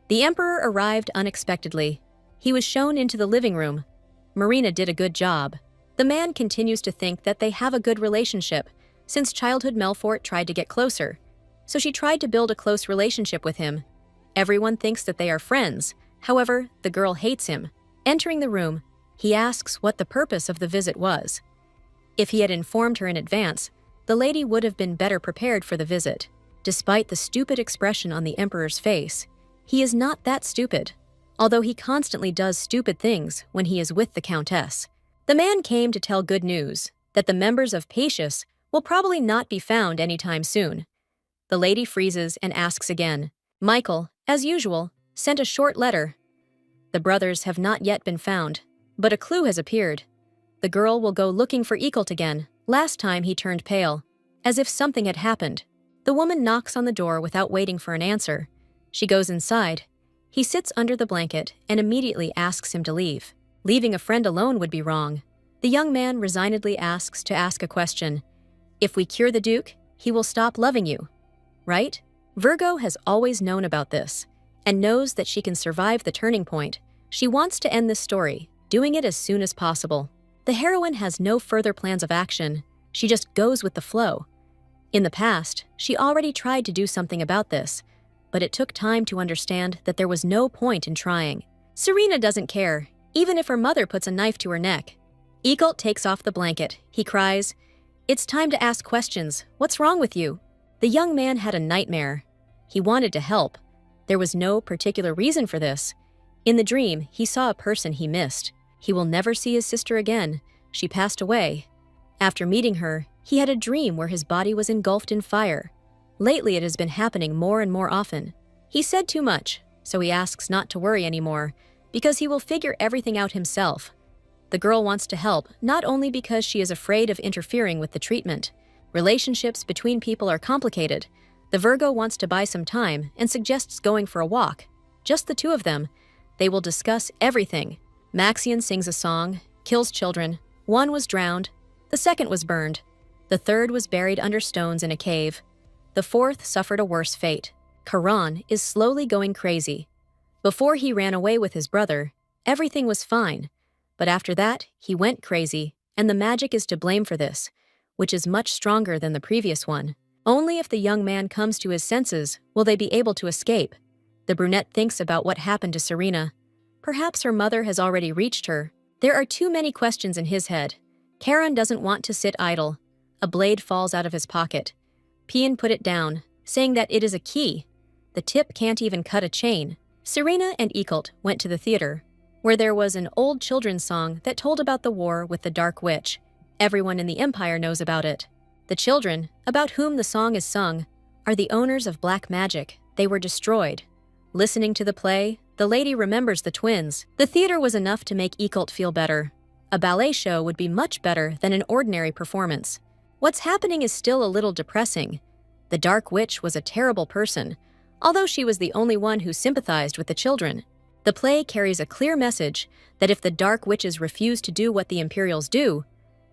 The Emperor arrived unexpectedly. He was shown into the living room. Marina did a good job. The man continues to think that they have a good relationship, since childhood Melfort tried to get closer. So she tried to build a close relationship with him. Everyone thinks that they are friends. However, the girl hates him. Entering the room, he asks what the purpose of the visit was. If he had informed her in advance, the lady would have been better prepared for the visit. Despite the stupid expression on the Emperor's face, he is not that stupid, although he constantly does stupid things when he is with the Countess. The man came to tell good news, that the members of Pacius will probably not be found anytime soon. The lady freezes and asks again. Michael, as usual, sent a short letter. The brothers have not yet been found, but a clue has appeared. The girl will go looking for Eekelt again. Last time he turned pale, as if something had happened. The woman knocks on the door without waiting for an answer. She goes inside. He sits under the blanket and immediately asks him to leave. Leaving a friend alone would be wrong. The young man resignedly asks to ask a question. If we cure the Duke, he will stop loving you, right? Virgo has always known about this, and knows that she can survive the turning point. She wants to end this story, doing it as soon as possible. The heroine has no further plans of action. She just goes with the flow. In the past, she already tried to do something about this, but it took time to understand that there was no point in trying. Serena doesn't care, even if her mother puts a knife to her neck. Eekelt takes off the blanket. He cries, "It's time to ask questions. What's wrong with you?" The young man had a nightmare. He wanted to help. There was no particular reason for this. In the dream, he saw a person he missed. He will never see his sister again. She passed away. After meeting her, he had a dream where his body was engulfed in fire. Lately, it has been happening more and more often. He said too much, so he asks not to worry anymore, because he will figure everything out himself. The girl wants to help, not only because she is afraid of interfering with the treatment. Relationships between people are complicated. The Virgo wants to buy some time and suggests going for a walk. Just the two of them. They will discuss everything. Maxian sings a song, kills children. One was drowned. The second was burned. The third was buried under stones in a cave. The fourth suffered a worse fate. Karan is slowly going crazy. Before he ran away with his brother, everything was fine. But after that, he went crazy, and the magic is to blame for this, which is much stronger than the previous one. Only if the young man comes to his senses will they be able to escape. The brunette thinks about what happened to Serena. Perhaps her mother has already reached her. There are too many questions in his head. Karan doesn't want to sit idle. A blade falls out of his pocket. Pian put it down, saying that it is a key. The tip can't even cut a chain. Serena and Eekelt went to the theater, where there was an old children's song that told about the war with the Dark Witch. Everyone in the Empire knows about it. The children, about whom the song is sung, are the owners of black magic. They were destroyed. Listening to the play, the lady remembers the twins. The theater was enough to make Eekelt feel better. A ballet show would be much better than an ordinary performance. What's happening is still a little depressing. The Dark Witch was a terrible person, although she was the only one who sympathized with the children. The play carries a clear message that if the Dark Witches refuse to do what the Imperials do,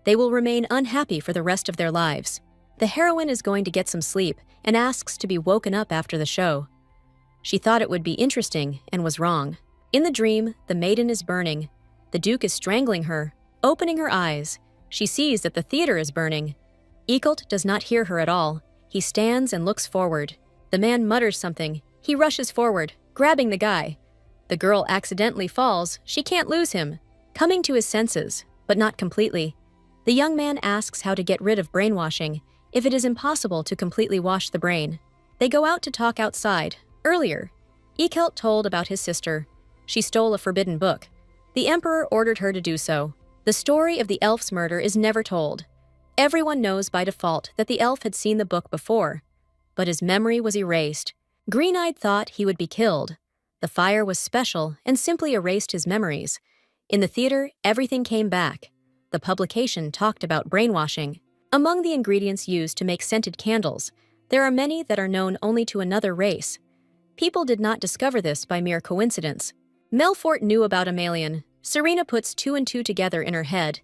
they will remain unhappy for the rest of their lives. The heroine is going to get some sleep and asks to be woken up after the show. She thought it would be interesting and was wrong. In the dream, the maiden is burning. The Duke is strangling her. Opening her eyes, she sees that the theater is burning. Eekelt does not hear her at all. He stands and looks forward. The man mutters something. He rushes forward, grabbing the guy. The girl accidentally falls. She can't lose him. Coming to his senses, but not completely. The young man asks how to get rid of brainwashing, if it is impossible to completely wash the brain. They go out to talk outside. Earlier, Eekelt told about his sister. She stole a forbidden book. The Emperor ordered her to do so. The story of the elf's murder is never told. Everyone knows by default that the elf had seen the book before, but his memory was erased. Green-Eyed thought he would be killed. The fire was special and simply erased his memories. In the theater, everything came back. The publication talked about brainwashing. Among the ingredients used to make scented candles, there are many that are known only to another race. People did not discover this by mere coincidence. Melfort knew about Amalian. Serena puts two and two together in her head.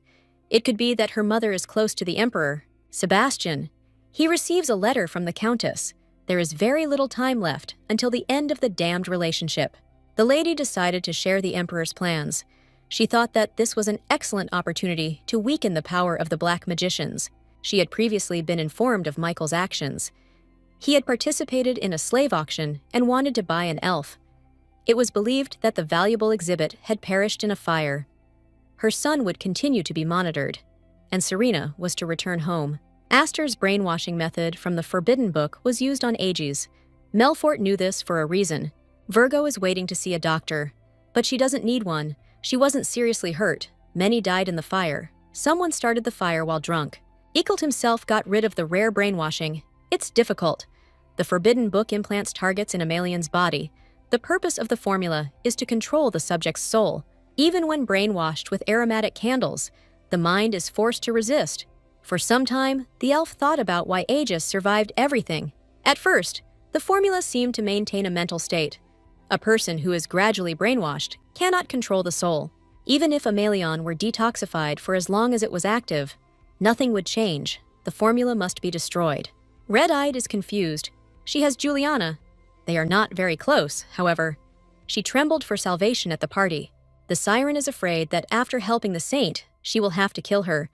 It could be that her mother is close to the Emperor. Sebastian. He receives a letter from the Countess. There is very little time left until the end of the damned relationship. The lady decided to share the Emperor's plans. She thought that this was an excellent opportunity to weaken the power of the Black Magicians. She had previously been informed of Michael's actions. He had participated in a slave auction and wanted to buy an elf. It was believed that the valuable exhibit had perished in a fire. Her son would continue to be monitored, and Serena was to return home. Astor's brainwashing method from the Forbidden Book was used on Aegis. Melfort knew this for a reason. Virgo is waiting to see a doctor, but she doesn't need one. She wasn't seriously hurt. Many died in the fire. Someone started the fire while drunk. Eicelt himself got rid of the rare brainwashing. It's difficult. The Forbidden Book implants targets in Amalian's body. The purpose of the formula is to control the subject's soul. Even when brainwashed with aromatic candles, the mind is forced to resist. For some time, the elf thought about why Aegis survived everything. At first, the formula seemed to maintain a mental state. A person who is gradually brainwashed cannot control the soul. Even if Amalian were detoxified for as long as it was active, nothing would change. The formula must be destroyed. Red-Eyed is confused. She has Juliana. They are not very close, however. She trembled for salvation at the party. The siren is afraid that after helping the saint, she will have to kill her.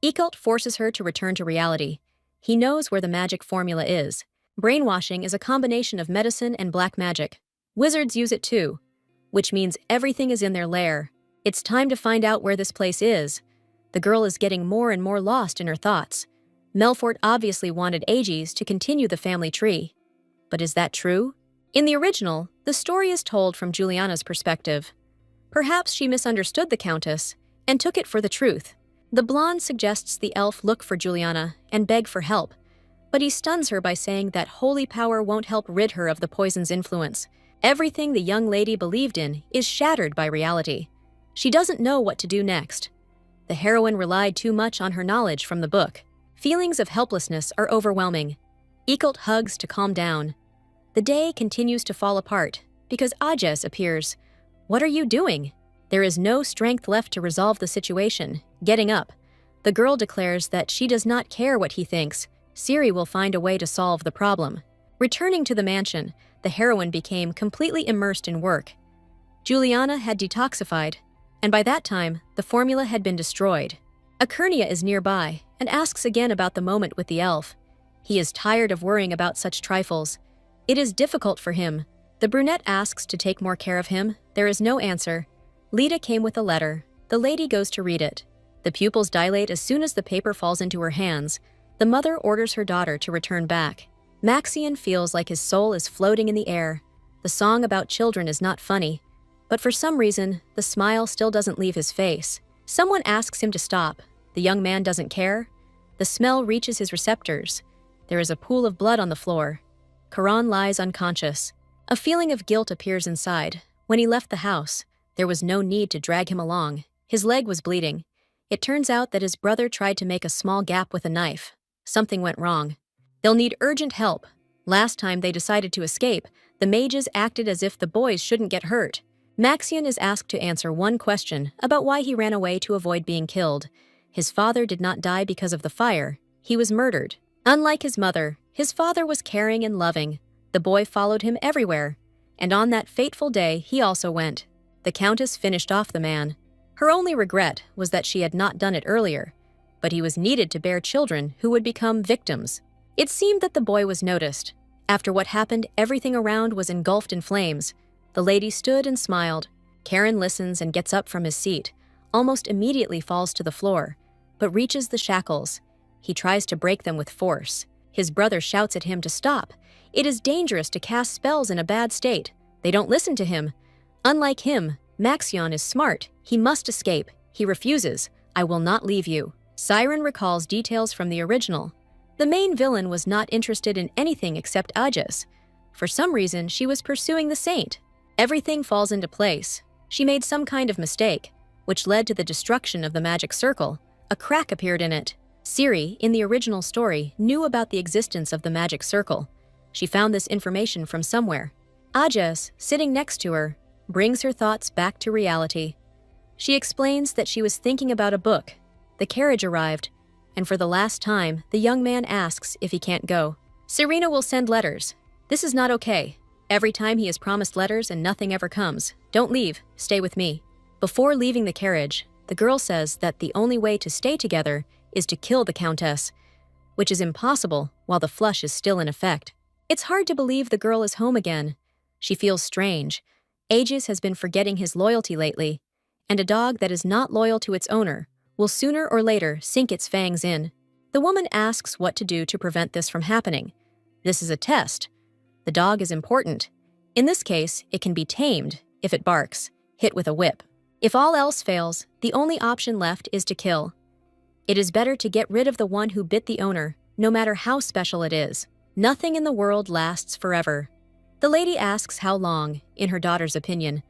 Eicelt forces her to return to reality. He knows where the magic formula is. Brainwashing is a combination of medicine and black magic. Wizards use it too, which means everything is in their lair. It's time to find out where this place is. The girl is getting more and more lost in her thoughts. Melfort obviously wanted Aegis to continue the family tree. But is that true? In the original, the story is told from Juliana's perspective. Perhaps she misunderstood the Countess and took it for the truth. The blonde suggests the elf look for Juliana and beg for help, but he stuns her by saying that holy power won't help rid her of the poison's influence. Everything the young lady believed in is shattered by reality. She doesn't know what to do next. The heroine relied too much on her knowledge from the book. Feelings of helplessness are overwhelming. Eicelt hugs to calm down. The day continues to fall apart because Aegis appears. What are you doing? There is no strength left to resolve the situation. Getting up, the girl declares that she does not care what he thinks. Ciri will find a way to solve the problem. Returning to the mansion, the heroine became completely immersed in work. Juliana had detoxified, and by that time, the formula had been destroyed. Akernia is nearby and asks again about the moment with the elf. He is tired of worrying about such trifles. It is difficult for him. The brunette asks to take more care of him. There is no answer. Lita came with a letter. The lady goes to read it. The pupils dilate as soon as the paper falls into her hands. The mother orders her daughter to return back. Maxian feels like his soul is floating in the air. The song about children is not funny, but for some reason, the smile still doesn't leave his face. Someone asks him to stop. The young man doesn't care. The smell reaches his receptors. There is a pool of blood on the floor. Karan lies unconscious. A feeling of guilt appears inside. When he left the house, there was no need to drag him along. His leg was bleeding. It turns out that his brother tried to make a small gap with a knife. Something went wrong. They'll need urgent help. Last time they decided to escape, the mages acted as if the boys shouldn't get hurt. Maxian is asked to answer one question about why he ran away to avoid being killed. His father did not die because of the fire. He was murdered. Unlike his mother, his father was caring and loving. The boy followed him everywhere. And on that fateful day, he also went. The Countess finished off the man. Her only regret was that she had not done it earlier. But he was needed to bear children who would become victims. It seemed that the boy was noticed. After what happened, everything around was engulfed in flames. The lady stood and smiled. Karen listens and gets up from his seat, almost immediately falls to the floor, but reaches the shackles. He tries to break them with force. His brother shouts at him to stop. It is dangerous to cast spells in a bad state. They don't listen to him. Unlike him, Maxion is smart. He must escape. He refuses. I will not leave you. Siren recalls details from the original. The main villain was not interested in anything except Aegis. For some reason, she was pursuing the saint. Everything falls into place. She made some kind of mistake. which led to the destruction of the magic circle. A crack appeared in it. Siri, in the original story, knew about the existence of the magic circle. She found this information from somewhere. Ajas, sitting next to her, brings her thoughts back to reality. She explains that she was thinking about a book. The carriage arrived, and for the last time, the young man asks if he can't go. Serena will send letters. This is not okay. Every time he has promised letters and nothing ever comes. Don't leave, stay with me. Before leaving the carriage, the girl says that the only way to stay together is to kill the Countess, which is impossible while the flush is still in effect. It's hard to believe the girl is home again. She feels strange. Aegis has been forgetting his loyalty lately, and a dog that is not loyal to its owner will sooner or later sink its fangs in. The woman asks what to do to prevent this from happening. This is a test. The dog is important. In this case, it can be tamed if it barks, hit with a whip. If all else fails, the only option left is to kill. It is better to get rid of the one who bit the owner, no matter how special it is. Nothing in the world lasts forever. The lady asks how long, in her daughter's opinion,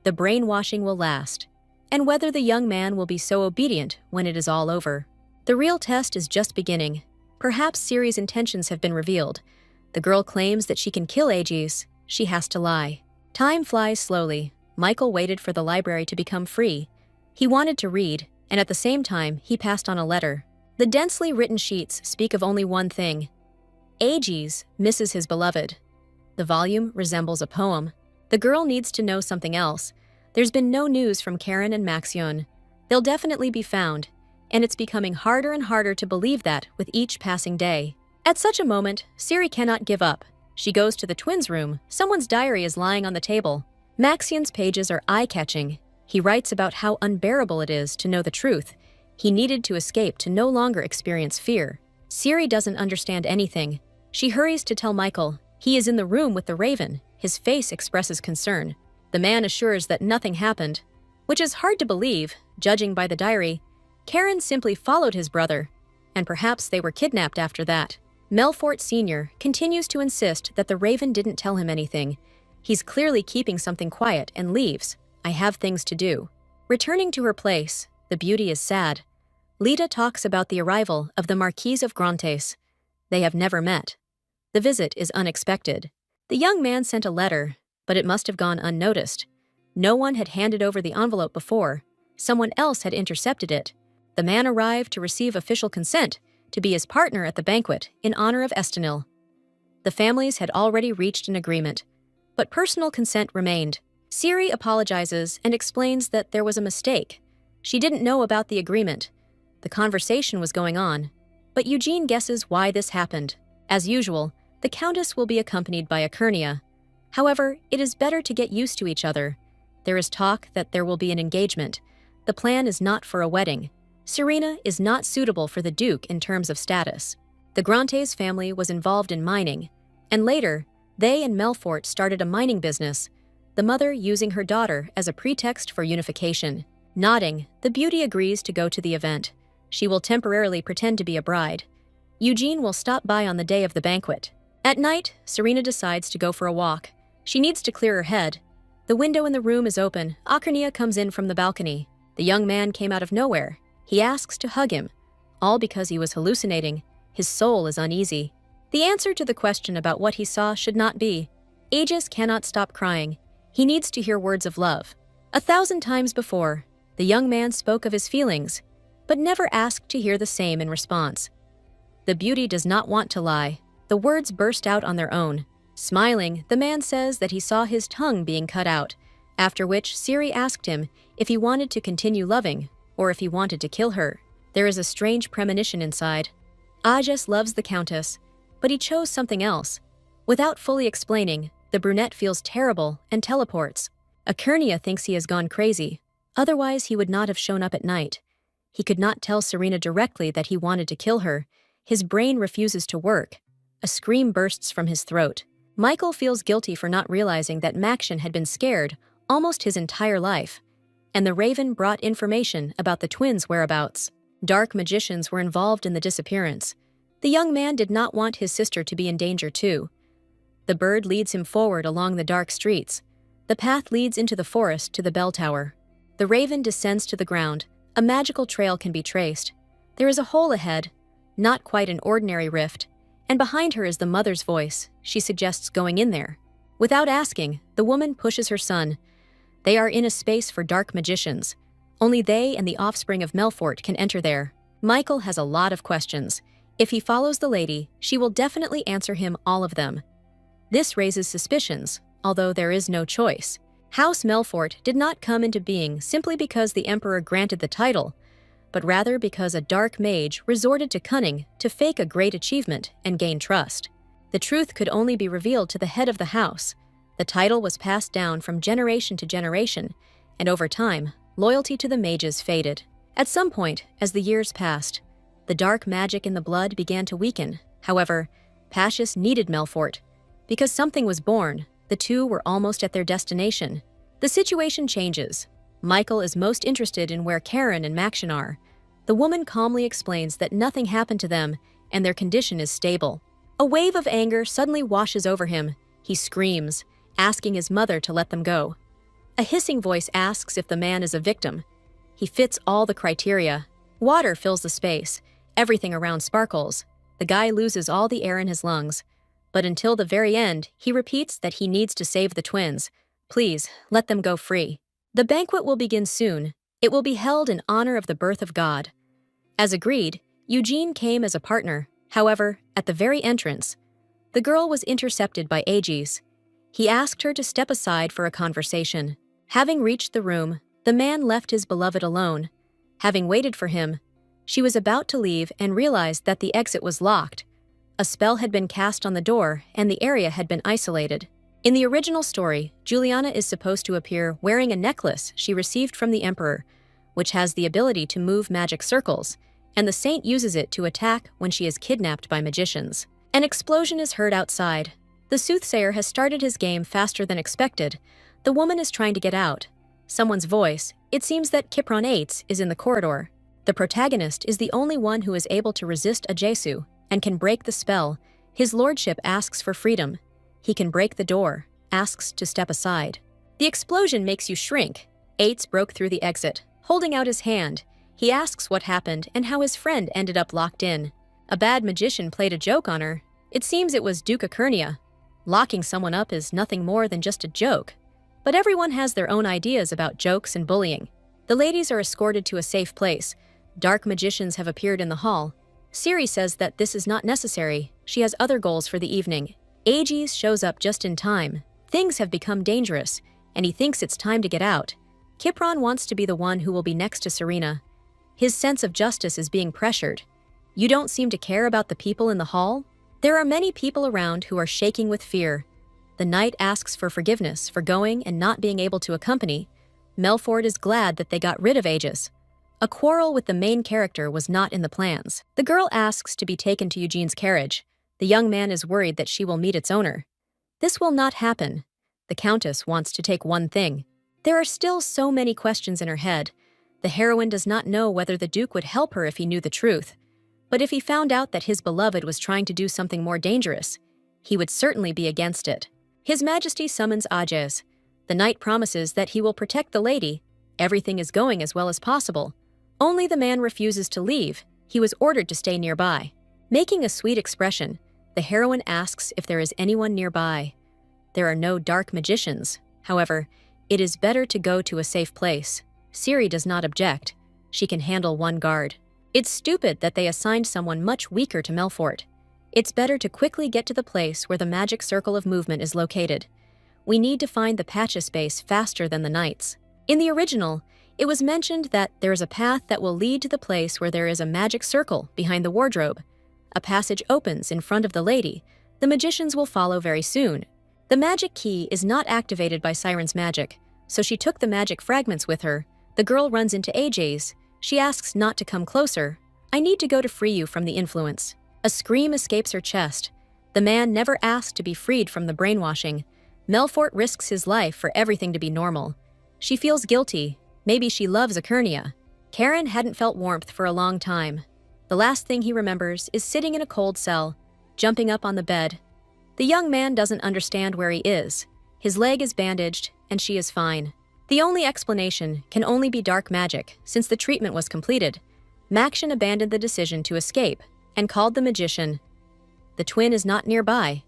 the brainwashing will last, and whether the young man will be so obedient when it is all over. The real test is just beginning. Perhaps Siri's intentions have been revealed. The girl claims that she can kill Aegis. She has to lie. Time flies slowly. Michael waited for the library to become free. He wanted to read, and at the same time, he passed on a letter. The densely written sheets speak of only one thing. Aegis misses his beloved. The volume resembles a poem. The girl needs to know something else. There's been no news from Karen and Maxion. They'll definitely be found, and it's becoming harder and harder to believe that with each passing day. At such a moment, Siri cannot give up. She goes to the twins' room. Someone's diary is lying on the table. Maxion's pages are eye-catching. He writes about how unbearable it is to know the truth. He needed to escape to no longer experience fear. Siri doesn't understand anything. She hurries to tell Michael. He is in the room with the raven. His face expresses concern. The man assures that nothing happened, which is hard to believe, judging by the diary. Karen simply followed his brother, and perhaps they were kidnapped after that. Melfort Sr. continues to insist that the raven didn't tell him anything. He's clearly keeping something quiet and leaves. I have things to do. Returning to her place, the beauty is sad. Lita talks about the arrival of the Marquise of Grantes. They have never met. The visit is unexpected. The young man sent a letter, but it must have gone unnoticed. No one had handed over the envelope before. Someone else had intercepted it. The man arrived to receive official consent to be his partner at the banquet in honor of Estonil. The families had already reached an agreement, but personal consent remained. Siri apologizes and explains that there was a mistake. She didn't know about the agreement. The conversation was going on, but Eugene guesses why this happened. As usual, the Countess will be accompanied by Ekernia. However, it is better to get used to each other. There is talk that there will be an engagement. The plan is not for a wedding. Serena is not suitable for the Duke in terms of status. The Grantes family was involved in mining, and later, they and Melfort started a mining business, the mother using her daughter as a pretext for unification. Nodding, the beauty agrees to go to the event. She will temporarily pretend to be a bride. Eugene will stop by on the day of the banquet. At night, Serena decides to go for a walk. She needs to clear her head. The window in the room is open. Ekernia comes in from the balcony. The young man came out of nowhere. He asks to hug him, all because he was hallucinating. His soul is uneasy. The answer to the question about what he saw should not be. Aegis cannot stop crying. He needs to hear words of love. 1,000 times before, the young man spoke of his feelings, but never asked to hear the same in response. The beauty does not want to lie. The words burst out on their own. Smiling, the man says that he saw his tongue being cut out, after which Siri asked him if he wanted to continue loving or if he wanted to kill her. There is a strange premonition inside. Ajas loves the Countess, but he chose something else. Without fully explaining, the brunette feels terrible and teleports. Ekernia thinks he has gone crazy. Otherwise, he would not have shown up at night. He could not tell Serena directly that he wanted to kill her. His brain refuses to work. A scream bursts from his throat. Michael feels guilty for not realizing that Maxion had been scared almost his entire life, and the raven brought information about the twins' whereabouts. Dark magicians were involved in the disappearance. The young man did not want his sister to be in danger too. The bird leads him forward along the dark streets. The path leads into the forest to the bell tower. The raven descends to the ground. A magical trail can be traced. There is a hole ahead, not quite an ordinary rift, and behind her is the mother's voice. She suggests going in there. Without asking, the woman pushes her son. They are in a space for dark magicians. Only they and the offspring of Melfort can enter there. Michael has a lot of questions. If he follows the lady, she will definitely answer him all of them. This raises suspicions, although there is no choice. House Melfort did not come into being simply because the emperor granted the title, but rather because a dark mage resorted to cunning to fake a great achievement and gain trust. The truth could only be revealed to the head of the house. The title was passed down from generation to generation, and over time, loyalty to the mages faded. At some point, as the years passed, the dark magic in the blood began to weaken. However, Pacius needed Melfort. Because something was born, the two were almost at their destination. The situation changes. Michael is most interested in where Karen and Maxion are. The woman calmly explains that nothing happened to them and their condition is stable. A wave of anger suddenly washes over him. He screams, asking his mother to let them go. A hissing voice asks if the man is a victim. He fits all the criteria. Water fills the space. Everything around sparkles. The guy loses all the air in his lungs. But until the very end, he repeats that he needs to save the twins. Please, let them go free. The banquet will begin soon. It will be held in honor of the birth of God. As agreed, Eugene came as a partner. However, at the very entrance, the girl was intercepted by Aegis. He asked her to step aside for a conversation. Having reached the room, the man left his beloved alone. Having waited for him, she was about to leave and realized that the exit was locked. A spell had been cast on the door and the area had been isolated. In the original story, Juliana is supposed to appear wearing a necklace she received from the emperor, which has the ability to move magic circles, and the saint uses it to attack when she is kidnapped by magicians. An explosion is heard outside. The soothsayer has started his game faster than expected. The woman is trying to get out. Someone's voice, it seems that Kipron Eights, is in the corridor. The protagonist is the only one who is able to resist a Jesu and can break the spell. His lordship asks for freedom. He can break the door, asks to step aside. The explosion makes you shrink. Eights broke through the exit, holding out his hand. He asks what happened and how his friend ended up locked in. A bad magician played a joke on her. It seems it was Duke Acernia. Locking someone up is nothing more than just a joke. But everyone has their own ideas about jokes and bullying. The ladies are escorted to a safe place. Dark magicians have appeared in the hall. Ciri says that this is not necessary. She has other goals for the evening. Aegis shows up just in time. Things have become dangerous, and he thinks it's time to get out. Kipron wants to be the one who will be next to Serena. His sense of justice is being pressured. You don't seem to care about the people in the hall? There are many people around who are shaking with fear. The knight asks for forgiveness for going and not being able to accompany. Melfort is glad that they got rid of Aegis. A quarrel with the main character was not in the plans. The girl asks to be taken to Eugene's carriage. The young man is worried that she will meet its owner. This will not happen. The Countess wants to take one thing. There are still so many questions in her head. The heroine does not know whether the Duke would help her if he knew the truth. But if he found out that his beloved was trying to do something more dangerous, he would certainly be against it. His Majesty summons Ages. The knight promises that he will protect the lady. Everything is going as well as possible. Only the man refuses to leave. He was ordered to stay nearby. Making a sweet expression, the heroine asks if there is anyone nearby. There are no dark magicians. However, it is better to go to a safe place. Ciri does not object. She can handle one guard. It's stupid that they assigned someone much weaker to Melfort. It's better to quickly get to the place where the magic circle of movement is located. We need to find the Patches base faster than the knights. In the original, it was mentioned that there is a path that will lead to the place where there is a magic circle behind the wardrobe. A passage opens in front of the lady. The magicians will follow very soon. The magic key is not activated by Siren's magic, so she took the magic fragments with her. The girl runs into Ages. She asks not to come closer. I need to go to free you from the influence. A scream escapes her chest. The man never asked to be freed from the brainwashing. Melfort risks his life for everything to be normal. She feels guilty. Maybe she loves Acernia. Karen hadn't felt warmth for a long time. The last thing he remembers is sitting in a cold cell, jumping up on the bed. The young man doesn't understand where he is. His leg is bandaged, and she is fine. The only explanation can only be dark magic. Since the treatment was completed, Makshin abandoned the decision to escape and called the magician. The twin is not nearby.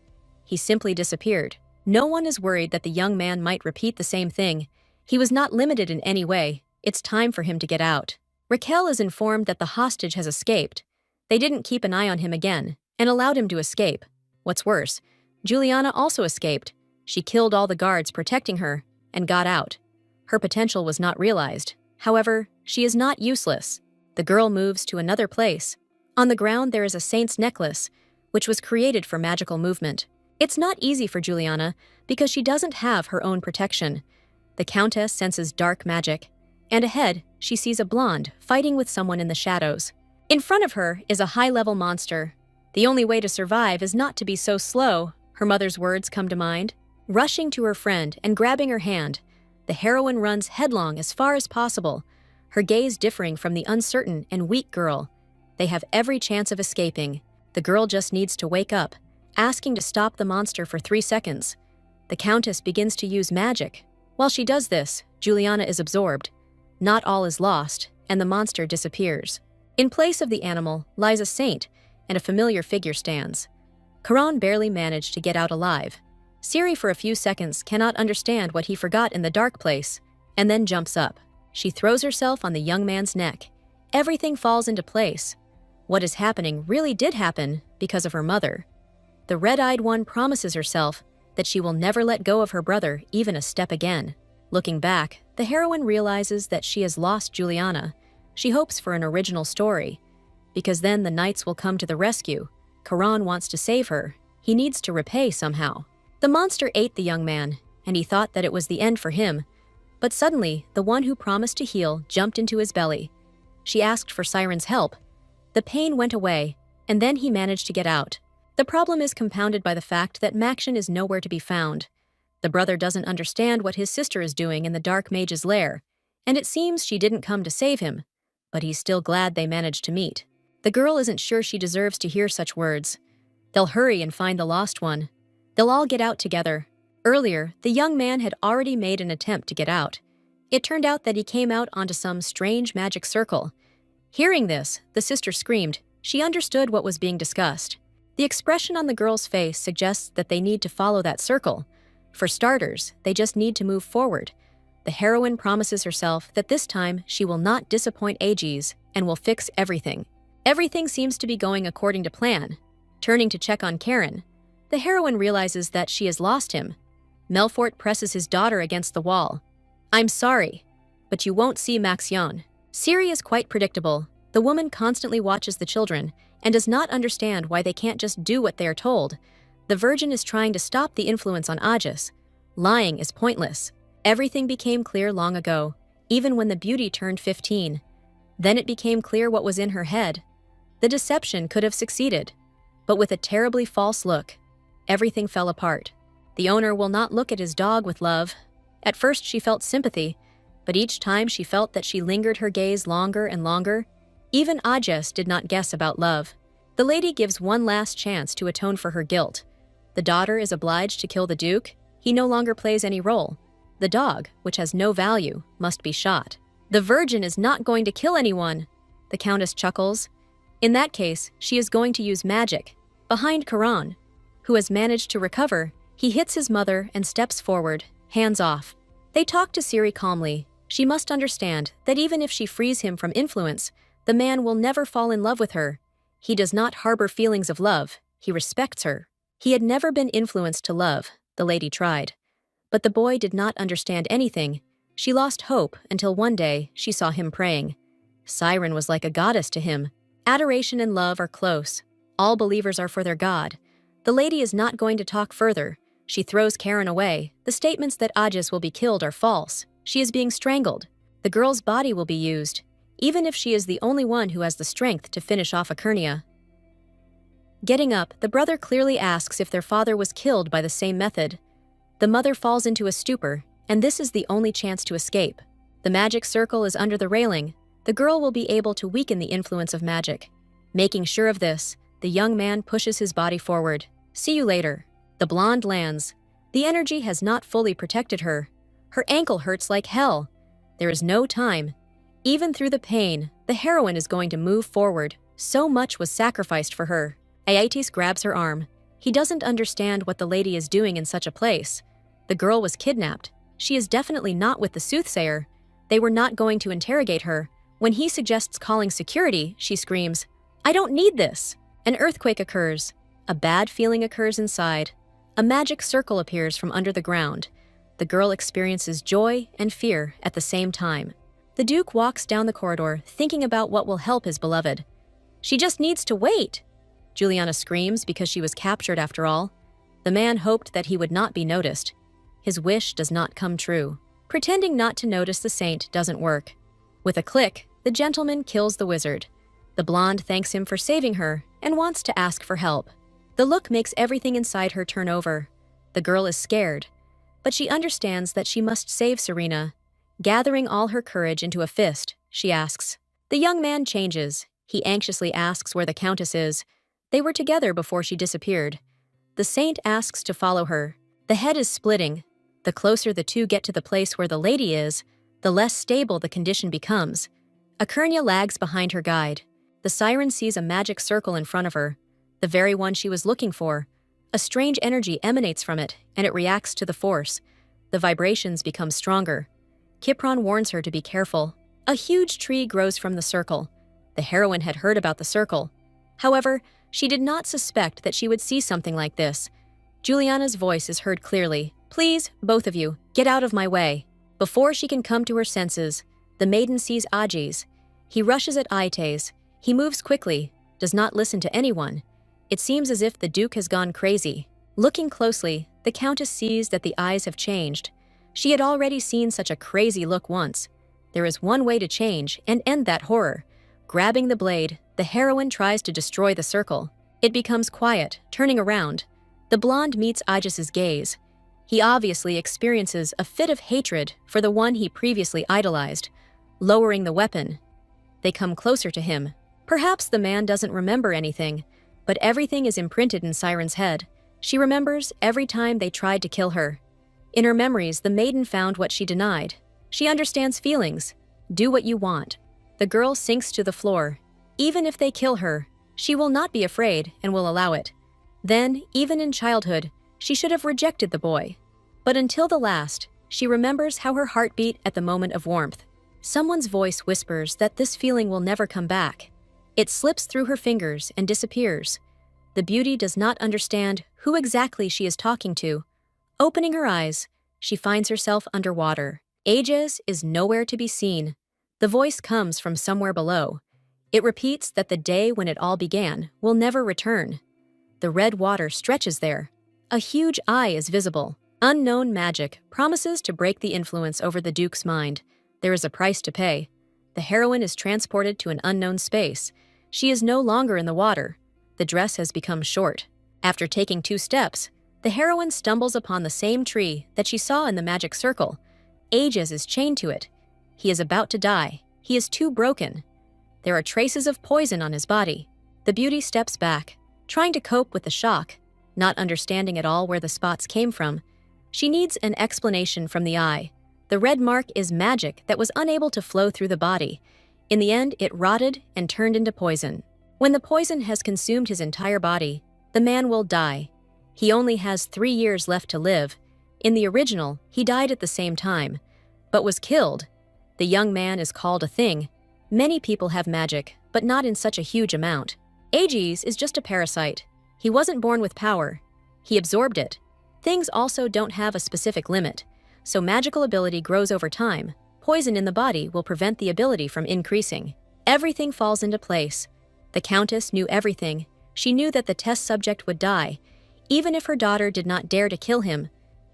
He simply disappeared. No one is worried that the young man might repeat the same thing. He was not limited in any way. It's time for him to get out. Raquel is informed that the hostage has escaped. They didn't keep an eye on him again and allowed him to escape. What's worse, Juliana also escaped. She killed all the guards protecting her and got out. Her potential was not realized. However, she is not useless. The girl moves to another place. On the ground there is a saint's necklace, which was created for magical movement. It's not easy for Juliana because she doesn't have her own protection. The Countess senses dark magic, and ahead she sees a blonde fighting with someone in the shadows. In front of her is a high-level monster. The only way to survive is not to be so slow. Her mother's words come to mind. Rushing to her friend and grabbing her hand, the heroine runs headlong as far as possible, her gaze differing from the uncertain and weak girl. They have every chance of escaping. The girl just needs to wake up, asking to stop the monster for 3 seconds. The Countess begins to use magic. While she does this, Juliana is absorbed. Not all is lost, and the monster disappears. In place of the animal lies a saint, and a familiar figure stands. Karan barely managed to get out alive. Siri for a few seconds cannot understand what he forgot in the dark place, and then jumps up. She throws herself on the young man's neck. Everything falls into place. What is happening really did happen because of her mother. The red-eyed one promises herself that she will never let go of her brother even a step again. Looking back, the heroine realizes that she has lost Juliana. She hopes for an original story, because then the knights will come to the rescue. Karan wants to save her. He needs to repay somehow. The monster ate the young man, and he thought that it was the end for him. But suddenly, the one who promised to heal jumped into his belly. She asked for Siren's help. The pain went away, and then he managed to get out. The problem is compounded by the fact that Makshin is nowhere to be found. The brother doesn't understand what his sister is doing in the dark mage's lair, and it seems she didn't come to save him, but he's still glad they managed to meet. The girl isn't sure she deserves to hear such words. They'll hurry and find the lost one. They'll all get out together. Earlier, the young man had already made an attempt to get out. It turned out that he came out onto some strange magic circle. Hearing this, the sister screamed. She understood what was being discussed. The expression on the girl's face suggests that they need to follow that circle. For starters, they just need to move forward. The heroine promises herself that this time she will not disappoint Aegis and will fix everything. Everything seems to be going according to plan. Turning to check on Karen, the heroine realizes that she has lost him. Melfort presses his daughter against the wall. "I'm sorry, but you won't see Maxion." Siri is quite predictable. The woman constantly watches the children and does not understand why they can't just do what they are told. The Virgin is trying to stop the influence on Aegis. Lying is pointless. Everything became clear long ago, even when the beauty turned 15. Then it became clear what was in her head. The deception could have succeeded, but with a terribly false look, everything fell apart. The owner will not look at his dog with love. At first she felt sympathy, but each time she felt that she lingered her gaze longer and longer. Even Aegis did not guess about love. The lady gives one last chance to atone for her guilt. The daughter is obliged to kill the Duke. He no longer plays any role. The dog, which has no value, must be shot. The Virgin is not going to kill anyone. The Countess chuckles. In that case, she is going to use magic. Behind Karan, who has managed to recover, he hits his mother and steps forward, hands off. They talk to Siri calmly. She must understand that even if she frees him from influence, the man will never fall in love with her. He does not harbor feelings of love. He respects her. He had never been influenced to love. The lady tried. But the boy did not understand anything. She lost hope until one day she saw him praying. Siren was like a goddess to him. Adoration and love are close. All believers are for their God. The lady is not going to talk further. She throws Karen away. The statements that Aegis will be killed are false. She is being strangled. The girl's body will be used, even if she is the only one who has the strength to finish off Akernia. Getting up, the brother clearly asks if their father was killed by the same method. The mother falls into a stupor, and this is the only chance to escape. The magic circle is under the railing. The girl will be able to weaken the influence of magic. Making sure of this, the young man pushes his body forward. "See you later." The blonde lands. The energy has not fully protected her. Her ankle hurts like hell. There is no time. Even through the pain, the heroine is going to move forward. So much was sacrificed for her. Aetes grabs her arm. He doesn't understand what the lady is doing in such a place. The girl was kidnapped. She is definitely not with the soothsayer. They were not going to interrogate her. When he suggests calling security, she screams, "I don't need this!" An earthquake occurs. A bad feeling occurs inside. A magic circle appears from under the ground. The girl experiences joy and fear at the same time. The Duke walks down the corridor, thinking about what will help his beloved. "She just needs to wait!" Juliana screams because she was captured after all. The man hoped that he would not be noticed. His wish does not come true. Pretending not to notice the saint doesn't work. With a click, the gentleman kills the wizard. The blonde thanks him for saving her and wants to ask for help. The look makes everything inside her turn over. The girl is scared, but she understands that she must save Serena. Gathering all her courage into a fist, she asks. The young man changes. He anxiously asks where the Countess is. They were together before she disappeared. The saint asks to follow her. The head is splitting. The closer the two get to the place where the lady is, the less stable the condition becomes. Akernia lags behind her guide. The siren sees a magic circle in front of her, the very one she was looking for. A strange energy emanates from it, and it reacts to the force. The vibrations become stronger. Kipron warns her to be careful. A huge tree grows from the circle. The heroine had heard about the circle. However, she did not suspect that she would see something like this. Juliana's voice is heard clearly. "Please, both of you, get out of my way." Before she can come to her senses, the maiden sees Agis. He rushes at Aetes. He moves quickly, does not listen to anyone. It seems as if the Duke has gone crazy. Looking closely, the Countess sees that the eyes have changed. She had already seen such a crazy look once. There is one way to change and end that horror. Grabbing the blade, the heroine tries to destroy the circle. It becomes quiet, turning around. The blonde meets Aegis's gaze. He obviously experiences a fit of hatred for the one he previously idolized. Lowering the weapon, they come closer to him. Perhaps the man doesn't remember anything, but everything is imprinted in Siren's head. She remembers every time they tried to kill her. In her memories, the maiden found what she denied. She understands feelings. Do what you want. The girl sinks to the floor. Even if they kill her, she will not be afraid and will allow it. Then, even in childhood, she should have rejected the boy. But until the last, she remembers how her heart beat at the moment of warmth. Someone's voice whispers that this feeling will never come back. It slips through her fingers and disappears. The beauty does not understand who exactly she is talking to. Opening her eyes, she finds herself underwater. Aegis is nowhere to be seen. The voice comes from somewhere below. It repeats that the day when it all began will never return. The red water stretches there. A huge eye is visible. Unknown magic promises to break the influence over the Duke's mind. There is a price to pay. The heroine is transported to an unknown space. She is no longer in the water. The dress has become short. After taking 2 steps, the heroine stumbles upon the same tree that she saw in the magic circle. Aegis is chained to it. He is about to die. He is too broken. There are traces of poison on his body. The beauty steps back, trying to cope with the shock, not understanding at all where the spots came from. She needs an explanation from the eye. The red mark is magic that was unable to flow through the body. In the end, it rotted and turned into poison. When the poison has consumed his entire body, the man will die. He only has 3 years left to live. In the original, he died at the same time, but was killed. The young man is called a thing. Many people have magic, but not in such a huge amount. Aegis is just a parasite. He wasn't born with power. He absorbed it. Things also don't have a specific limit, so magical ability grows over time. Poison in the body will prevent the ability from increasing. Everything falls into place. The Countess knew everything. She knew that the test subject would die. Even if her daughter did not dare to kill him,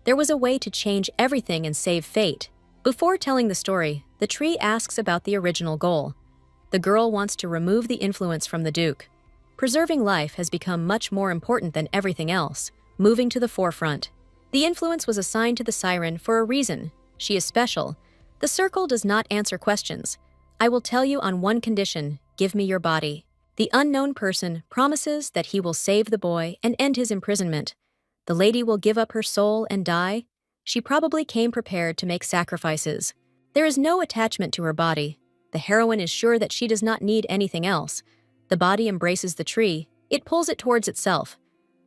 there was a way to change everything and save fate. Before telling the story, the tree asks about the original goal. The girl wants to remove the influence from the Duke. Preserving life has become much more important than everything else, moving to the forefront. The influence was assigned to the siren for a reason. She is special. The circle does not answer questions. I will tell you on one condition: give me your body. The unknown person promises that he will save the boy and end his imprisonment. The lady will give up her soul and die. She probably came prepared to make sacrifices. There is no attachment to her body. The heroine is sure that she does not need anything else. The body embraces the tree. It pulls it towards itself.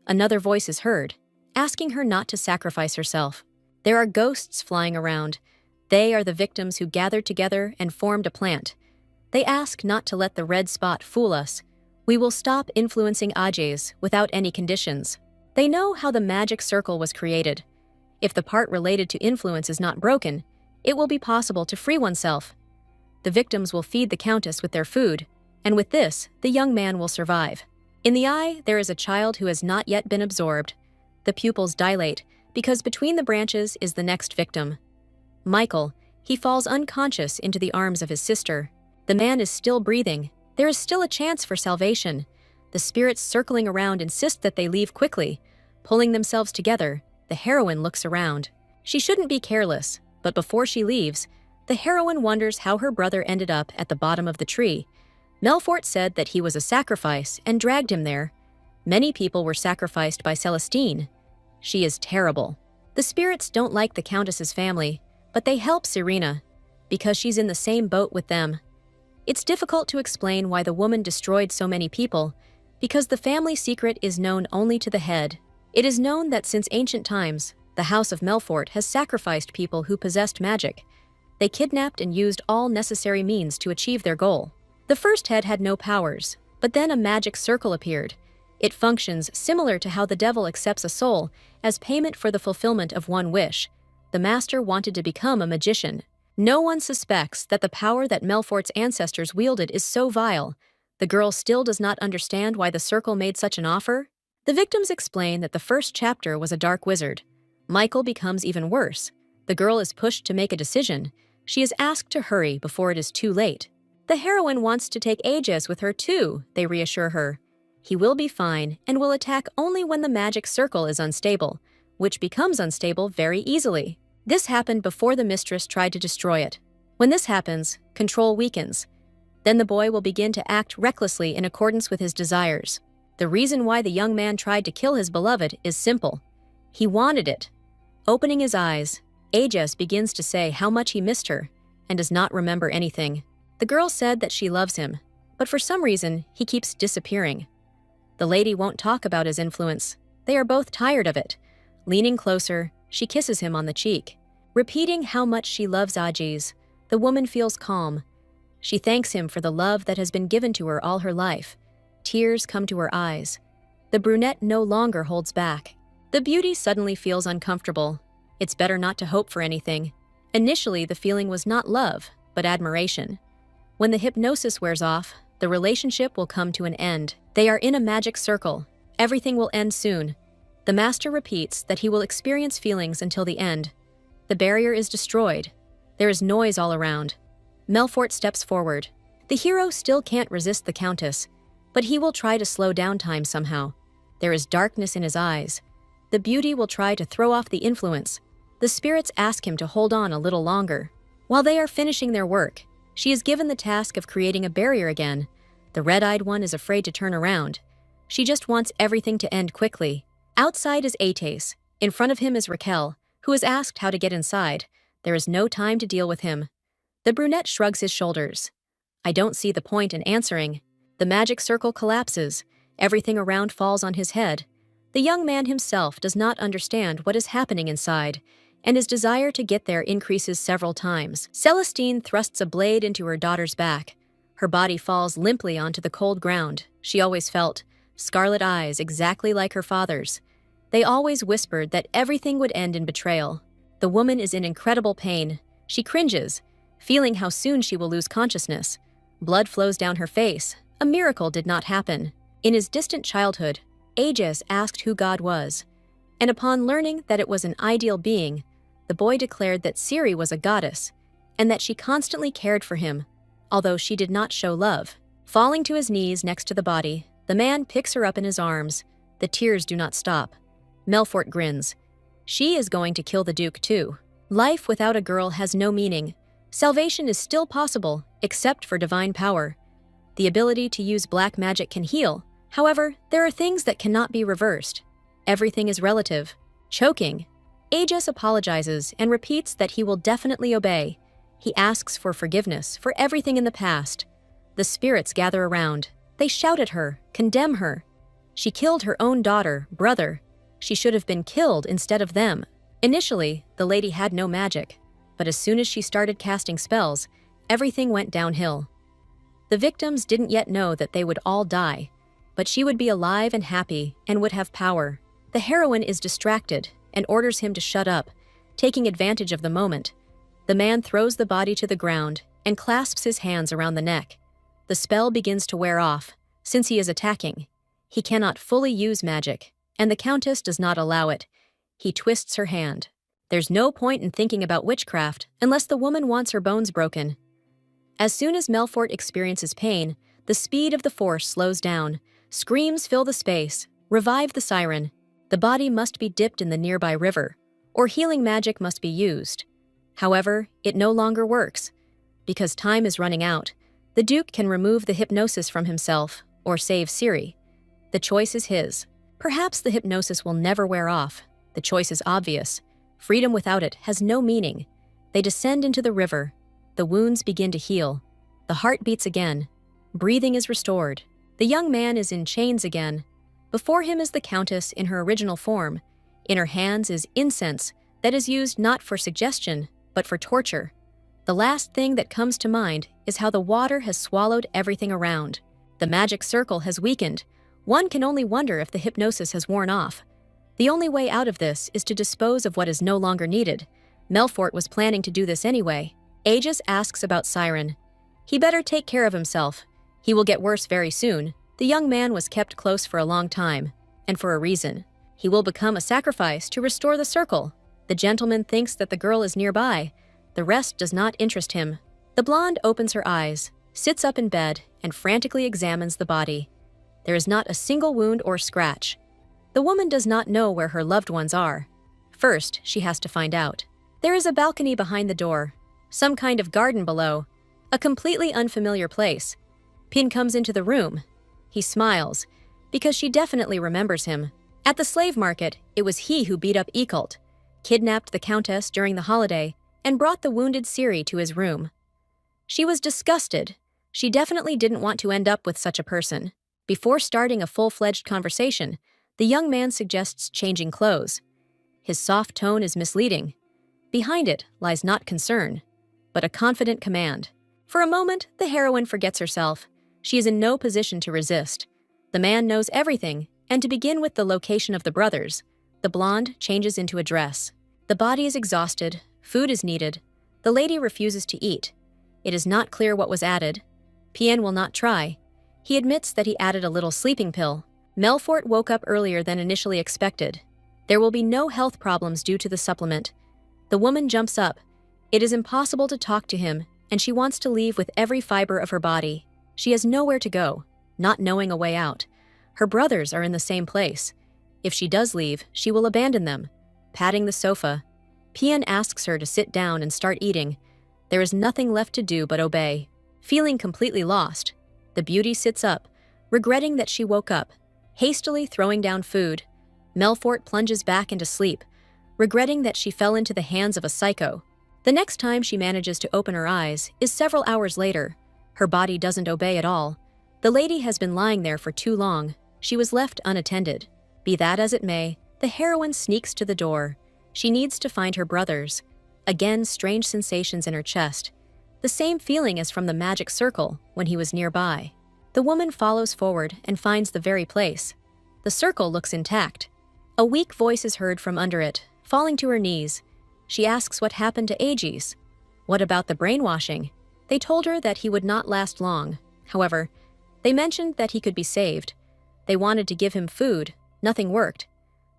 Another voice is heard, asking her not to sacrifice herself. There are ghosts flying around. They are the victims who gathered together and formed a plant. They ask not to let the red spot fool us. We will stop influencing Ajes without any conditions. They know how the magic circle was created. If the part related to influence is not broken, it will be possible to free oneself. The victims will feed the Countess with their food, and with this, the young man will survive. In the eye, there is a child who has not yet been absorbed. The pupils dilate, because between the branches is the next victim. Michael, he falls unconscious into the arms of his sister. The man is still breathing. There is still a chance for salvation. The spirits circling around insist that they leave quickly. Pulling themselves together, the heroine looks around. She shouldn't be careless, but before she leaves, the heroine wonders how her brother ended up at the bottom of the tree. Melfort said that he was a sacrifice and dragged him there. Many people were sacrificed by Celestine. She is terrible. The spirits don't like the Countess's family, but they help Serena, because she's in the same boat with them. It's difficult to explain why the woman destroyed so many people, because the family secret is known only to the head. It is known that since ancient times, the House of Melfort has sacrificed people who possessed magic. They kidnapped and used all necessary means to achieve their goal. The first head had no powers, but then a magic circle appeared. It functions similar to how the devil accepts a soul as payment for the fulfillment of one wish. The master wanted to become a magician. No one suspects that the power that Melfort's ancestors wielded is so vile. The girl still does not understand why the circle made such an offer. The victims explain that the first chapter was a dark wizard. Michael becomes even worse. The girl is pushed to make a decision. She is asked to hurry before it is too late. The heroine wants to take Aegis with her too, they reassure her. He will be fine and will attack only when the magic circle is unstable, which becomes unstable very easily. This happened before the mistress tried to destroy it. When this happens, control weakens. Then the boy will begin to act recklessly in accordance with his desires. The reason why the young man tried to kill his beloved is simple. He wanted it. Opening his eyes, Aegis begins to say how much he missed her and does not remember anything. The girl said that she loves him, but for some reason, he keeps disappearing. The lady won't talk about his influence. They are both tired of it. Leaning closer, she kisses him on the cheek. Repeating how much she loves Aegis, the woman feels calm. She thanks him for the love that has been given to her all her life. Tears come to her eyes. The brunette no longer holds back. The beauty suddenly feels uncomfortable. It's better not to hope for anything. Initially, the feeling was not love, but admiration. When the hypnosis wears off, the relationship will come to an end. They are in a magic circle. Everything will end soon. The master repeats that he will experience feelings until the end. The barrier is destroyed. There is noise all around. Melfort steps forward. The hero still can't resist the Countess, but he will try to slow down time somehow. There is darkness in his eyes. The beauty will try to throw off the influence. The spirits ask him to hold on a little longer. While they are finishing their work, she is given the task of creating a barrier again. The red-eyed one is afraid to turn around. She just wants everything to end quickly. Outside is Ates. In front of him is Raquel, who is asked how to get inside. There is no time to deal with him. The brunette shrugs his shoulders. I don't see the point in answering. The magic circle collapses. Everything around falls on his head. The young man himself does not understand what is happening inside, and his desire to get there increases several times. Celestine thrusts a blade into her daughter's back. Her body falls limply onto the cold ground. She always felt scarlet eyes exactly like her father's. They always whispered that everything would end in betrayal. The woman is in incredible pain. She cringes, feeling how soon she will lose consciousness. Blood flows down her face. A miracle did not happen. In his distant childhood, Aegis asked who God was, and upon learning that it was an ideal being, the boy declared that Ciri was a goddess, and that she constantly cared for him, although she did not show love. Falling to his knees next to the body, the man picks her up in his arms. The tears do not stop. Melfort grins. She is going to kill the Duke too. Life without a girl has no meaning. Salvation is still possible, except for divine power. The ability to use black magic can heal. However, there are things that cannot be reversed. Everything is relative. Choking. Aegis apologizes and repeats that he will definitely obey. He asks for forgiveness for everything in the past. The spirits gather around. They shout at her, condemn her. She killed her own daughter, brother. She should have been killed instead of them. Initially, the lady had no magic, but as soon as she started casting spells, everything went downhill. The victims didn't yet know that they would all die, but she would be alive and happy and would have power. The heroine is distracted and orders him to shut up, taking advantage of the moment. The man throws the body to the ground and clasps his hands around the neck. The spell begins to wear off, since he is attacking. He cannot fully use magic, and the Countess does not allow it. He twists her hand. There's no point in thinking about witchcraft unless the woman wants her bones broken. As soon as Melfort experiences pain, the speed of the force slows down. Screams fill the space. Revive the siren. The body must be dipped in the nearby river, or healing magic must be used. However, it no longer works. Because time is running out, the Duke can remove the hypnosis from himself or save Ciri. The choice is his. Perhaps the hypnosis will never wear off. The choice is obvious. Freedom without it has no meaning. They descend into the river. The wounds begin to heal. The heart beats again. Breathing is restored. The young man is in chains again. Before him is the Countess in her original form. In her hands is incense that is used not for suggestion, but for torture. The last thing that comes to mind is how the water has swallowed everything around. The magic circle has weakened. One can only wonder if the hypnosis has worn off. The only way out of this is to dispose of what is no longer needed. Melfort was planning to do this anyway. Aegis asks about Siren. He better take care of himself. He will get worse very soon. The young man was kept close for a long time, and for a reason. He will become a sacrifice to restore the circle. The gentleman thinks that the girl is nearby. The rest does not interest him. The blonde opens her eyes, sits up in bed, and frantically examines the body. There is not a single wound or scratch. The woman does not know where her loved ones are. First, she has to find out. There is a balcony behind the door, some kind of garden below, a completely unfamiliar place. Pin comes into the room. He smiles, because she definitely remembers him. At the slave market, it was he who beat up Ekult, kidnapped the Countess during the holiday, and brought the wounded Ciri to his room. She was disgusted. She definitely didn't want to end up with such a person. Before starting a full-fledged conversation, the young man suggests changing clothes. His soft tone is misleading. Behind it lies not concern, but a confident command. For a moment, the heroine forgets herself. She is in no position to resist. The man knows everything, and to begin with the location of the brothers, the blonde changes into a dress. The body is exhausted, food is needed. The lady refuses to eat. It is not clear what was added. Pien will not try. He admits that he added a little sleeping pill. Melfort woke up earlier than initially expected. There will be no health problems due to the supplement. The woman jumps up. It is impossible to talk to him, and she wants to leave with every fiber of her body. She has nowhere to go, not knowing a way out. Her brothers are in the same place. If she does leave, she will abandon them. Patting the sofa, Pien asks her to sit down and start eating. There is nothing left to do but obey. Feeling completely lost, the beauty sits up, regretting that she woke up. Hastily throwing down food, Melfort plunges back into sleep, regretting that she fell into the hands of a psycho. The next time she manages to open her eyes is several hours later. Her body doesn't obey at all. The lady has been lying there for too long. She was left unattended. Be that as it may, the heroine sneaks to the door. She needs to find her brothers. Again, strange sensations in her chest. The same feeling as from the magic circle when he was nearby. The woman follows forward and finds the very place. The circle looks intact. A weak voice is heard from under it, falling to her knees. She asks what happened to Aegis. What about the brainwashing? They told her that he would not last long. However, they mentioned that he could be saved. They wanted to give him food. Nothing worked.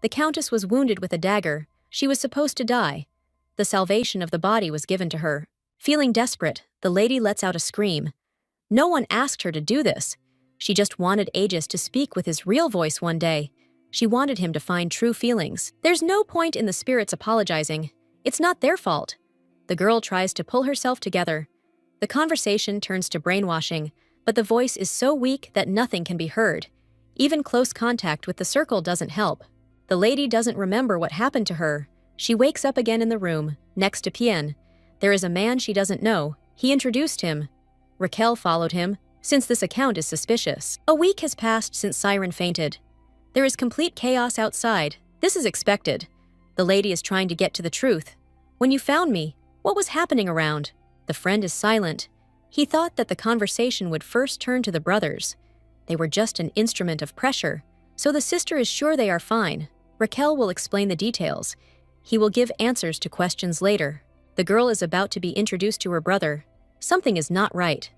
The Countess was wounded with a dagger. She was supposed to die. The salvation of the body was given to her. Feeling desperate, the lady lets out a scream. No one asked her to do this. She just wanted Aegis to speak with his real voice one day. She wanted him to find true feelings. There's no point in the spirits apologizing. It's not their fault. The girl tries to pull herself together. The conversation turns to brainwashing, but the voice is so weak that nothing can be heard. Even close contact with the circle doesn't help. The lady doesn't remember what happened to her. She wakes up again in the room, next to Pien. There is a man she doesn't know. He introduced him. Raquel followed him, since this account is suspicious. A week has passed since Siren fainted. There is complete chaos outside. This is expected. The lady is trying to get to the truth. When you found me, what was happening around? The friend is silent. He thought that the conversation would first turn to the brothers. They were just an instrument of pressure, so the sister is sure they are fine. Raquel will explain the details. He will give answers to questions later. The girl is about to be introduced to her brother. Something is not right.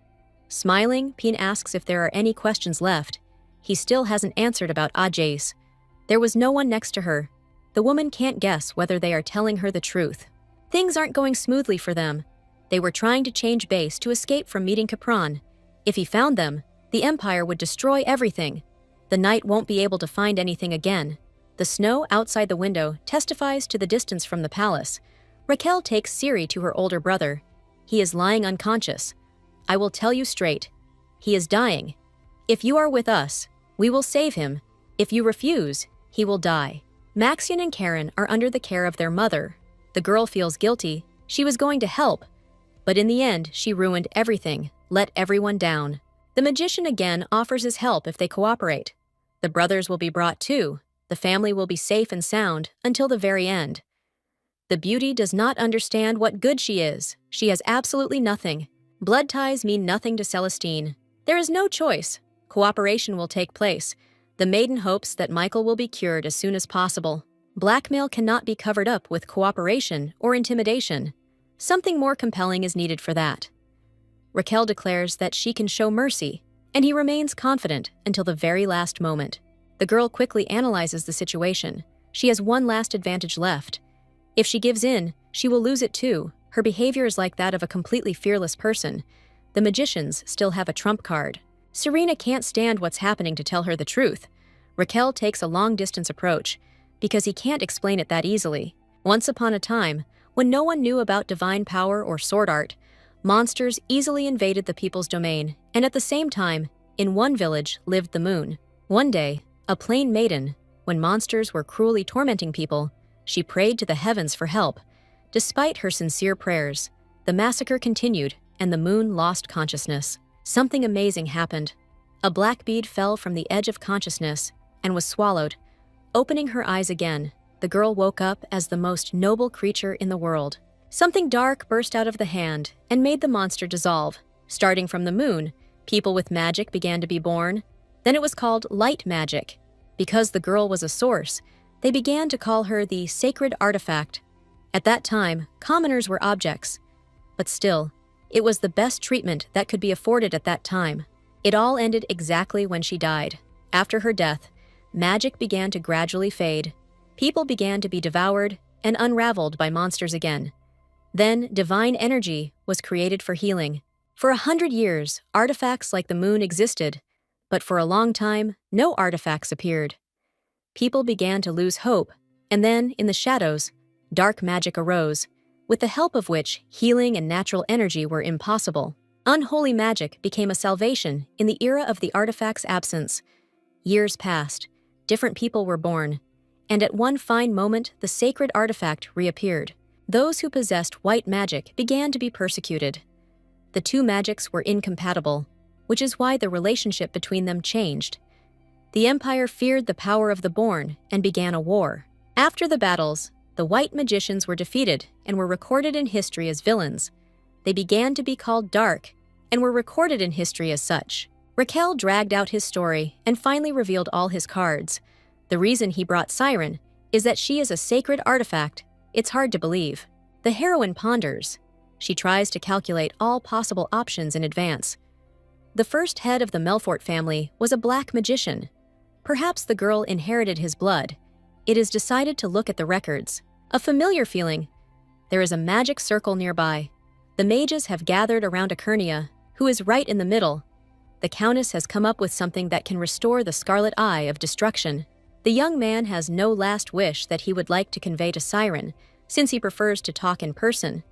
Smiling, Pien asks if there are any questions left. He still hasn't answered about Ajay's. There was no one next to her. The woman can't guess whether they are telling her the truth. Things aren't going smoothly for them. They were trying to change base to escape from meeting Capron. If he found them, the Empire would destroy everything. The knight won't be able to find anything again. The snow outside the window testifies to the distance from the palace. Raquel takes Siri to her older brother. He is lying unconscious. I will tell you straight. He is dying. If you are with us, we will save him. If you refuse, he will die. Maxian and Karen are under the care of their mother. The girl feels guilty. She was going to help. But in the end, she ruined everything, let everyone down. The magician again offers his help if they cooperate. The brothers will be brought too. The family will be safe and sound until the very end. The beauty does not understand what good she is. She has absolutely nothing. Blood ties mean nothing to Celestine. There is no choice. Cooperation will take place. The maiden hopes that Michael will be cured as soon as possible. Blackmail cannot be covered up with cooperation or intimidation. Something more compelling is needed for that. Raquel declares that she can show mercy, and he remains confident until the very last moment. The girl quickly analyzes the situation. She has one last advantage left. If she gives in, she will lose it too. Her behavior is like that of a completely fearless person. The magicians still have a trump card. Serena can't stand what's happening to tell her the truth. Raquel takes a long-distance approach, because he can't explain it that easily. Once upon a time, when no one knew about divine power or sword art, monsters easily invaded the people's domain, and at the same time, in one village lived the moon. One day, a plain maiden, when monsters were cruelly tormenting people, she prayed to the heavens for help. Despite her sincere prayers, the massacre continued and the moon lost consciousness. Something amazing happened. A black bead fell from the edge of consciousness and was swallowed. Opening her eyes again, the girl woke up as the most noble creature in the world. Something dark burst out of the hand and made the monster dissolve. Starting from the moon, people with magic began to be born. Then it was called light magic. Because the girl was a source, they began to call her the sacred artifact. At that time, commoners were objects. But still, it was the best treatment that could be afforded at that time. It all ended exactly when she died. After her death, magic began to gradually fade. People began to be devoured and unraveled by monsters again. Then, divine energy was created for healing. For 100 years, artifacts like the moon existed, but for a long time, no artifacts appeared. People began to lose hope, and then, in the shadows, dark magic arose, with the help of which healing and natural energy were impossible. Unholy magic became a salvation in the era of the artifact's absence. Years passed, different people were born, and at one fine moment the sacred artifact reappeared. Those who possessed white magic began to be persecuted. The two magics were incompatible, which is why the relationship between them changed. The Empire feared the power of the born and began a war. After the battles, the white magicians were defeated and were recorded in history as villains. They began to be called dark and were recorded in history as such. Raquel dragged out his story and finally revealed all his cards. The reason he brought Siren is that she is a sacred artifact. It's hard to believe. The heroine ponders. She tries to calculate all possible options in advance. The first head of the Melfort family was a black magician. Perhaps the girl inherited his blood. It is decided to look at the records. A familiar feeling. There is a magic circle nearby. The mages have gathered around Akernia, who is right in the middle. The Countess has come up with something that can restore the Scarlet Eye of destruction. The young man has no last wish that he would like to convey to Siren, since he prefers to talk in person.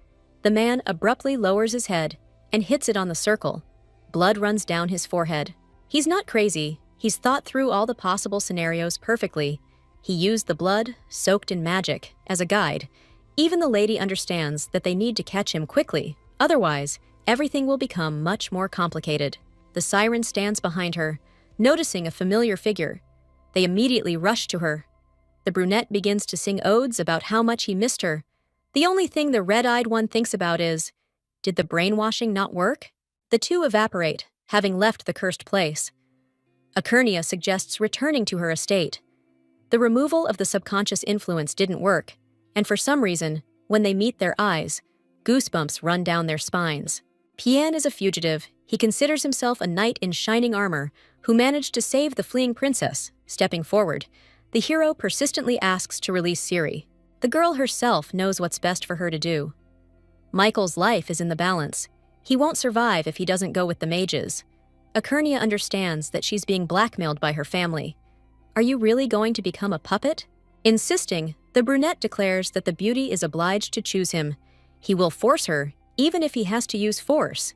The man abruptly lowers his head and hits it on the circle. Blood runs down his forehead. He's not crazy. He's thought through all the possible scenarios perfectly. He used the blood, soaked in magic, as a guide. Even the lady understands that they need to catch him quickly, otherwise, everything will become much more complicated. The siren stands behind her, noticing a familiar figure. They immediately rush to her. The brunette begins to sing odes about how much he missed her. The only thing the red-eyed one thinks about is, did the brainwashing not work? The two evaporate, having left the cursed place. Akernia suggests returning to her estate. The removal of the subconscious influence didn't work, and for some reason, when they meet their eyes, goosebumps run down their spines. Pian is a fugitive. He considers himself a knight in shining armor who managed to save the fleeing princess. Stepping forward, the hero persistently asks to release Ciri. The girl herself knows what's best for her to do. Michael's life is in the balance. He won't survive if he doesn't go with the mages. Akernia understands that she's being blackmailed by her family. Are you really going to become a puppet? Insisting, the brunette declares that the beauty is obliged to choose him. He will force her, even if he has to use force.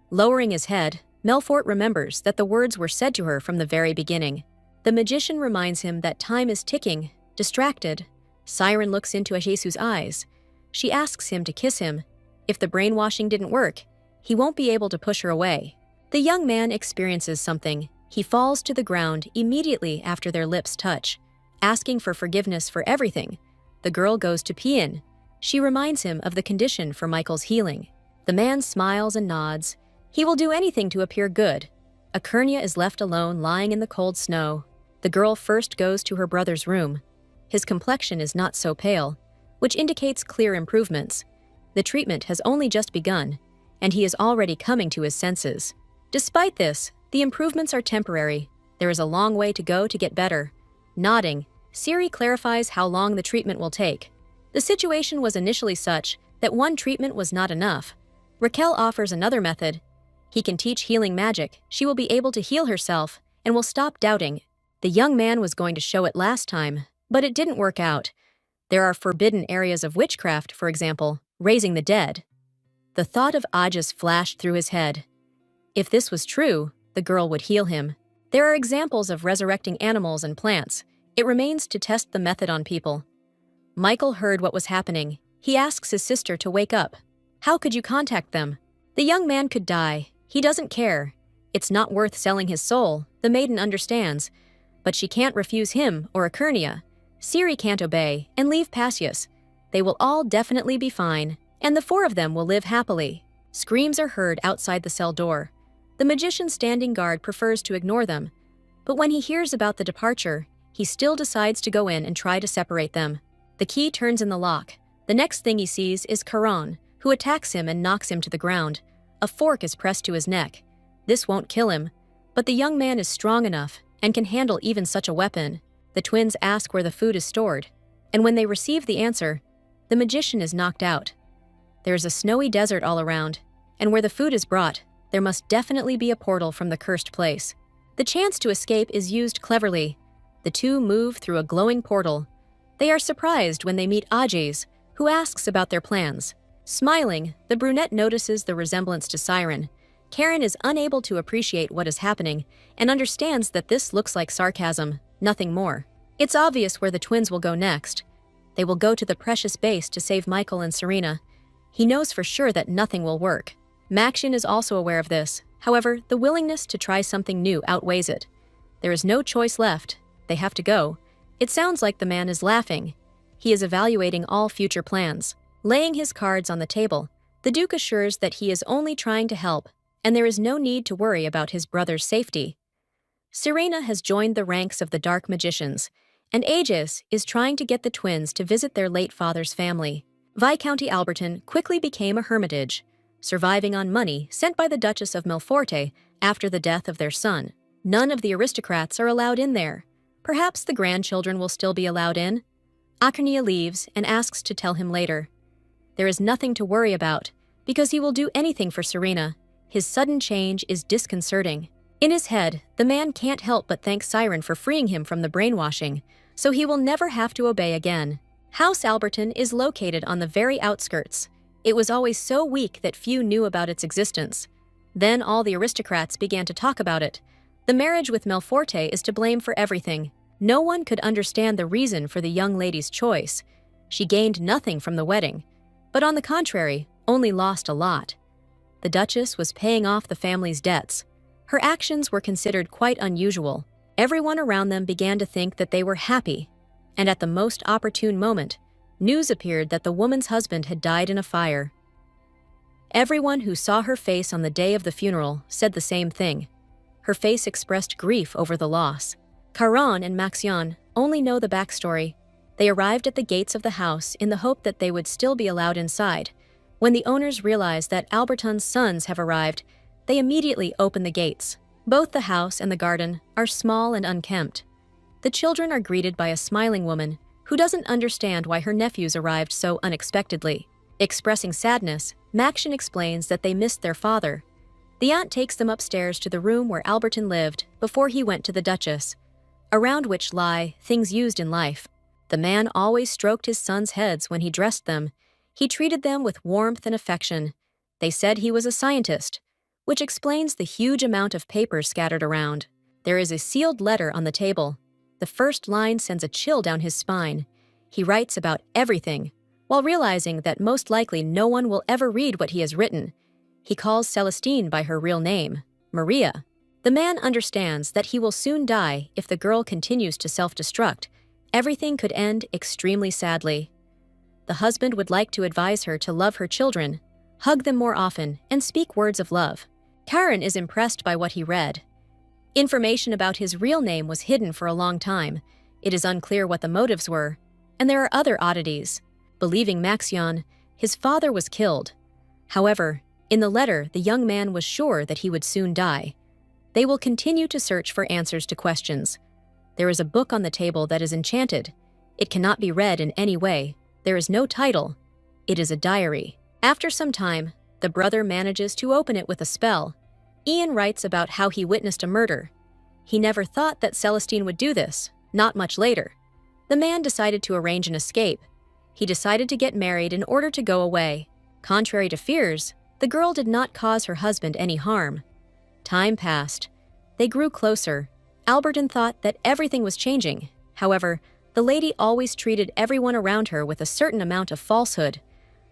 Lowering his head, Melfort remembers that the words were said to her from the very beginning. The magician reminds him that time is ticking. Distracted, Siren looks into Ajesu's eyes. She asks him to kiss him. If the brainwashing didn't work, he won't be able to push her away. The young man experiences something. He falls to the ground immediately after their lips touch, asking for forgiveness for everything. The girl goes to Pian. She reminds him of the condition for Michael's healing. The man smiles and nods. He will do anything to appear good. Akernia is left alone lying in the cold snow. The girl first goes to her brother's room. His complexion is not so pale, which indicates clear improvements. The treatment has only just begun, and he is already coming to his senses. Despite this, the improvements are temporary. There is a long way to go to get better. Nodding, Ciri clarifies how long the treatment will take. The situation was initially such that one treatment was not enough. Raquel offers another method. He can teach healing magic. She will be able to heal herself and will stop doubting. The young man was going to show it last time, but it didn't work out. There are forbidden areas of witchcraft, for example, raising the dead. The thought of Ajas flashed through his head. If this was true, the girl would heal him. There are examples of resurrecting animals and plants. It remains to test the method on people. Michael heard what was happening. He asks his sister to wake up. How could you contact them? The young man could die. He doesn't care. It's not worth selling his soul, the maiden understands. But she can't refuse him or Akernia. Ciri can't obey and leave Passius. They will all definitely be fine, and the four of them will live happily. Screams are heard outside the cell door. The magician standing guard prefers to ignore them, but when he hears about the departure, he still decides to go in and try to separate them. The key turns in the lock. The next thing he sees is Caron, who attacks him and knocks him to the ground. A fork is pressed to his neck. This won't kill him, but the young man is strong enough and can handle even such a weapon. The twins ask where the food is stored, and when they receive the answer, the magician is knocked out. There is a snowy desert all around, and where the food is brought, there must definitely be a portal from the cursed place. The chance to escape is used cleverly. The two move through a glowing portal. They are surprised when they meet Ajes, who asks about their plans. Smiling, the brunette notices the resemblance to Siren. Karen is unable to appreciate what is happening and understands that this looks like sarcasm, nothing more. It's obvious where the twins will go next. They will go to the precious base to save Michael and Serena. He knows for sure that nothing will work. Maxian is also aware of this. However, the willingness to try something new outweighs it. There is no choice left. They have to go. It sounds like the man is laughing. He is evaluating all future plans. Laying his cards on the table, the Duke assures that he is only trying to help, and there is no need to worry about his brother's safety. Serena has joined the ranks of the Dark Magicians, and Aegis is trying to get the twins to visit their late father's family. Viscounty Alberton quickly became a hermitage, surviving on money sent by the Duchess of Melforte after the death of their son. None of the aristocrats are allowed in there. Perhaps the grandchildren will still be allowed in. Akernia leaves and asks to tell him later. There is nothing to worry about, because he will do anything for Serena. His sudden change is disconcerting. In his head, the man can't help but thank Siren for freeing him from the brainwashing, so he will never have to obey again. House Alberton is located on the very outskirts. It was always so weak that few knew about its existence. Then all the aristocrats began to talk about it. The marriage with Melforte is to blame for everything. No one could understand the reason for the young lady's choice. She gained nothing from the wedding, but on the contrary, only lost a lot. The Duchess was paying off the family's debts. Her actions were considered quite unusual. Everyone around them began to think that they were happy, and at the most opportune moment, news appeared that the woman's husband had died in a fire. Everyone who saw her face on the day of the funeral said the same thing. Her face expressed grief over the loss. Caron and Maxion only know the backstory. They arrived at the gates of the house in the hope that they would still be allowed inside. When the owners realize that Alberton's sons have arrived, they immediately open the gates. Both the house and the garden are small and unkempt. The children are greeted by a smiling woman who doesn't understand why her nephews arrived so unexpectedly. Expressing sadness, Maxion explains that they missed their father. The aunt takes them upstairs to the room where Alberton lived before he went to the Duchess, around which lie things used in life. The man always stroked his sons' heads when he dressed them. He treated them with warmth and affection. They said he was a scientist, which explains the huge amount of paper scattered around. There is a sealed letter on the table. The first line sends a chill down his spine. He writes about everything, while realizing that most likely no one will ever read what he has written. He calls Celestine by her real name, Maria. The man understands that he will soon die if the girl continues to self-destruct. Everything could end extremely sadly. The husband would like to advise her to love her children, hug them more often, and speak words of love. Karen is impressed by what he read. Information about his real name was hidden for a long time. It is unclear what the motives were, and there are other oddities. Believing Maxion, his father was killed. However, in the letter, the young man was sure that he would soon die. They will continue to search for answers to questions. There is a book on the table that is enchanted. It cannot be read in any way. There is no title. It is a diary. After some time, the brother manages to open it with a spell. Ian writes about how he witnessed a murder. He never thought that Celestine would do this, not much later. The man decided to arrange an escape. He decided to get married in order to go away. Contrary to fears, the girl did not cause her husband any harm. Time passed. They grew closer. Alberton thought that everything was changing. However, the lady always treated everyone around her with a certain amount of falsehood.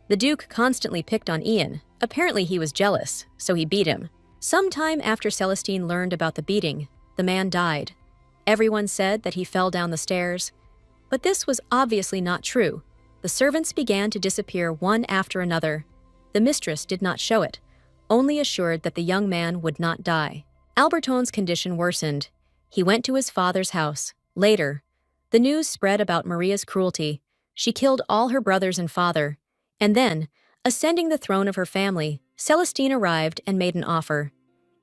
The Duke constantly picked on Ian. Apparently he was jealous, so he beat him. Sometime after Celestine learned about the beating, the man died. Everyone said that he fell down the stairs, but this was obviously not true. The servants began to disappear one after another. The mistress did not show it, only assured that the young man would not die. Alberton's condition worsened. He went to his father's house. Later, the news spread about Maria's cruelty. She killed all her brothers and father. And then, ascending the throne of her family, Celestine arrived and made an offer.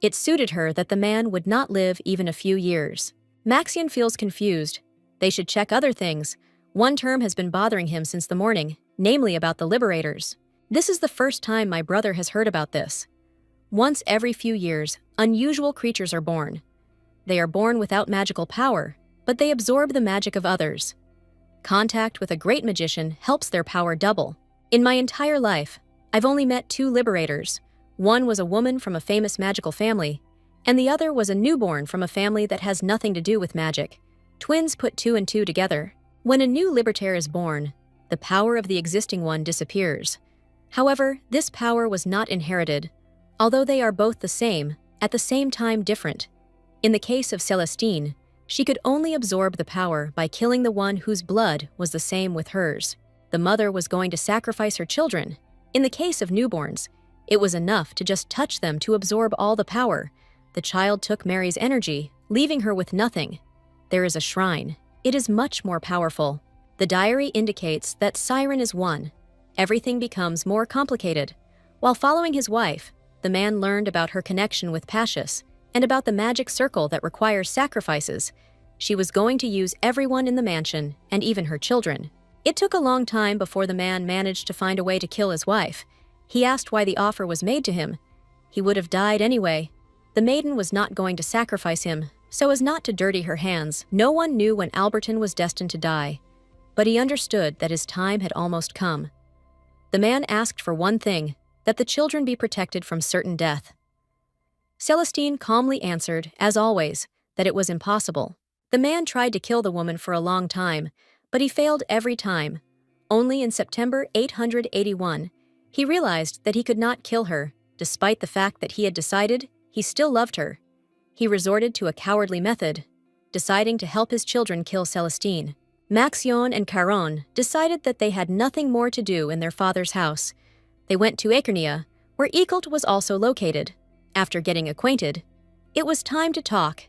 It suited her that the man would not live even a few years. Maxion feels confused. They should check other things. One term has been bothering him since the morning, namely about the liberators. This is the first time my brother has heard about this. Once every few years, unusual creatures are born. They are born without magical power, but they absorb the magic of others. Contact with a great magician helps their power double. In my entire life, I've only met 2 liberators. One was a woman from a famous magical family, and the other was a newborn from a family that has nothing to do with magic. Twins put 2 and 2 together. When a new liberator is born, the power of the existing one disappears. However, this power was not inherited, although they are both the same, at the same time different. In the case of Celestine, she could only absorb the power by killing the one whose blood was the same with hers. The mother was going to sacrifice her children. In the case of newborns, it was enough to just touch them to absorb all the power. The child took Mary's energy, leaving her with nothing. There is a shrine. It is much more powerful. The diary indicates that Siren is one. Everything becomes more complicated. While following his wife, the man learned about her connection with Pacius and about the magic circle that requires sacrifices. She was going to use everyone in the mansion, and even her children. It took a long time before the man managed to find a way to kill his wife. He asked why the offer was made to him. He would have died anyway. The maiden was not going to sacrifice him, so as not to dirty her hands. No one knew when Alberton was destined to die, but he understood that his time had almost come. The man asked for one thing, that the children be protected from certain death. Celestine calmly answered, as always, that it was impossible. The man tried to kill the woman for a long time, but he failed every time. Only in September 881, he realized that he could not kill her, despite the fact that he had decided he still loved her. He resorted to a cowardly method, deciding to help his children kill Celestine. Maxion and Caron decided that they had nothing more to do in their father's house. They went to Achernia, where Eicult was also located. After getting acquainted, it was time to talk,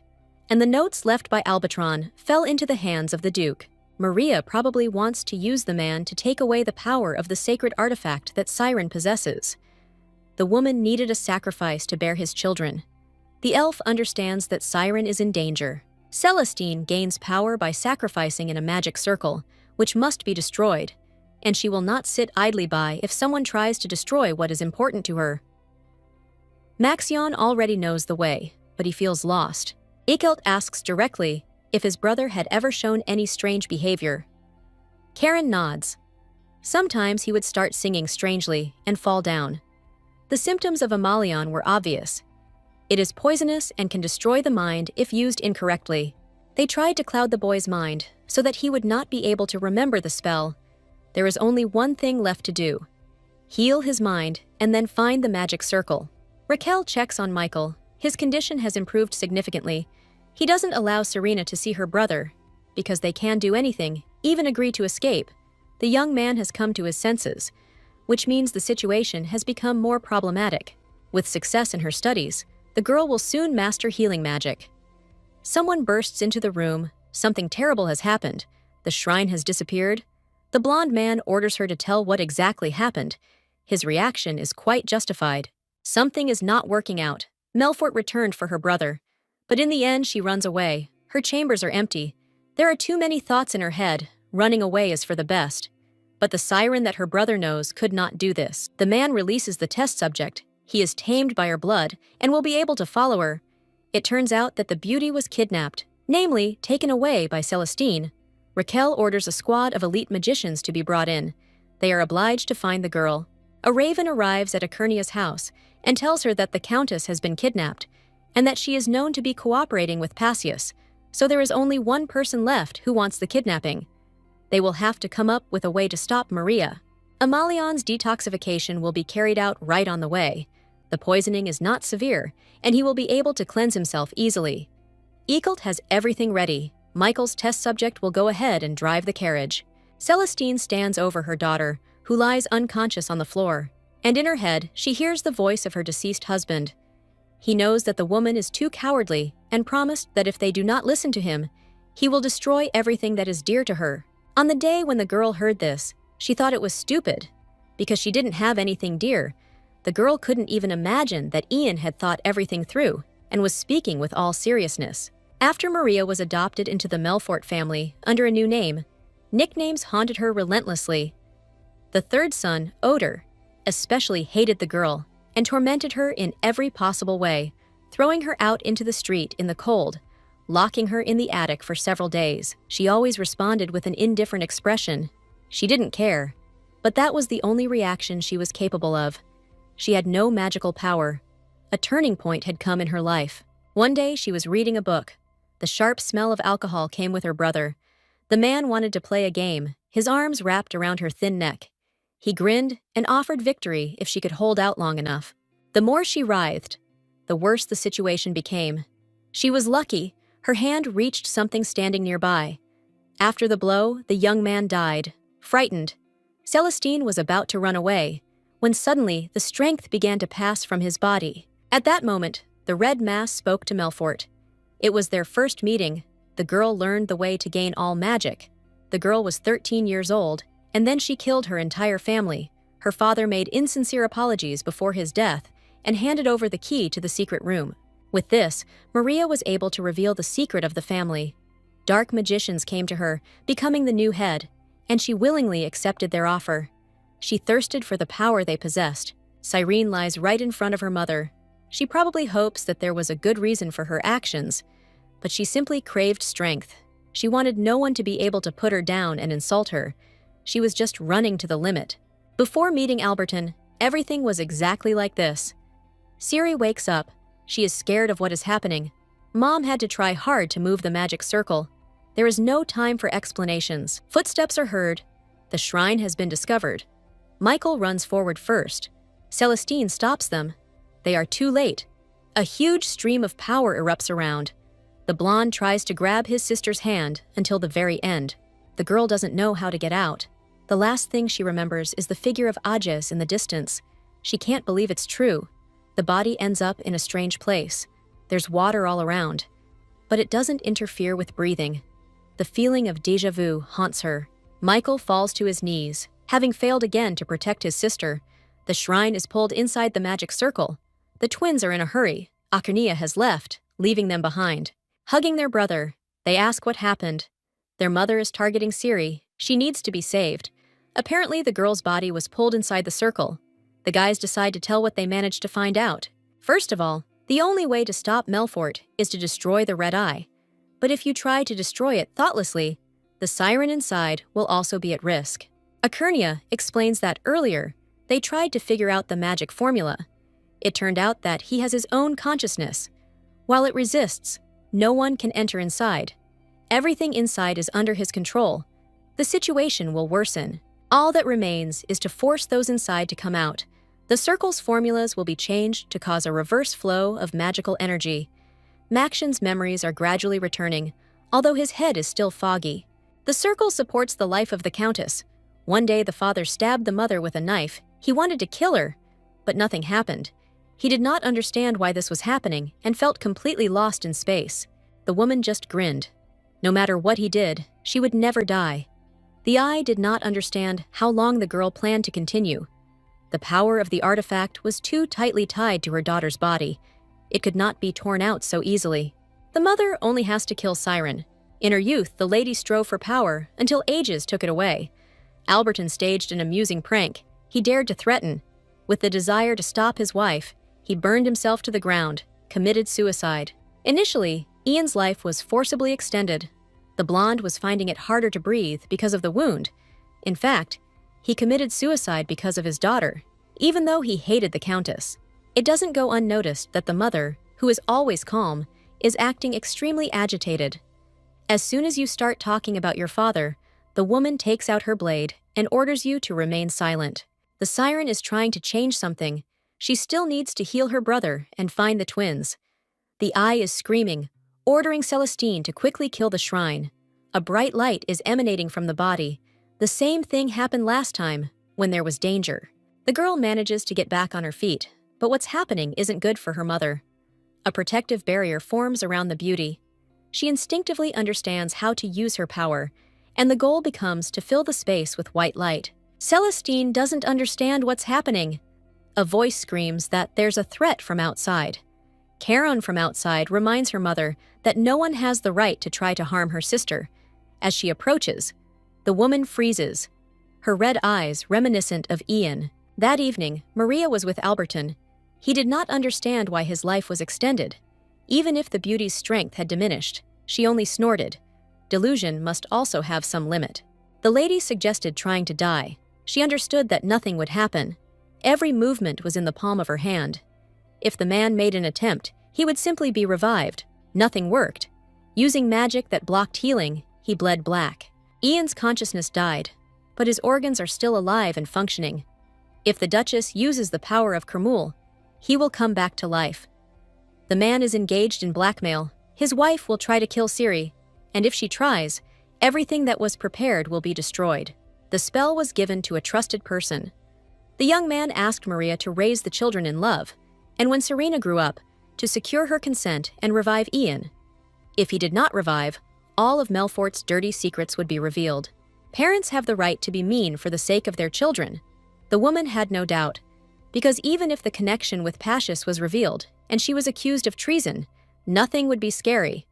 and the notes left by Albatron fell into the hands of the Duke. Maria probably wants to use the man to take away the power of the sacred artifact that Siren possesses. The woman needed a sacrifice to bear his children. The elf understands that Siren is in danger. Celestine gains power by sacrificing in a magic circle, which must be destroyed, and she will not sit idly by if someone tries to destroy what is important to her. Maxion already knows the way, but he feels lost. Eicult asks directly if his brother had ever shown any strange behavior. Karen nods. Sometimes he would start singing strangely and fall down. The symptoms of Amalion were obvious. It is poisonous and can destroy the mind if used incorrectly. They tried to cloud the boy's mind so that he would not be able to remember the spell. There is only one thing left to do: heal his mind and then find the magic circle. Raquel checks on Michael. His condition has improved significantly. He doesn't allow Serena to see her brother, because they can do anything, even agree to escape. The young man has come to his senses, which means the situation has become more problematic. With success in her studies, the girl will soon master healing magic. Someone bursts into the room. Something terrible has happened. The shrine has disappeared. The blonde man orders her to tell what exactly happened. His reaction is quite justified. Something is not working out. Melfort returned for her brother, but in the end she runs away. Her chambers are empty. There are too many thoughts in her head. Running away is for the best. But the siren that her brother knows could not do this. The man releases the test subject. He is tamed by her blood and will be able to follow her. It turns out that the beauty was kidnapped, namely taken away by Celestine. Raquel orders a squad of elite magicians to be brought in. They are obliged to find the girl. A raven arrives at Achernia's house and tells her that the Countess has been kidnapped and that she is known to be cooperating with Passius, so there is only one person left who wants the kidnapping. They will have to come up with a way to stop Maria. Amalion's detoxification will be carried out right on the way. The poisoning is not severe, and he will be able to cleanse himself easily. Eicult has everything ready. Michael's test subject will go ahead and drive the carriage. Celestine stands over her daughter, who lies unconscious on the floor, and in her head she hears the voice of her deceased husband. He knows that the woman is too cowardly and promised that if they do not listen to him, he will destroy everything that is dear to her. On the day when the girl heard this, she thought it was stupid, because she didn't have anything dear. The girl couldn't even imagine that Ian had thought everything through and was speaking with all seriousness. After Maria was adopted into the Melfort family under a new name, nicknames haunted her relentlessly. The third son, Oder, especially hated the girl and tormented her in every possible way, throwing her out into the street in the cold, locking her in the attic for several days. She always responded with an indifferent expression. She didn't care, but that was the only reaction she was capable of. She had no magical power. A turning point had come in her life. One day she was reading a book. The sharp smell of alcohol came with her brother. The man wanted to play a game, his arms wrapped around her thin neck. He grinned and offered victory if she could hold out long enough. The more she writhed, the worse the situation became. She was lucky. Her hand reached something standing nearby. After the blow, the young man died. Frightened, Celestine was about to run away, when suddenly the strength began to pass from his body. At that moment, the Red Mass spoke to Melfort. It was their first meeting. The girl learned the way to gain all magic. The girl was 13 years old, and then she killed her entire family. Her father made insincere apologies before his death and handed over the key to the secret room. With this, Maria was able to reveal the secret of the family. Dark magicians came to her, becoming the new head, and she willingly accepted their offer. She thirsted for the power they possessed. Cyrene lies right in front of her mother. She probably hopes that there was a good reason for her actions, but she simply craved strength. She wanted no one to be able to put her down and insult her. She was just running to the limit. Before meeting Alberton, everything was exactly like this. Ciri wakes up. She is scared of what is happening. Mom had to try hard to move the magic circle. There is no time for explanations. Footsteps are heard. The shrine has been discovered. Michael runs forward first. Celestine stops them. They are too late. A huge stream of power erupts around. The blonde tries to grab his sister's hand until the very end. The girl doesn't know how to get out. The last thing she remembers is the figure of Ajes in the distance. She can't believe it's true. The body ends up in a strange place. There's water all around. But it doesn't interfere with breathing. The feeling of déjà vu haunts her. Michael falls to his knees, having failed again to protect his sister. The shrine is pulled inside the magic circle. The twins are in a hurry. Akernia has left, leaving them behind. Hugging their brother, they ask what happened. Their mother is targeting Ciri. She needs to be saved. Apparently, the girl's body was pulled inside the circle. The guys decide to tell what they managed to find out. First of all, the only way to stop Melfort is to destroy the Red Eye. But if you try to destroy it thoughtlessly, the siren inside will also be at risk. Akernia explains that earlier, they tried to figure out the magic formula. It turned out that he has his own consciousness. While it resists, no one can enter inside. Everything inside is under his control. The situation will worsen. All that remains is to force those inside to come out. The circle's formulas will be changed to cause a reverse flow of magical energy. Maction's memories are gradually returning, although his head is still foggy. The circle supports the life of the Countess. One day the father stabbed the mother with a knife. He wanted to kill her, but nothing happened. He did not understand why this was happening and felt completely lost in space. The woman just grinned. No matter what he did, she would never die. The Eye did not understand how long the girl planned to continue. The power of the artifact was too tightly tied to her daughter's body. It could not be torn out so easily. The mother only has to kill Siren. In her youth, the lady strove for power until Ages took it away. Alberton staged an amusing prank. He dared to threaten. With the desire to stop his wife, he burned himself to the ground, committed suicide. Initially, Ian's life was forcibly extended. The blonde was finding it harder to breathe because of the wound. In fact, he committed suicide because of his daughter, even though he hated the Countess. It doesn't go unnoticed that the mother, who is always calm, is acting extremely agitated. As soon as you start talking about your father, the woman takes out her blade and orders you to remain silent. The siren is trying to change something. She still needs to heal her brother and find the twins. The Eye is screaming, ordering Celestine to quickly kill the shrine. A bright light is emanating from the body. The same thing happened last time, when there was danger. The girl manages to get back on her feet, but what's happening isn't good for her mother. A protective barrier forms around the beauty. She instinctively understands how to use her power, and the goal becomes to fill the space with white light. Celestine doesn't understand what's happening. A voice screams that there's a threat from outside. Charon from outside reminds her mother that no one has the right to try to harm her sister. As she approaches, the woman freezes, her red eyes reminiscent of Ian. That evening, Maria was with Alberton. He did not understand why his life was extended. Even if the beauty's strength had diminished, she only snorted. Delusion must also have some limit. The lady suggested trying to die. She understood that nothing would happen. Every movement was in the palm of her hand. If the man made an attempt, he would simply be revived. Nothing worked. Using magic that blocked healing, he bled black. Ian's consciousness died, but his organs are still alive and functioning. If the Duchess uses the power of Kermul, he will come back to life. The man is engaged in blackmail. His wife will try to kill Ciri, and if she tries, everything that was prepared will be destroyed. The spell was given to a trusted person. The young man asked Maria to raise the children in love, and when Serena grew up, to secure her consent and revive Ian. If he did not revive, all of Melfort's dirty secrets would be revealed. Parents have the right to be mean for the sake of their children. The woman had no doubt, because even if the connection with Pacius was revealed and she was accused of treason, nothing would be scary.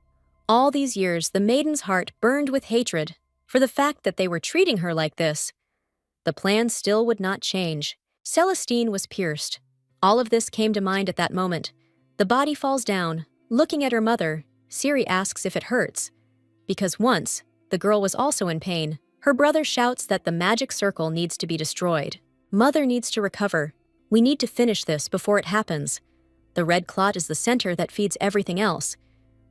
All these years, the maiden's heart burned with hatred for the fact that they were treating her like this. The plan still would not change. Celestine was pierced. All of this came to mind at that moment. The body falls down. Looking at her mother, Ciri asks if it hurts. Because once, the girl was also in pain. Her brother shouts that the magic circle needs to be destroyed. Mother needs to recover. We need to finish this before it happens. The red clot is the center that feeds everything else.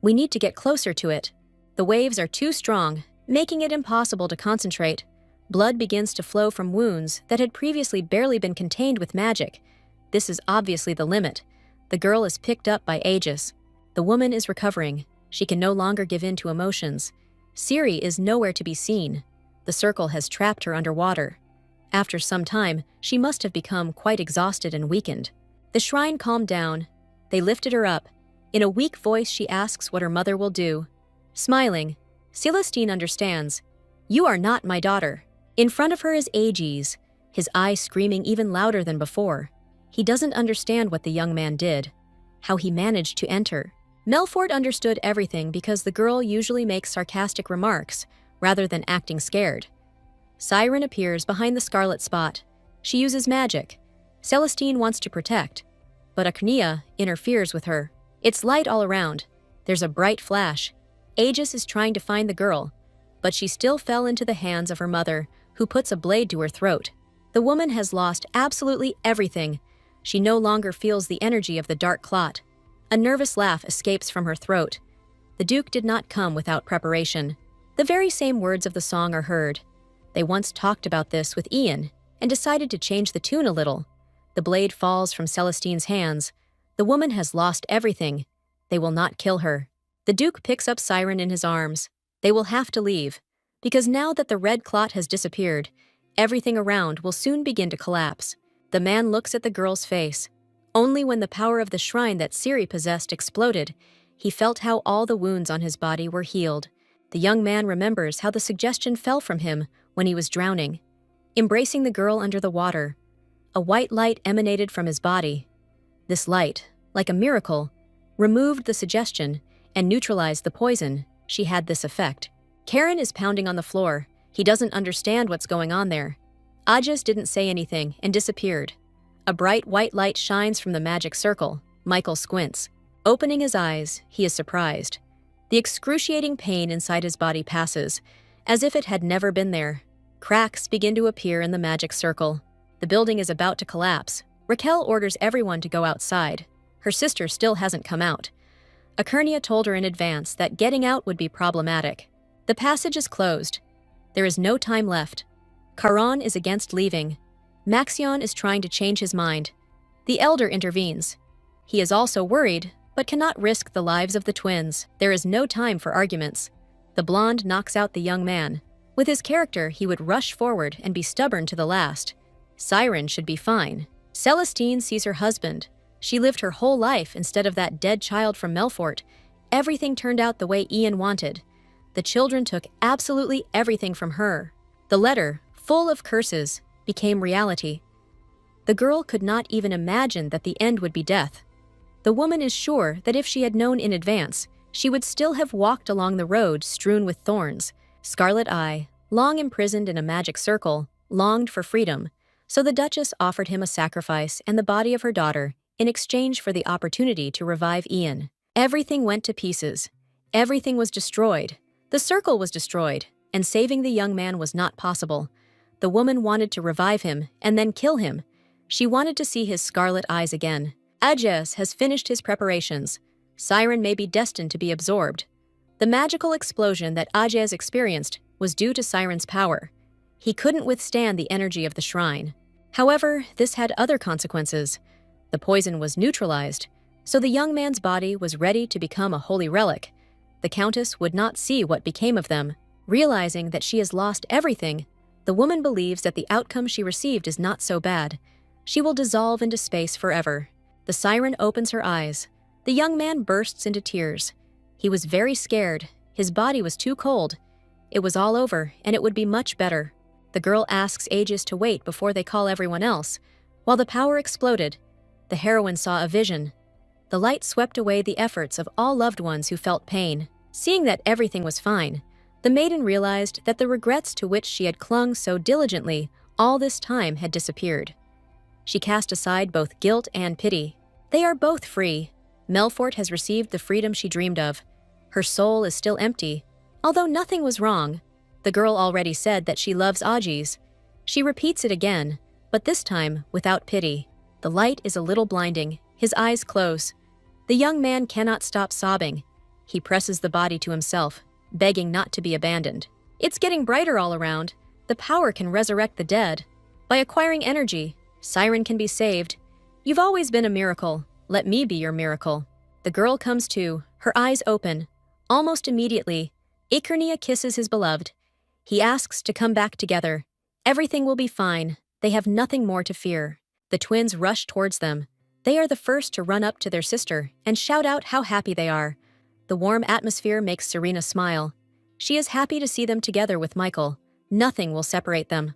We need to get closer to it. The waves are too strong, making it impossible to concentrate. Blood begins to flow from wounds that had previously barely been contained with magic. This is obviously the limit. The girl is picked up by Aegis. The woman is recovering. She can no longer give in to emotions. Ciri is nowhere to be seen. The circle has trapped her underwater. After some time, she must have become quite exhausted and weakened. The shrine calmed down. They lifted her up. In a weak voice, she asks what her mother will do. Smiling, Celestine understands. "You are not my daughter." In front of her is Aegis, his eyes screaming even louder than before. He doesn't understand what the young man did, how he managed to enter. Melfort understood everything because the girl usually makes sarcastic remarks rather than acting scared. Siren appears behind the scarlet spot. She uses magic. Celestine wants to protect, but Acnea interferes with her. It's light all around. There's a bright flash. Aegis is trying to find the girl, but she still fell into the hands of her mother, who puts a blade to her throat. The woman has lost absolutely everything. She no longer feels the energy of the dark clot. A nervous laugh escapes from her throat. The Duke did not come without preparation. The very same words of the song are heard. They once talked about this with Ian and decided to change the tune a little. The blade falls from Celestine's hands. The woman has lost everything. They will not kill her. The Duke picks up Siren in his arms. They will have to leave, because now that the red clot has disappeared, everything around will soon begin to collapse. The man looks at the girl's face. Only when the power of the shrine that Ciri possessed exploded, he felt how all the wounds on his body were healed. The young man remembers how the suggestion fell from him when he was drowning. Embracing the girl under the water, a white light emanated from his body. This light, like a miracle, removed the suggestion and neutralized the poison. She had this effect. Karen is pounding on the floor. He doesn't understand what's going on there. Aegis didn't say anything and disappeared. A bright white light shines from the magic circle. Michael squints. Opening his eyes, he is surprised. The excruciating pain inside his body passes, as if it had never been there. Cracks begin to appear in the magic circle. The building is about to collapse. Raquel orders everyone to go outside. Her sister still hasn't come out. Akernia told her in advance that getting out would be problematic. The passage is closed. There is no time left. Charon is against leaving. Maxion is trying to change his mind. The elder intervenes. He is also worried, but cannot risk the lives of the twins. There is no time for arguments. The blonde knocks out the young man. With his character, he would rush forward and be stubborn to the last. Siren should be fine. Celestine sees her husband. She lived her whole life instead of that dead child from Melfort. Everything turned out the way Ian wanted. The children took absolutely everything from her. The letter, full of curses, became reality. The girl could not even imagine that the end would be death. The woman is sure that if she had known in advance, she would still have walked along the road strewn with thorns. Scarlet Eye, long imprisoned in a magic circle, longed for freedom, so the Duchess offered him a sacrifice and the body of her daughter in exchange for the opportunity to revive Ian. Everything went to pieces. Everything was destroyed. The circle was destroyed, and saving the young man was not possible. The woman wanted to revive him and then kill him. She wanted to see his scarlet eyes again. Aegis has finished his preparations. Siren may be destined to be absorbed. The magical explosion that Aegis experienced was due to Siren's power. He couldn't withstand the energy of the shrine. However, this had other consequences. The poison was neutralized, so the young man's body was ready to become a holy relic. The Countess would not see what became of them. Realizing that she has lost everything, the woman believes that the outcome she received is not so bad. She will dissolve into space forever. The siren opens her eyes. The young man bursts into tears. He was very scared. His body was too cold. It was all over, and it would be much better. The girl asks Aegis to wait before they call everyone else. While the power exploded, the heroine saw a vision. The light swept away the efforts of all loved ones who felt pain. Seeing that everything was fine, the maiden realized that the regrets to which she had clung so diligently all this time had disappeared. She cast aside both guilt and pity. They are both free. Melfort has received the freedom she dreamed of. Her soul is still empty. Although nothing was wrong, the girl already said that she loves Aegis. She repeats it again, but this time without pity. The light is a little blinding. His eyes close. The young man cannot stop sobbing. He presses the body to himself, begging not to be abandoned. It's getting brighter all around. The power can resurrect the dead. By acquiring energy, Siren can be saved. You've always been a miracle. Let me be your miracle. The girl comes to, her eyes open. Almost immediately, Ikernia kisses his beloved. He asks to come back together. Everything will be fine. They have nothing more to fear. The twins rush towards them. They are the first to run up to their sister and shout out how happy they are. The warm atmosphere makes Serena smile. She is happy to see them together with Michael. Nothing will separate them.